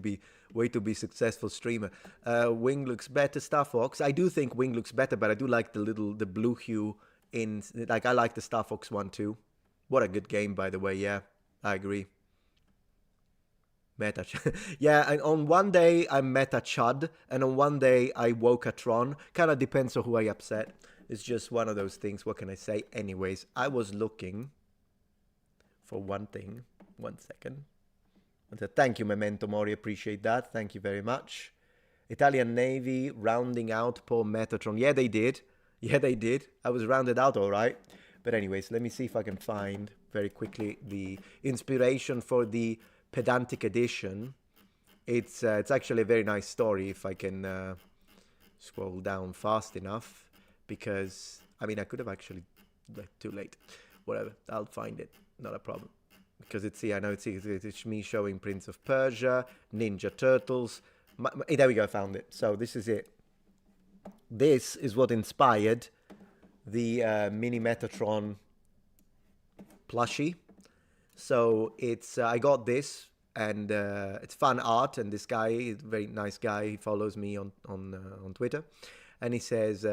be successful streamer. Wing looks better. Star Fox. I do think Wing looks better, but I do like the blue hue in. Like I like the Star Fox one too. What a good game, by the way. Yeah, I agree. Meta. Yeah, and on one day I'm Meta Chud, and on one day I Woke-a-tron. Kind of depends on who I upset. It's just one of those things. What can I say? Anyways, I was looking for one thing. 1 second. Thank you, Memento Mori. Appreciate that. Thank you very much. Italian Navy rounding out poor Metatron. Yeah, they did. Yeah, they did. I was rounded out all right. But anyways, let me see if I can find very quickly the inspiration for the pedantic edition. It's actually a very nice story if I can scroll down fast enough. Because, I mean, I could have actually... too late. Whatever. I'll find it. Not a problem. Because it's me showing Prince of Persia, Ninja Turtles. There we go, I found it. So this is it. This is what inspired the mini Metatron plushie. So it's I got this, and it's fan art, and this guy is a very nice guy. He follows me on Twitter, and he says,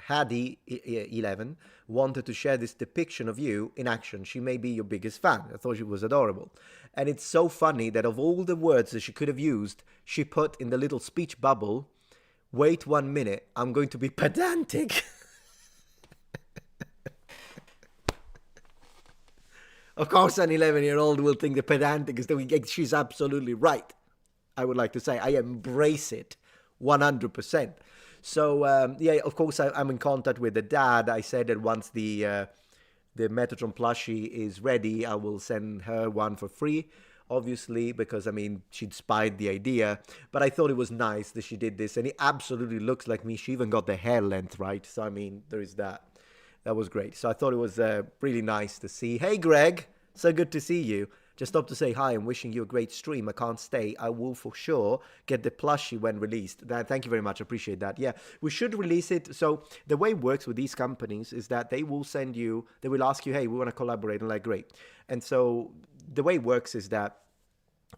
Hadi11 wanted to share this depiction of you in action. She may be your biggest fan. I thought she was adorable. And it's so funny that of all the words that she could have used, she put in the little speech bubble, wait 1 minute, I'm going to be pedantic. Of course, an 11-year-old will think the pedantic is that she's absolutely right. I would like to say I embrace it 100%. So, yeah, of course, I'm in contact with the dad. I said that once the Metatron plushie is ready, I will send her one for free, obviously, because, I mean, she'd spied the idea. But I thought it was nice that she did this, and it absolutely looks like me. She even got the hair length right. So, I mean, there is that. That was great. So I thought it was really nice to see. Hey, Greg, so good to see you. Just stopped to say hi and wishing you a great stream. I can't stay. I will for sure get the plushie when released. Thank you very much. I appreciate that. Yeah, we should release it. So the way it works with these companies is that they will send you, they will ask you, hey, we want to collaborate. And like, great. And so the way it works is that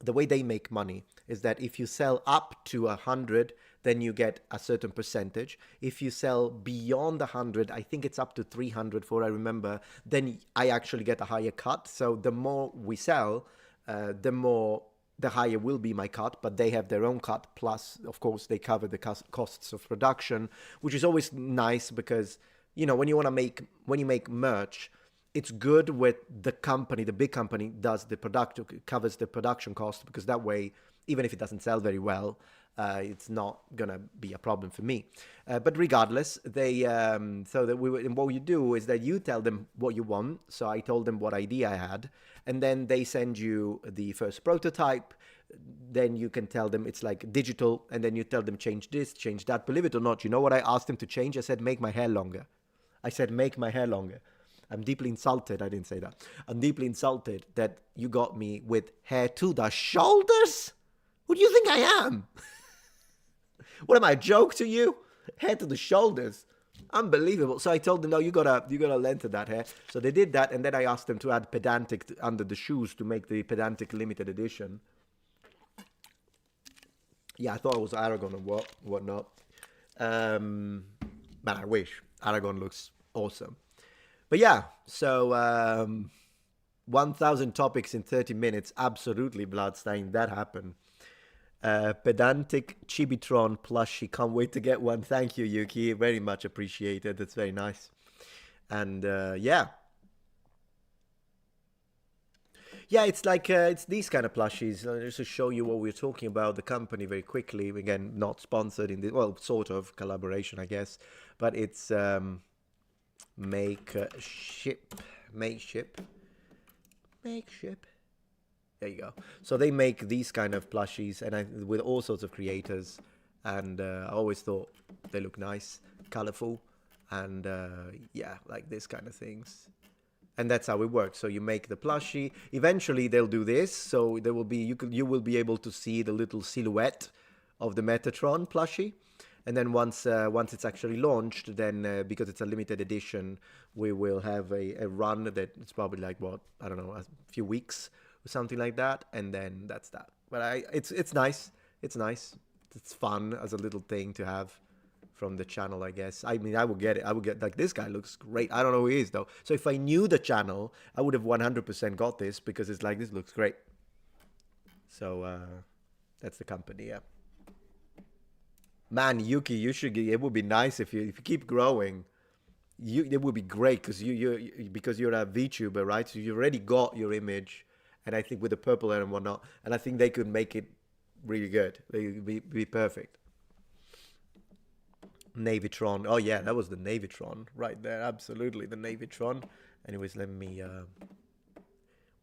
the way they make money is that if you sell up to 100, then you get a certain percentage. If you sell beyond 100, I think it's up to 300 for I remember, then I actually get a higher cut. So the more we sell, the higher will be my cut, but they have their own cut. Plus, of course, they cover the costs of production, which is always nice because, you know, when you make merch, it's good with the company, the big company does the production, covers the production cost, because that way, even if it doesn't sell very well, it's not gonna be a problem for me. But regardless, they what you do is that you tell them what you want. So I told them what idea I had, and then they send you the first prototype. Then you can tell them it's like digital, and then you tell them change this, change that. Believe it or not, you know what I asked them to change? I said make my hair longer. I'm deeply insulted. I didn't say that. I'm deeply insulted that you got me with hair to the shoulders. Who do you think I am? What am I, a joke to you? Hair to the shoulders. Unbelievable. So I told them, no, you gotta lengthen that hair. So they did that, and then I asked them to add pedantic under the shoes to make the pedantic limited edition. Yeah, I thought it was Aragon and whatnot. But I wish. Aragon looks awesome. But yeah, so 1,000 topics in 30 minutes. Absolutely, Bloodstein. That happened. Pedantic Chibitron plushie. Can't wait to get one. Thank you, Yuki. Very much appreciated. That's very nice. And yeah. Yeah, it's like, it's these kind of plushies. Just to show you what we're talking about, the company very quickly. Again, not sponsored in the, well, sort of collaboration, I guess. But it's make ship. There you go. So they make these kind of plushies, and with all sorts of creators, and I always thought they look nice, colorful, and yeah, like this kind of things. And that's how it works. So you make the plushie. Eventually, they'll do this. So there will be you will be able to see the little silhouette of the Metatron plushie. And then once it's actually launched, then because it's a limited edition, we will have a run that it's probably like what, I don't know, a few weeks or something like that, and then that's that. But it's nice. It's nice. It's fun as a little thing to have from the channel, I guess. I mean, I would get it. I would get, like, this guy looks great. I don't know who he is though. So if I knew the channel, I would have 100% got this, because it's like, this looks great. So that's the company, yeah. Man, Yuki, you should. It would be nice if you keep growing. It would be great because because you're a VTuber, right? So you already got your image, and I think with the purple hair and whatnot, and I think they could make it really good. They would be perfect. Navytron. Oh yeah, that was the Navytron right there. Absolutely, the Navytron. Anyways, let me.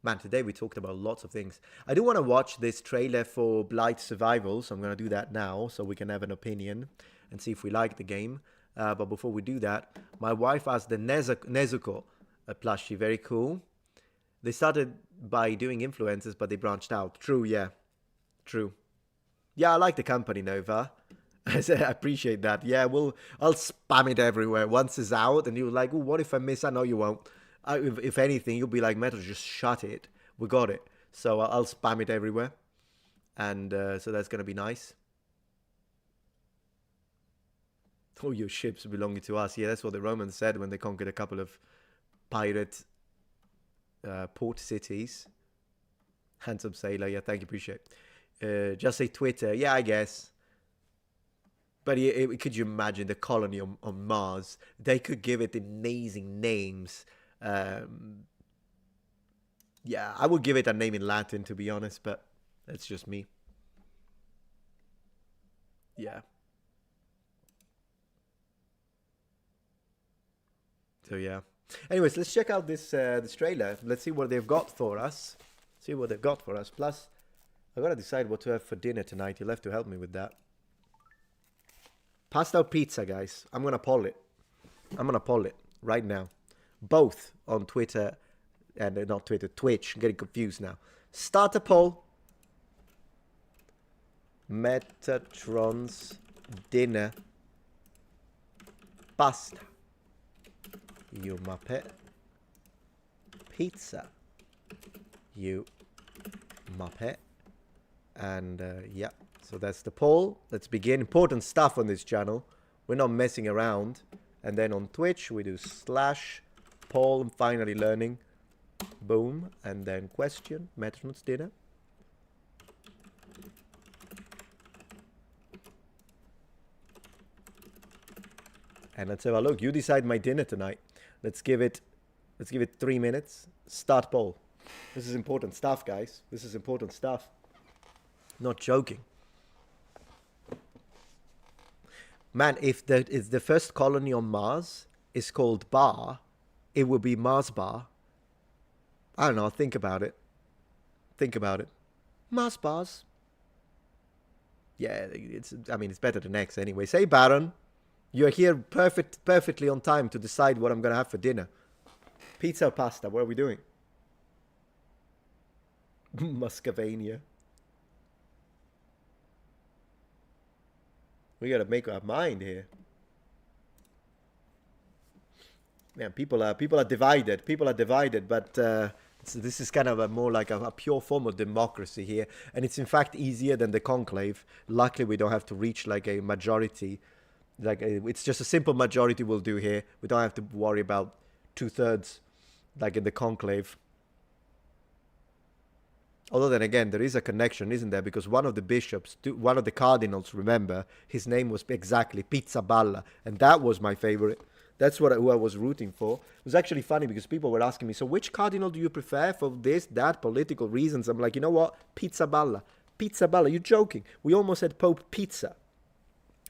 Man, today we talked about lots of things. I do want to watch this trailer for Blight Survival, so I'm going to do that now so we can have an opinion and see if we like the game. But before we do that, my wife has the Nezuko plushie. Very cool. They started by doing influencers, but they branched out. True, yeah. True. Yeah, I like the company, Nova. I appreciate that. Yeah, I'll spam it everywhere. Once it's out and you're like, oh, what if I miss? I know you won't. If anything, you'll be like, Metal, just shut it. We got it. So I'll spam it everywhere. And so that's going to be nice. All your ships belonging to us. Yeah, that's what the Romans said when they conquered a couple of pirate port cities. Handsome sailor. Yeah, thank you. Appreciate it. Just say Twitter. Yeah, I guess. But could you imagine the colony on Mars? They could give it amazing names. Yeah, I would give it a name in Latin, to be honest, but that's just me. Yeah. So yeah. Anyways, let's check out this trailer. Let's see what they've got for us. Plus, I gotta decide what to have for dinner tonight. You'll have to help me with that. Pasta or pizza, guys? I'm gonna poll it. Right now. Both on Twitter and not Twitter, Twitch. I'm getting confused now. Start a poll. Metatron's dinner. Pasta. You muppet. Pizza. You muppet. And yeah, so that's the poll. Let's begin. Important stuff on this channel. We're not messing around. And then on Twitch, we do /poll. I'm finally learning. Boom. And then question. Metatron's dinner. And let's have a look. You decide my dinner tonight. Let's give it 3 minutes. Start poll. This is important stuff, guys. This is important stuff. Not joking. Man, if the first colony on Mars is called Bar, it would be Mars Bar. I don't know. Think about it. Mars Bars. Yeah, it's better than X anyway. Say, Baron, you're here perfectly on time to decide what I'm going to have for dinner. Pizza or pasta? What are we doing? Muscovania. We got to make our mind here. Man, people are divided. But this is kind of more like a pure form of democracy here. And it's in fact easier than the conclave. Luckily, we don't have to reach like a majority. It's just a simple majority we'll do here. We don't have to worry about 2/3 like in the conclave. Although then again, there is a connection, isn't there? Because one of the bishops, one of the cardinals, remember, his name was exactly Pizzaballa. And that was my favorite. That's who I was rooting for. It was actually funny because people were asking me, so which cardinal do you prefer for this, that, political reasons? I'm like, you know what? Pizzaballa. Pizzaballa. You're joking. We almost had Pope Pizza.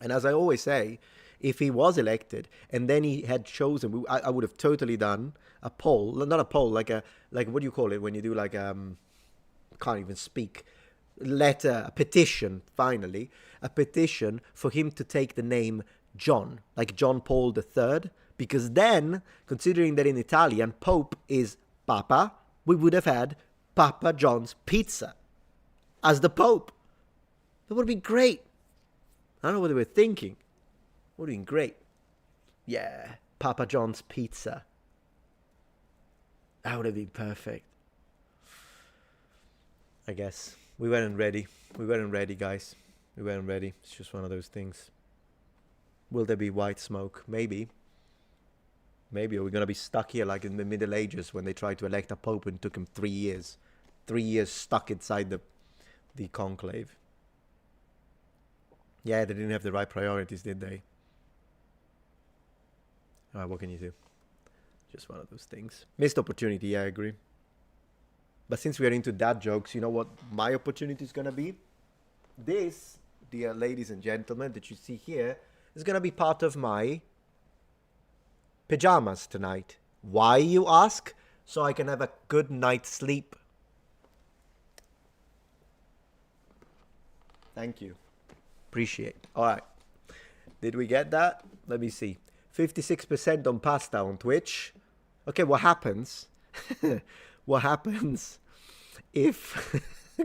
And as I always say, if he was elected and then he had chosen, I would have totally done a poll. Not a poll, like what do you call it when you do like can't even speak, letter, a petition, finally, a petition for him to take the name John, like John Paul III, because then, considering that in Italian, Pope is Papa, we would have had Papa John's Pizza as the Pope. That would have been great. I don't know what they were thinking. Would have been great. Yeah, Papa John's Pizza. That would have been perfect. I guess. We weren't ready. We weren't ready, guys. We weren't ready. It's just one of those things. Will there be white smoke? Maybe. Maybe. Are we going to be stuck here like in the Middle Ages when they tried to elect a pope and it took him 3 years? 3 years stuck inside the conclave. Yeah, they didn't have the right priorities, did they? Alright, what can you do? Just one of those things. Missed opportunity, yeah, I agree. But since we are into dad jokes, you know what my opportunity is going to be? This, dear ladies and gentlemen, that you see here, is going to be part of my pajamas tonight. Why, you ask? So I can have a good night's sleep. Thank you. Appreciate. Alright. Did we get that? Let me see. 56% on pasta on Twitch. Okay, what happens? What happens if...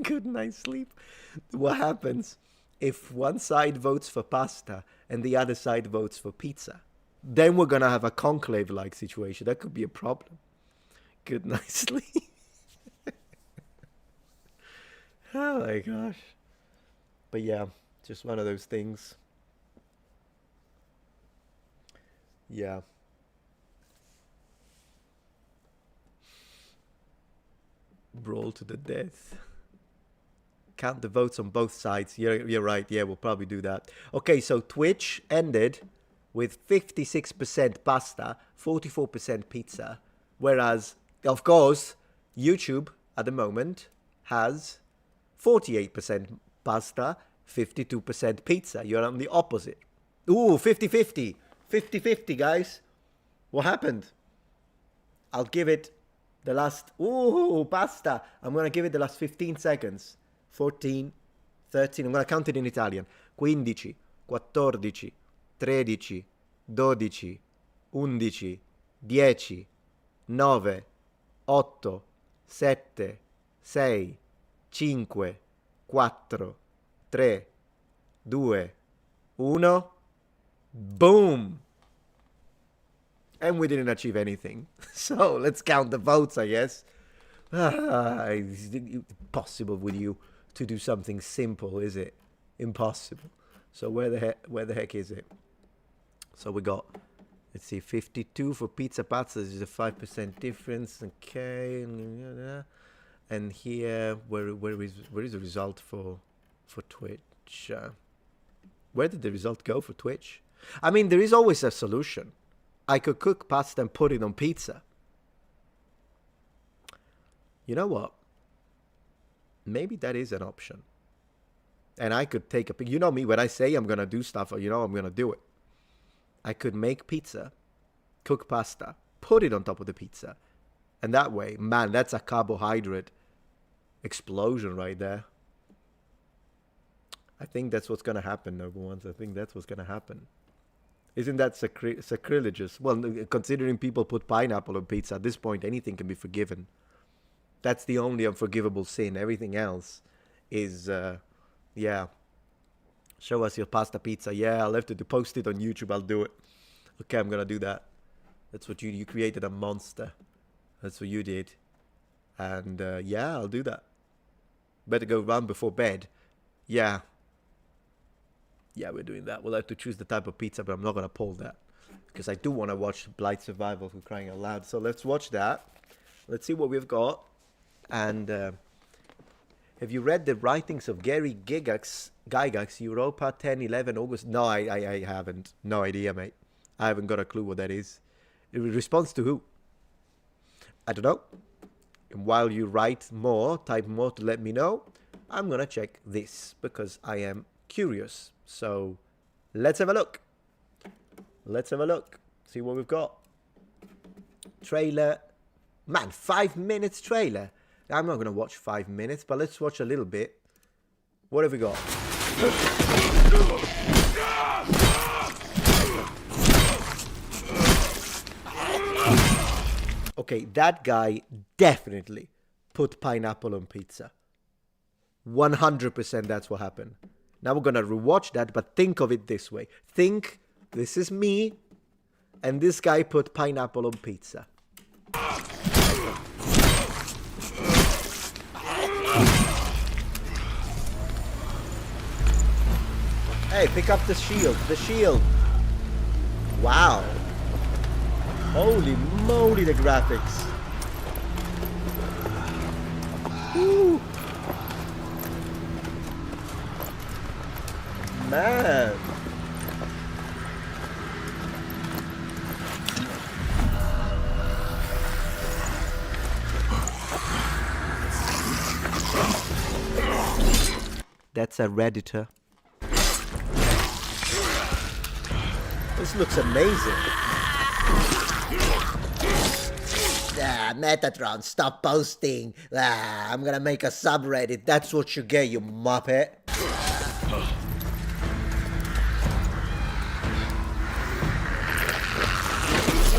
good night's sleep. What happens if one side votes for pasta and the other side votes for pizza? Then we're going to have a conclave-like situation. That could be a problem. Good night's sleep. Oh my gosh. But yeah, just one of those things. Yeah. Brawl to the death. Count the votes on both sides. You're right. Yeah, we'll probably do that. Okay, so Twitch ended with 56% pasta, 44% pizza. Whereas, of course, YouTube at the moment has 48% pasta, 52% pizza. You're on the opposite. Ooh, 50-50. 50-50, guys. What happened? I'll give it the last... Ooh, pasta. I'm going to give it the last 15 seconds. 14, 13. I'm going to count it in Italian. 15, 14, 13, 12, 11, 10, 9, 8, 7, 6, 5, 4, 3, 2, 1. Boom! And we didn't achieve anything. So let's count the votes, I guess. It's impossible with you to do something simple, is it? Impossible. So where the heck is it? So we got, let's see, 52 for pizza pasta. This is a 5% difference. Okay. And here, where is the result for Twitch? Where did the result go for Twitch? I mean, there is always a solution. I could cook pasta and put it on pizza. You know what? Maybe that is an option. And I could take you know me, when I say I'm going to do stuff, you know I'm going to do it. I could make pizza, cook pasta, put it on top of the pizza. And that way, man, that's a carbohydrate explosion right there. I think that's what's going to happen, number ones. I think that's what's going to happen. Isn't that sacrilegious? Well, considering people put pineapple on pizza, at this point, anything can be forgiven. That's the only unforgivable sin. Everything else is, yeah. Show us your pasta pizza. Yeah, I'll have to post it on YouTube. I'll do it. Okay, I'm going to do that. That's what you created, a monster. That's what you did. And, yeah, I'll do that. Better go run before bed. Yeah. Yeah, we're doing that. We'll have to choose the type of pizza, but I'm not going to pull that. Because I do want to watch Blight Survival, for crying out loud. So let's watch that. Let's see what we've got. And have you read the writings of Gary Gygax, Europa 10-11 August? No, I haven't. No idea, mate. I haven't got a clue what that is. In response to who? I don't know. And while you write more, type more to let me know, I'm going to check this because I am curious. So let's have a look. Let's have a look. See what we've got. Trailer. Man, 5 minutes trailer. I'm not going to watch 5 minutes, but let's watch a little bit. What have we got? Okay, that guy definitely put pineapple on pizza. 100% that's what happened. Now we're going to rewatch that, but think of it this way. Think, this is me, and this guy put pineapple on pizza. Hey, pick up the shield. The shield. Wow. Holy moly, the graphics. Woo. Man. That's a Redditor. This looks amazing. Metatron, stop posting. I'm gonna make a subreddit. That's what you get, you muppet.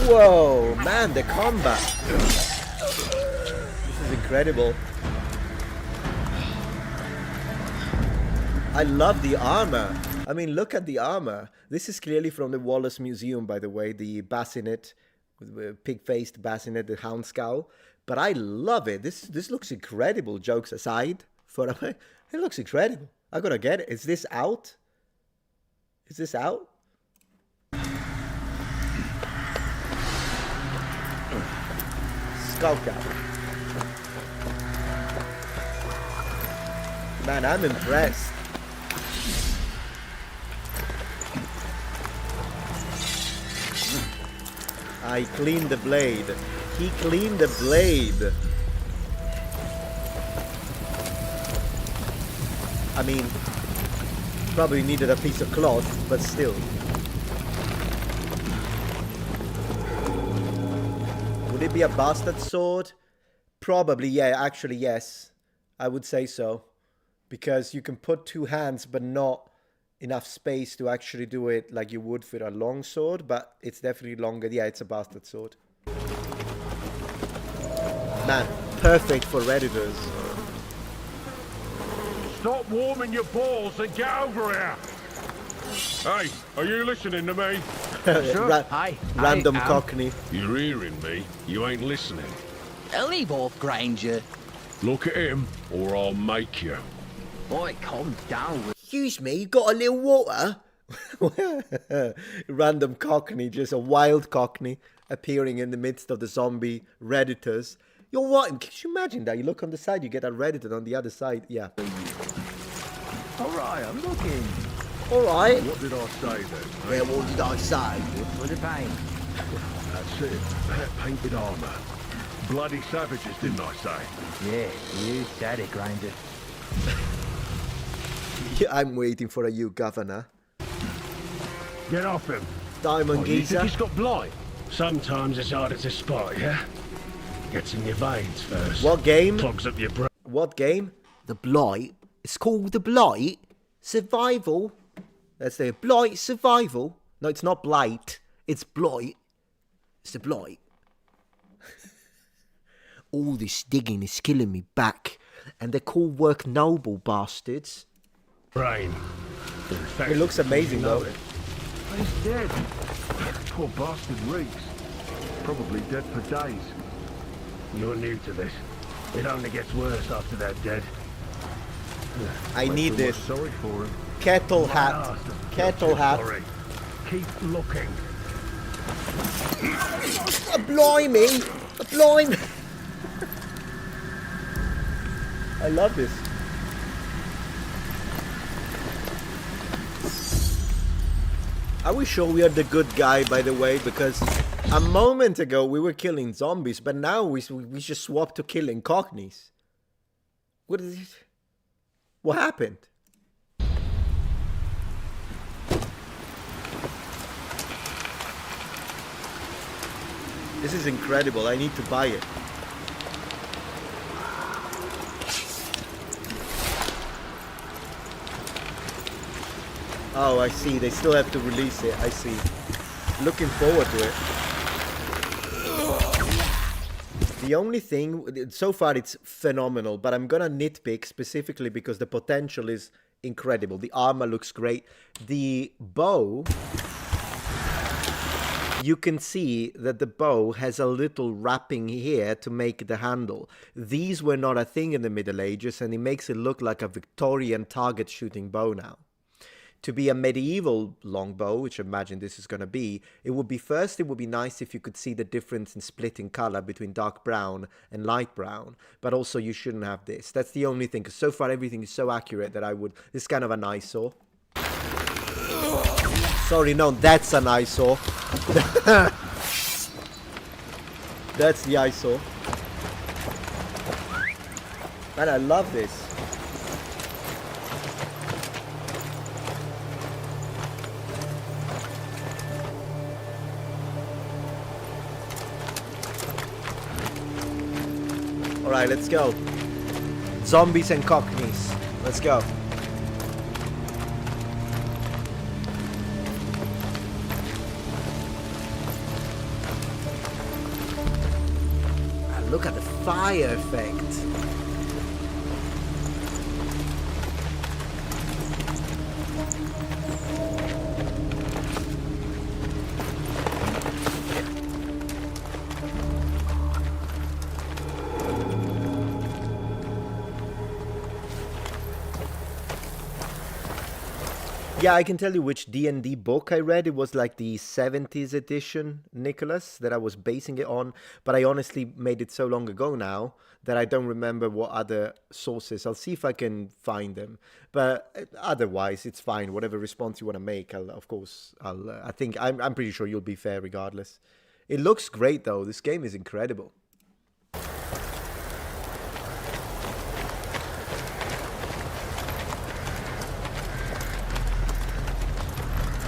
Whoa, man, the combat. This is incredible. I love the armor. I mean, look at the armor. This is clearly from the Wallace Museum, by the way, the bassinet, pig-faced bassinet, the hound scowl. But I love it. This looks incredible, jokes aside. It looks incredible. I gotta get it. Is this out? Is this out? Skull cap. Man, I'm impressed. I cleaned the blade. He cleaned the blade. I mean, probably needed a piece of cloth, but still. Would it be a bastard sword? Probably, yeah, actually, yes. I would say so. Because you can put two hands, but not enough space to actually do it like you would for a long sword, but it's definitely longer. Yeah, it's a bastard sword. Man, perfect for Redditors. Stop warming your balls and get over here! Hey, are you listening to me? Hi. Random cockney. You're hearing me. You ain't listening. Leave off, Granger. Look at him, or I'll make you. Boy, calm down. Excuse me, you got a little water? Random cockney, just a wild cockney appearing in the midst of the zombie Redditors. You're what? Can you imagine that? You look on the side, you get a Redditor on the other side. Yeah. Alright, I'm looking. Alright. What did I say then? Well, what did I say? For the paint. That's it. That painted armour. Bloody savages, didn't I say? Yeah, you said it, Granger. I'm waiting for a you, Governor. Get off him. Diamond You geezer. think he's got blight? Sometimes it's harder to spot, yeah? Gets in your veins first. What game? Clogs up your brain. What game? The Blight. It's called The Blight. Survival. That's the Blight Survival. No, it's not Blight. It's Blight. It's the Blight. All this digging is killing me back. And they call work noble, bastards. Brain. It looks amazing, though. He's dead. Poor bastard Reeks. Probably dead for days. You're new to this. It only gets worse after they're dead. I need this. Sorry for him. Kettle hat. Kettle hat. Sorry. Keep looking. Blimey! Blimey! I love this. Are we sure we are the good guy, by the way? Because a moment ago we were killing zombies, but now we just swapped to killing cockneys. What is it? What happened? This is incredible. I need to buy it. Oh, I see. They still have to release it. I see. Looking forward to it. The only thing, so far it's phenomenal, but I'm gonna nitpick specifically because the potential is incredible. The armor looks great. The bow, you can see that the bow has a little wrapping here to make the handle. These were not a thing in the Middle Ages, and it makes it look like a Victorian target shooting bow now. To be a medieval longbow, which I imagine this is going to be, it would be nice if you could see the difference in splitting color between dark brown and light brown, but also you shouldn't have this. That's the only thing, because so far everything is so accurate that this is kind of an eyesore. Sorry, no, that's an eyesore. That's the eyesore. Man, I love this. Alright, let's go. Zombies and cockneys. Let's go. And look at the fire effect. Yeah, I can tell you which D&D book I read. It was like the 70s edition, Nicholas, that I was basing it on. But I honestly made it so long ago now that I don't remember what other sources. I'll see if I can find them. But otherwise, it's fine. Whatever response you want to make, I think I'm pretty sure you'll be fair regardless. It looks great though. This game is incredible.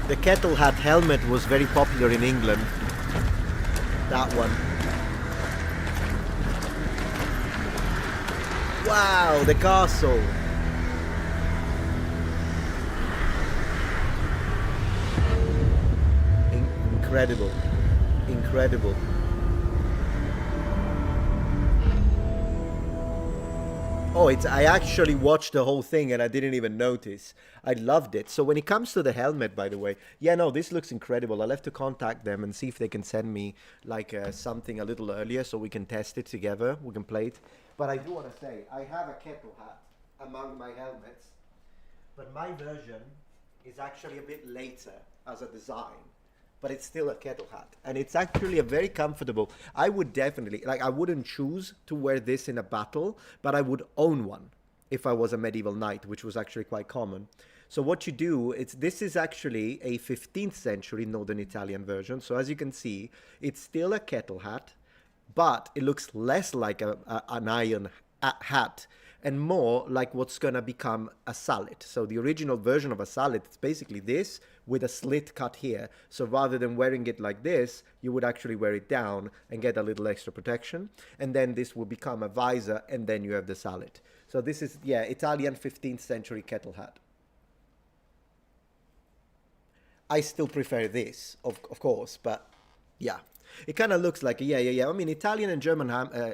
The kettle hat helmet was very popular in England. That one. Wow, the castle. Incredible. Incredible. Oh, I actually watched the whole thing and I didn't even notice. I loved it. So when it comes to the helmet, by the way, yeah, no, this looks incredible. I'll have to contact them and see if they can send me like something a little earlier so we can test it together. We can play it. But I do want to say, I have a kettle hat among my helmets, but my version is actually a bit later as a design. But it's still a kettle hat. And it's actually a very comfortable. I would definitely, I wouldn't choose to wear this in a battle, but I would own one if I was a medieval knight, which was actually quite common. So what you do, this is actually a 15th century Northern Italian version. So as you can see, it's still a kettle hat, but it looks less like an iron hat and more like what's going to become a sallet. So the original version of a sallet, it's basically this with a slit cut here. So rather than wearing it like this, you would actually wear it down and get a little extra protection. And then this will become a visor, and then you have the sallet. So this is, yeah, Italian 15th century kettle hat. I still prefer this, of course, but yeah. It kind of looks like, yeah. I mean, Italian and German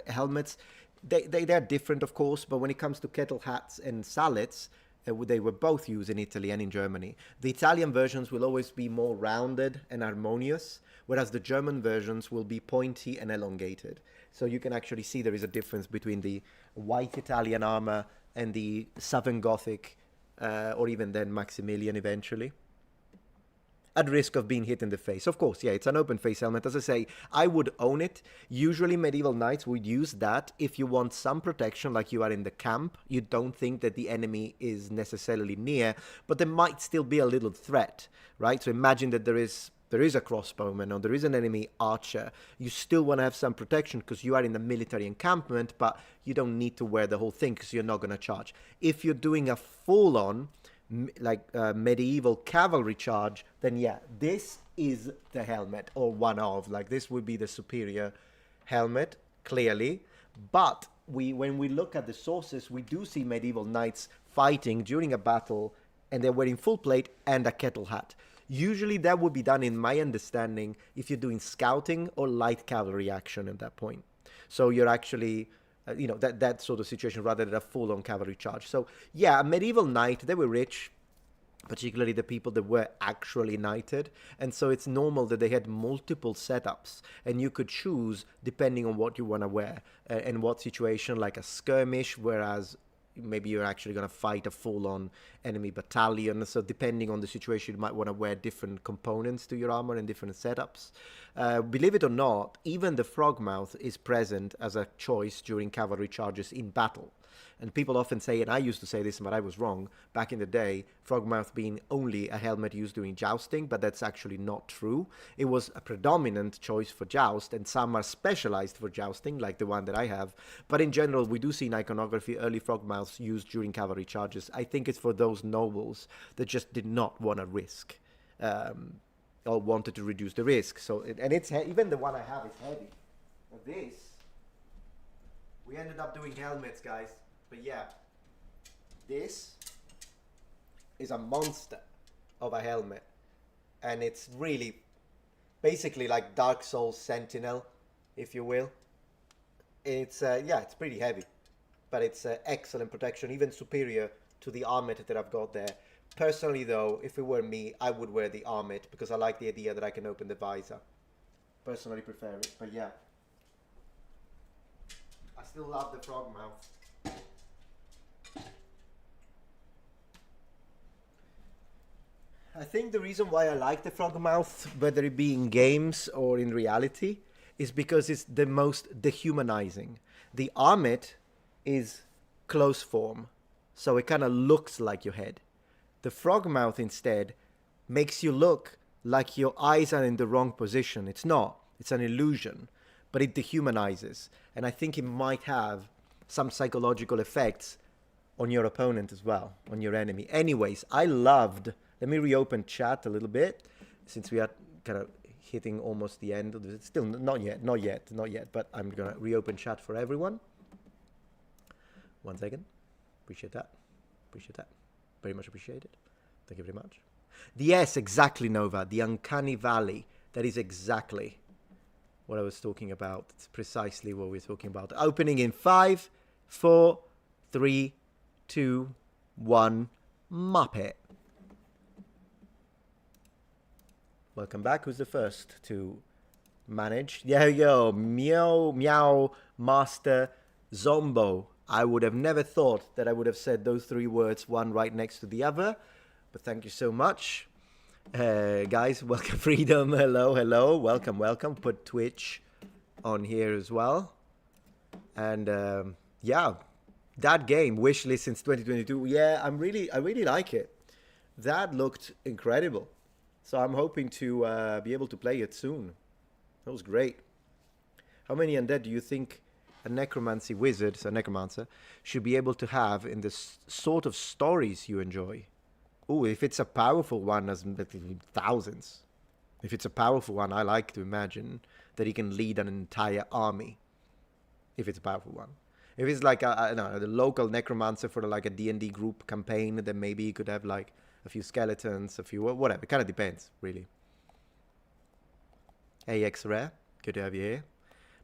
helmets, they're different, of course, but when it comes to kettle hats and sallets, they were both used in Italy and in Germany. The Italian versions will always be more rounded and harmonious, whereas the German versions will be pointy and elongated. So you can actually see there is a difference between the white Italian armor and the Southern Gothic, or even then Maximilian eventually. At risk of being hit in the face. Of course, yeah, it's an open face helmet. As I say, I would own it. Usually medieval knights would use that if you want some protection, like you are in the camp. You don't think that the enemy is necessarily near, but there might still be a little threat, right? So imagine that there is a crossbowman or there is an enemy archer. You still want to have some protection because you are in a military encampment, but you don't need to wear the whole thing because you're not going to charge. If you're doing a full-on medieval cavalry charge, then yeah, this is the helmet, or one of, this would be the superior helmet, clearly. But when we look at the sources, we do see medieval knights fighting during a battle and they're wearing full plate and a kettle hat. Usually that would be done, in my understanding, if you're doing scouting or light cavalry action at that point. So you're actually, that sort of situation rather than a full-on cavalry charge. So yeah, a medieval knight, they were rich, particularly the people that were actually knighted. And so it's normal that they had multiple setups, and you could choose depending on what you want to wear and what situation, like a skirmish, whereas maybe you're actually going to fight a full-on enemy battalion. So depending on the situation, you might want to wear different components to your armor and different setups. Believe it or not, even the frogmouth is present as a choice during cavalry charges in battle. And people often say, and I used to say this, but I was wrong, back in the day, frogmouth being only a helmet used during jousting, but that's actually not true. It was a predominant choice for joust, and some are specialized for jousting, like the one that I have. But in general, we do see in iconography early frogmouths used during cavalry charges. I think it's for those nobles that just did not want to risk, or wanted to reduce the risk. So, and it's even the one I have is heavy. But this, we ended up doing helmets, guys. But yeah, this is a monster of a helmet, and it's really basically like Dark Souls Sentinel, if you will. It's it's pretty heavy, but it's excellent protection, even superior to the armet that I've got there. Personally though, if it were me, I would wear the armet because I like the idea that I can open the visor. Personally prefer it, but yeah. I still love the frogmouth. I think the reason why I like the frogmouth, whether it be in games or in reality, is because it's the most dehumanizing. The armet is close form, so it kind of looks like your head. The frogmouth instead makes you look like your eyes are in the wrong position. It's not. It's an illusion, but it dehumanizes. And I think it might have some psychological effects on your opponent as well, on your enemy. Anyways, I loved... Let me reopen chat a little bit, since we are kind of hitting almost the end of it. Still not yet, but I'm going to reopen chat for everyone. 1 second. Appreciate that. Very much appreciated. Thank you very much. Yes, exactly, Nova. The uncanny valley. That is exactly what I was talking about. It's precisely what we're talking about. Opening in 5, 4, 3, 2, 1. Muppet. Welcome back. Who's the first to manage? Yo, meow, master, zombo. I would have never thought that I would have said those 3 words, one right next to the other. But thank you so much. Guys, welcome, Freedom. Hello. Welcome. Put Twitch on here as well. And yeah, that game, wishlist since 2022. Yeah, I really like it. That looked incredible. So I'm hoping to be able to play it soon. That was great. How many undead do you think a necromancy wizard, so a necromancer, should be able to have in the sort of stories you enjoy? Oh, if it's a powerful one, as thousands. If it's a powerful one, I like to imagine that he can lead an entire army. If it's a powerful one. If it's like the local necromancer for like a D&D group campaign, then maybe he could have like a few skeletons, a few whatever. It kind of depends, really. AX Rare, good to have you here.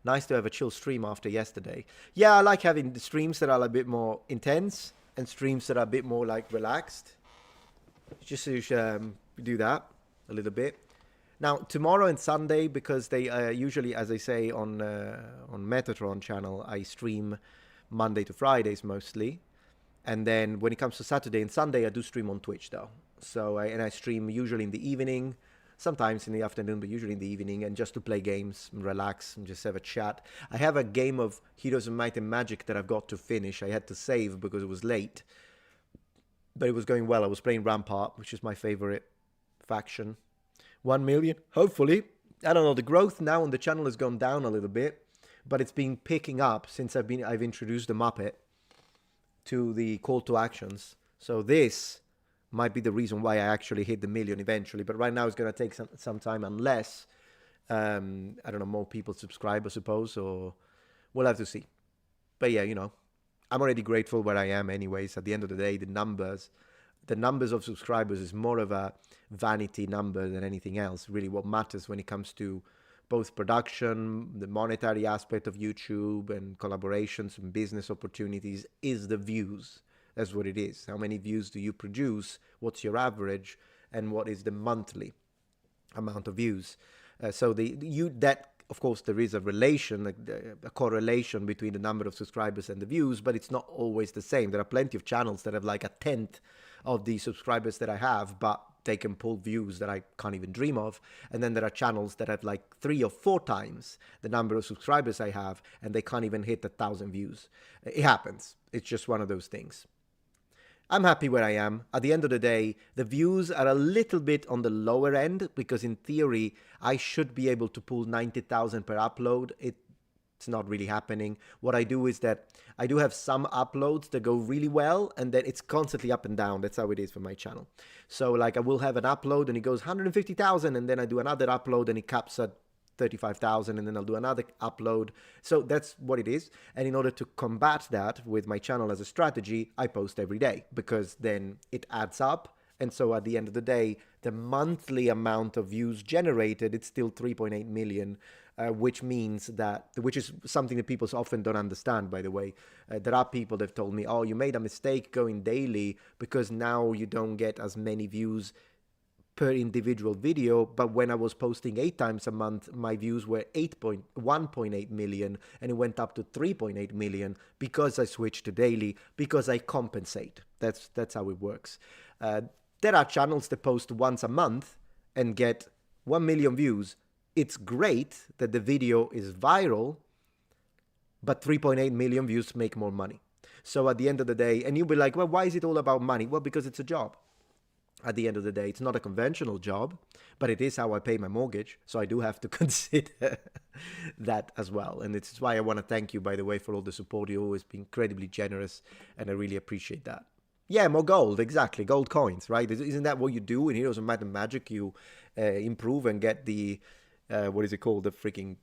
Nice to have a chill stream after yesterday. Yeah, I like having the streams that are a bit more intense and streams that are a bit more like relaxed. Just to do that a little bit. Now, tomorrow and Sunday, because they usually, as I say on Metatron channel, I stream Monday to Fridays mostly. And then when it comes to Saturday and Sunday, I do stream on Twitch though. So I stream usually in the evening, sometimes in the afternoon, but usually in the evening, and just to play games and relax and just have a chat. I have a game of Heroes of Might and Magic that I've got to finish. I had to save because it was late, but it was going well. I was playing Rampart, which is my favorite faction. 1 million, hopefully. I don't know, the growth now on the channel has gone down a little bit, but it's been picking up since I've introduced the Muppet to the call to actions. So this might be the reason why I actually hit the million eventually, but right now it's going to take some time, unless I don't know, more people subscribe, I suppose, or we'll have to see. But yeah, I'm already grateful where I am anyways. At the end of the day, the numbers the numbers of subscribers is more of a vanity number than anything else. Really, what matters when it comes to both production, the monetary aspect of YouTube, and collaborations and business opportunities is the views. That's what it is. How many views do you produce? What's your average? And what is the monthly amount of views? Of course, there is a relation, a correlation between the number of subscribers and the views, but it's not always the same. There are plenty of channels that have like a tenth of the subscribers that I have, but they can pull views that I can't even dream of. And then there are channels that have like 3 or 4 times the number of subscribers I have, and they can't even hit 1,000 views. It happens. It's just one of those things. I'm happy where I am. At the end of the day, the views are a little bit on the lower end, because in theory, I should be able to pull 90,000 per upload. It's not really happening. What I do is that I do have some uploads that go really well, and then it's constantly up and down. That's how it is for my channel. So like I will have an upload and it goes 150,000, and then I do another upload and it caps at 35,000, and then I'll do another upload. So that's what it is. And in order to combat that with my channel as a strategy, I post every day, because then it adds up. And so at the end of the day, the monthly amount of views generated, it's still 3.8 million, which is something that people often don't understand, by the way. There are people that have told me, oh, you made a mistake going daily because now you don't get as many views per individual video. But when I was posting 8 times a month, my views were 1.8 million, and it went up to 3.8 million because I switched to daily, because I compensate. That's how it works. There are channels that post once a month and get 1 million views. It's great that the video is viral, but 3.8 million views make more money. So at the end of the day, and you'll be like, well, why is it all about money? Well, because it's a job. At the end of the day, it's not a conventional job, but it is how I pay my mortgage. So I do have to consider that as well. And it's why I want to thank you, by the way, for all the support. You've always been incredibly generous, and I really appreciate that. Yeah, more gold, exactly. Gold coins, right? Isn't that what you do in Heroes of Might and Magic? You improve and get the, what is it called? The freaking,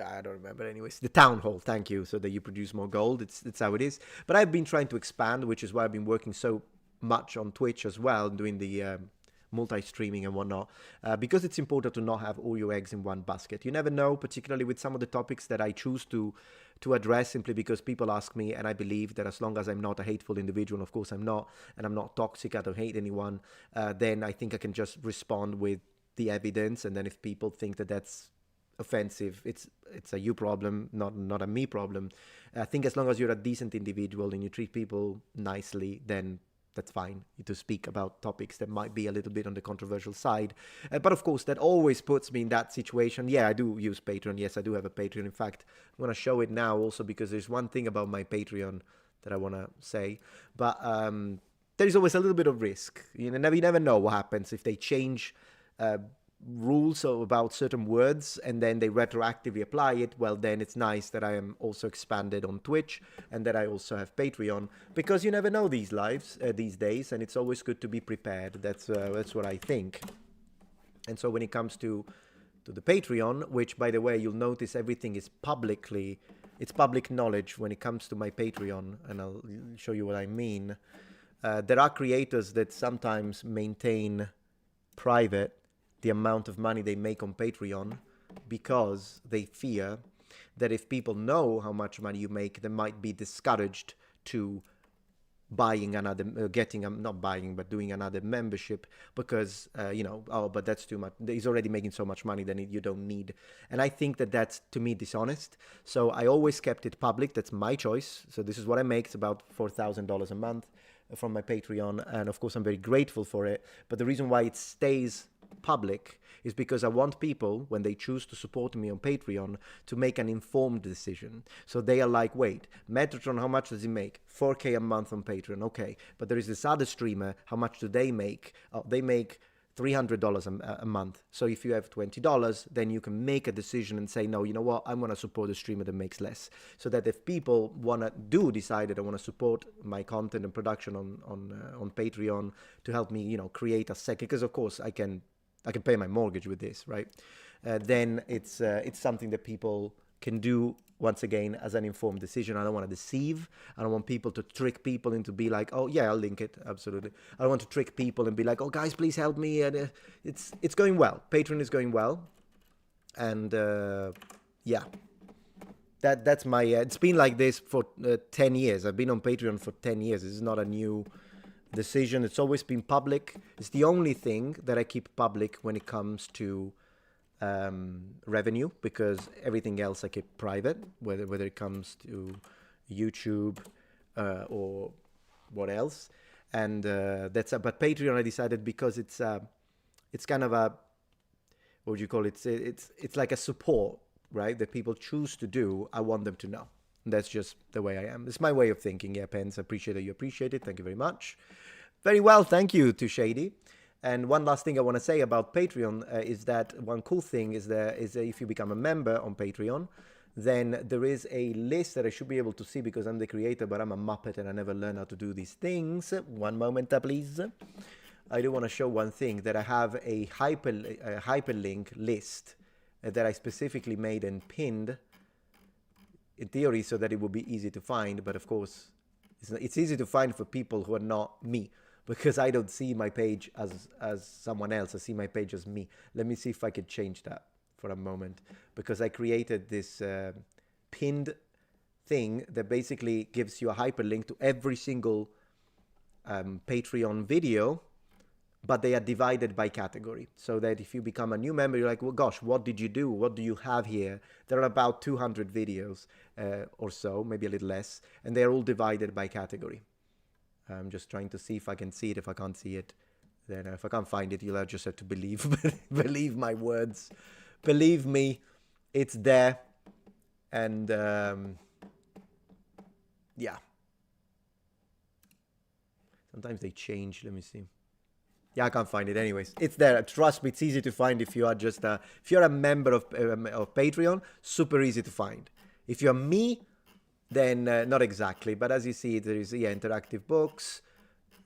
I don't remember anyways. The Town Hall, thank you. So that you produce more gold. It's how it is. But I've been trying to expand, which is why I've been working so much on Twitch as well, doing the multi-streaming and whatnot, because it's important to not have all your eggs in one basket. You never know, particularly with some of the topics that I choose to address, simply because people ask me, and I believe that as long as I'm not a hateful individual, of course I'm not, and I'm not toxic, I don't hate anyone, then I think I can just respond with the evidence. And then if people think that that's offensive, it's a you problem, not a me problem. I think as long as you're a decent individual and you treat people nicely, then that's fine to speak about topics that might be a little bit on the controversial side. But of course, that always puts me in that situation. Yeah, I do use Patreon. Yes, I do have a Patreon. In fact, I'm going to show it now also, because there's one thing about my Patreon that I want to say. But there is always a little bit of risk. You never know what happens if they change rules about certain words and then they retroactively apply it. Well, then it's nice that I am also expanded on Twitch and that I also have Patreon, because you never know these days, and it's always good to be prepared. That's what I think. And so when it comes to the Patreon, which, by the way, you'll notice everything is it's public knowledge when it comes to my Patreon, and I'll show you what I mean. There are creators that sometimes maintain private the amount of money they make on Patreon, because they fear that if people know how much money you make, they might be discouraged to buying another, not buying, but doing another membership, because, oh, but that's too much. He's already making so much money, then you don't need. And I think that that's, to me, dishonest. So I always kept it public. That's my choice. So this is what I make. It's about $4,000 a month from my Patreon. And of course, I'm very grateful for it. But the reason why it stays public is because I want people, when they choose to support me on Patreon, to make an informed decision. So they are like, wait, Metatron, how much does he make? $4K a month on Patreon. Okay, but there is this other streamer. How much do they make? Oh, they make $300 a month. So if you have $20, then you can make a decision and say, no, you know what, I'm going to support a streamer that makes less. So that if people decide that I want to support my content and production on Patreon to help me, create a second, because of course I can pay my mortgage with this, right? Then it's something that people can do once again, as an informed decision. I don't want to deceive. I don't want people to trick people into be like, oh yeah, I'll link it. Absolutely. I don't want to trick people and be like, oh guys, please help me. And it's going well. Patreon is going well. And yeah, that's my, it's been like this for 10 years. I've been on Patreon for 10 years. This is not a new decision. It's always been public. It's the only thing that I keep public when it comes to revenue, because everything else I keep private, whether it comes to YouTube or what else. And but Patreon I decided, because it's kind of a, what would you call it? It's like a support, right? That people choose to do. I want them to know. And that's just the way I am. It's my way of thinking. Yeah, Pence, I appreciate that you appreciate it. Thank you very much. Very well, thank you to Shady. And one last thing I want to say about Patreon is that one cool thing is that if you become a member on Patreon, then there is a list that I should be able to see, because I'm the creator, but I'm a Muppet and I never learn how to do these things. One moment, please. I do want to show one thing, that I have a hyperlink list that I specifically made and pinned, in theory, so that it would be easy to find. But of course, it's easy to find for people who are not me, because I don't see my page as someone else. I see my page as me. Let me see if I can change that for a moment, because I created this pinned thing that basically gives you a hyperlink to every single Patreon video, but they are divided by category, so that if you become a new member, you're like, well, gosh, what did you do? What do you have here? There are about 200 videos or so, maybe a little less, and they're all divided by category. I'm just trying to see if I can see it. If I can't see it, then if I can't find it, you'll just have to believe believe my words. Believe me, it's there. And yeah. Sometimes they change. Let me see. Yeah, I can't find it. Anyways, it's there. Trust me, it's easy to find if you are just if you're a member of Patreon. Super easy to find. If you're me, then not exactly, but as you see, there is interactive books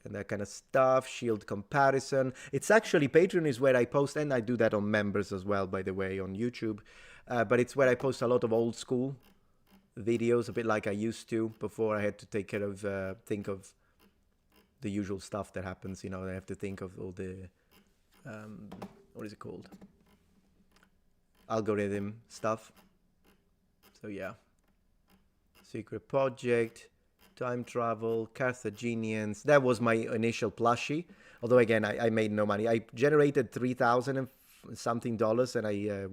and that kind of stuff, shield comparison. It's actually, Patreon is where I post, and I do that on members as well, by the way, on YouTube, but it's where I post a lot of old school videos, a bit like I used to before I had to take care of, think of the usual stuff that happens, you know, I have to think of all the, what is it called? Algorithm stuff. So yeah. Secret Project, Time Travel, Carthaginians. That was my initial plushie. Although again, I made no money. I generated $3,000 and something, and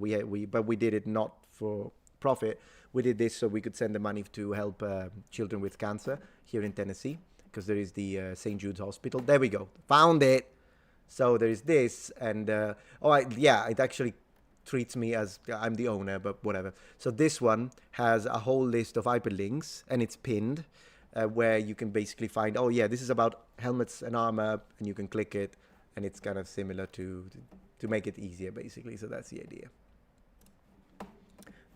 we did it not for profit. We did this so we could send the money to help children with cancer here in Tennessee, because there is the St. Jude's Hospital. There we go. Found it. So there is this, and it actually treats me as I'm the owner, but whatever. So this one has a whole list of hyperlinks, and it's pinned, where you can basically find, oh yeah, this is about helmets and armor, and you can click it, and it's kind of similar to make it easier, basically. So that's the idea.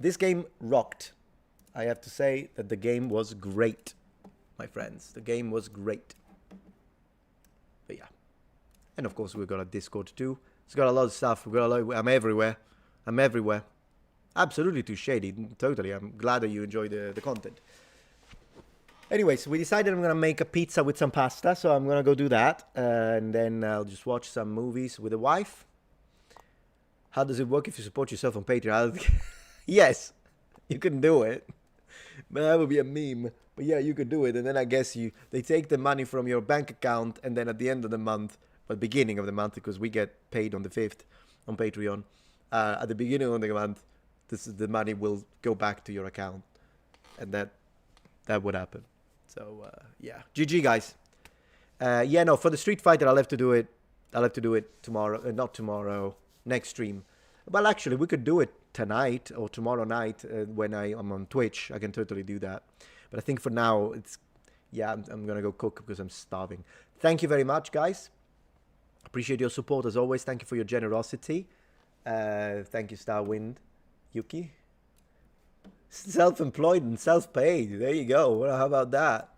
This game rocked. I have to say that the game was great, my friends. The game was great. But yeah. And of course, we've got a Discord too. It's got a lot of stuff. I'm everywhere. I'm everywhere. Absolutely too shady. Totally. I'm glad that you enjoy the content. Anyways, we decided I'm going to make a pizza with some pasta. So I'm going to go do that. And then I'll just watch some movies with the wife. How does it work if you support yourself on Patreon? Yes, you can do it. But that would be a meme. But yeah, you could do it. And then I guess they take the money from your bank account. And then at the end of the month, or beginning of the month, because we get paid on the 5th on Patreon. At the beginning of the month, the money will go back to your account, and that would happen. So yeah, GG guys. Yeah, no, for the Street Fighter, I'll have to do it. I'll have to do it tomorrow, not tomorrow, next stream. Well, actually, we could do it tonight or tomorrow night when I'm on Twitch. I can totally do that. But I think for now, I'm gonna go cook because I'm starving. Thank you very much, guys. Appreciate your support as always. Thank you for your generosity. Thank you, Starwind, Yuki. Self-employed and self-paid. There you go. Well, how about that?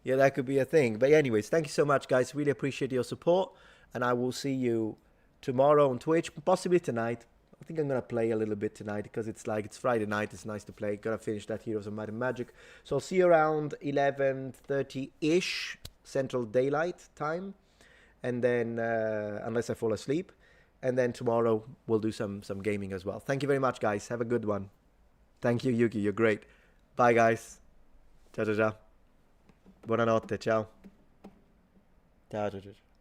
Yeah, that could be a thing. But anyways, thank you so much, guys. Really appreciate your support. And I will see you tomorrow on Twitch, possibly tonight. I think I'm gonna play a little bit tonight because it's Friday night. It's nice to play. Gotta finish that Heroes of Might and Magic. So I'll see you around 11:30-ish Central Daylight Time, and then unless I fall asleep, and then tomorrow we'll do some gaming as well. Thank you very much, guys. Have a good one. Thank you, Yuki. You're great. Bye, guys. Ciao ciao ciao. Buonanotte. Ciao. Ciao ciao ciao.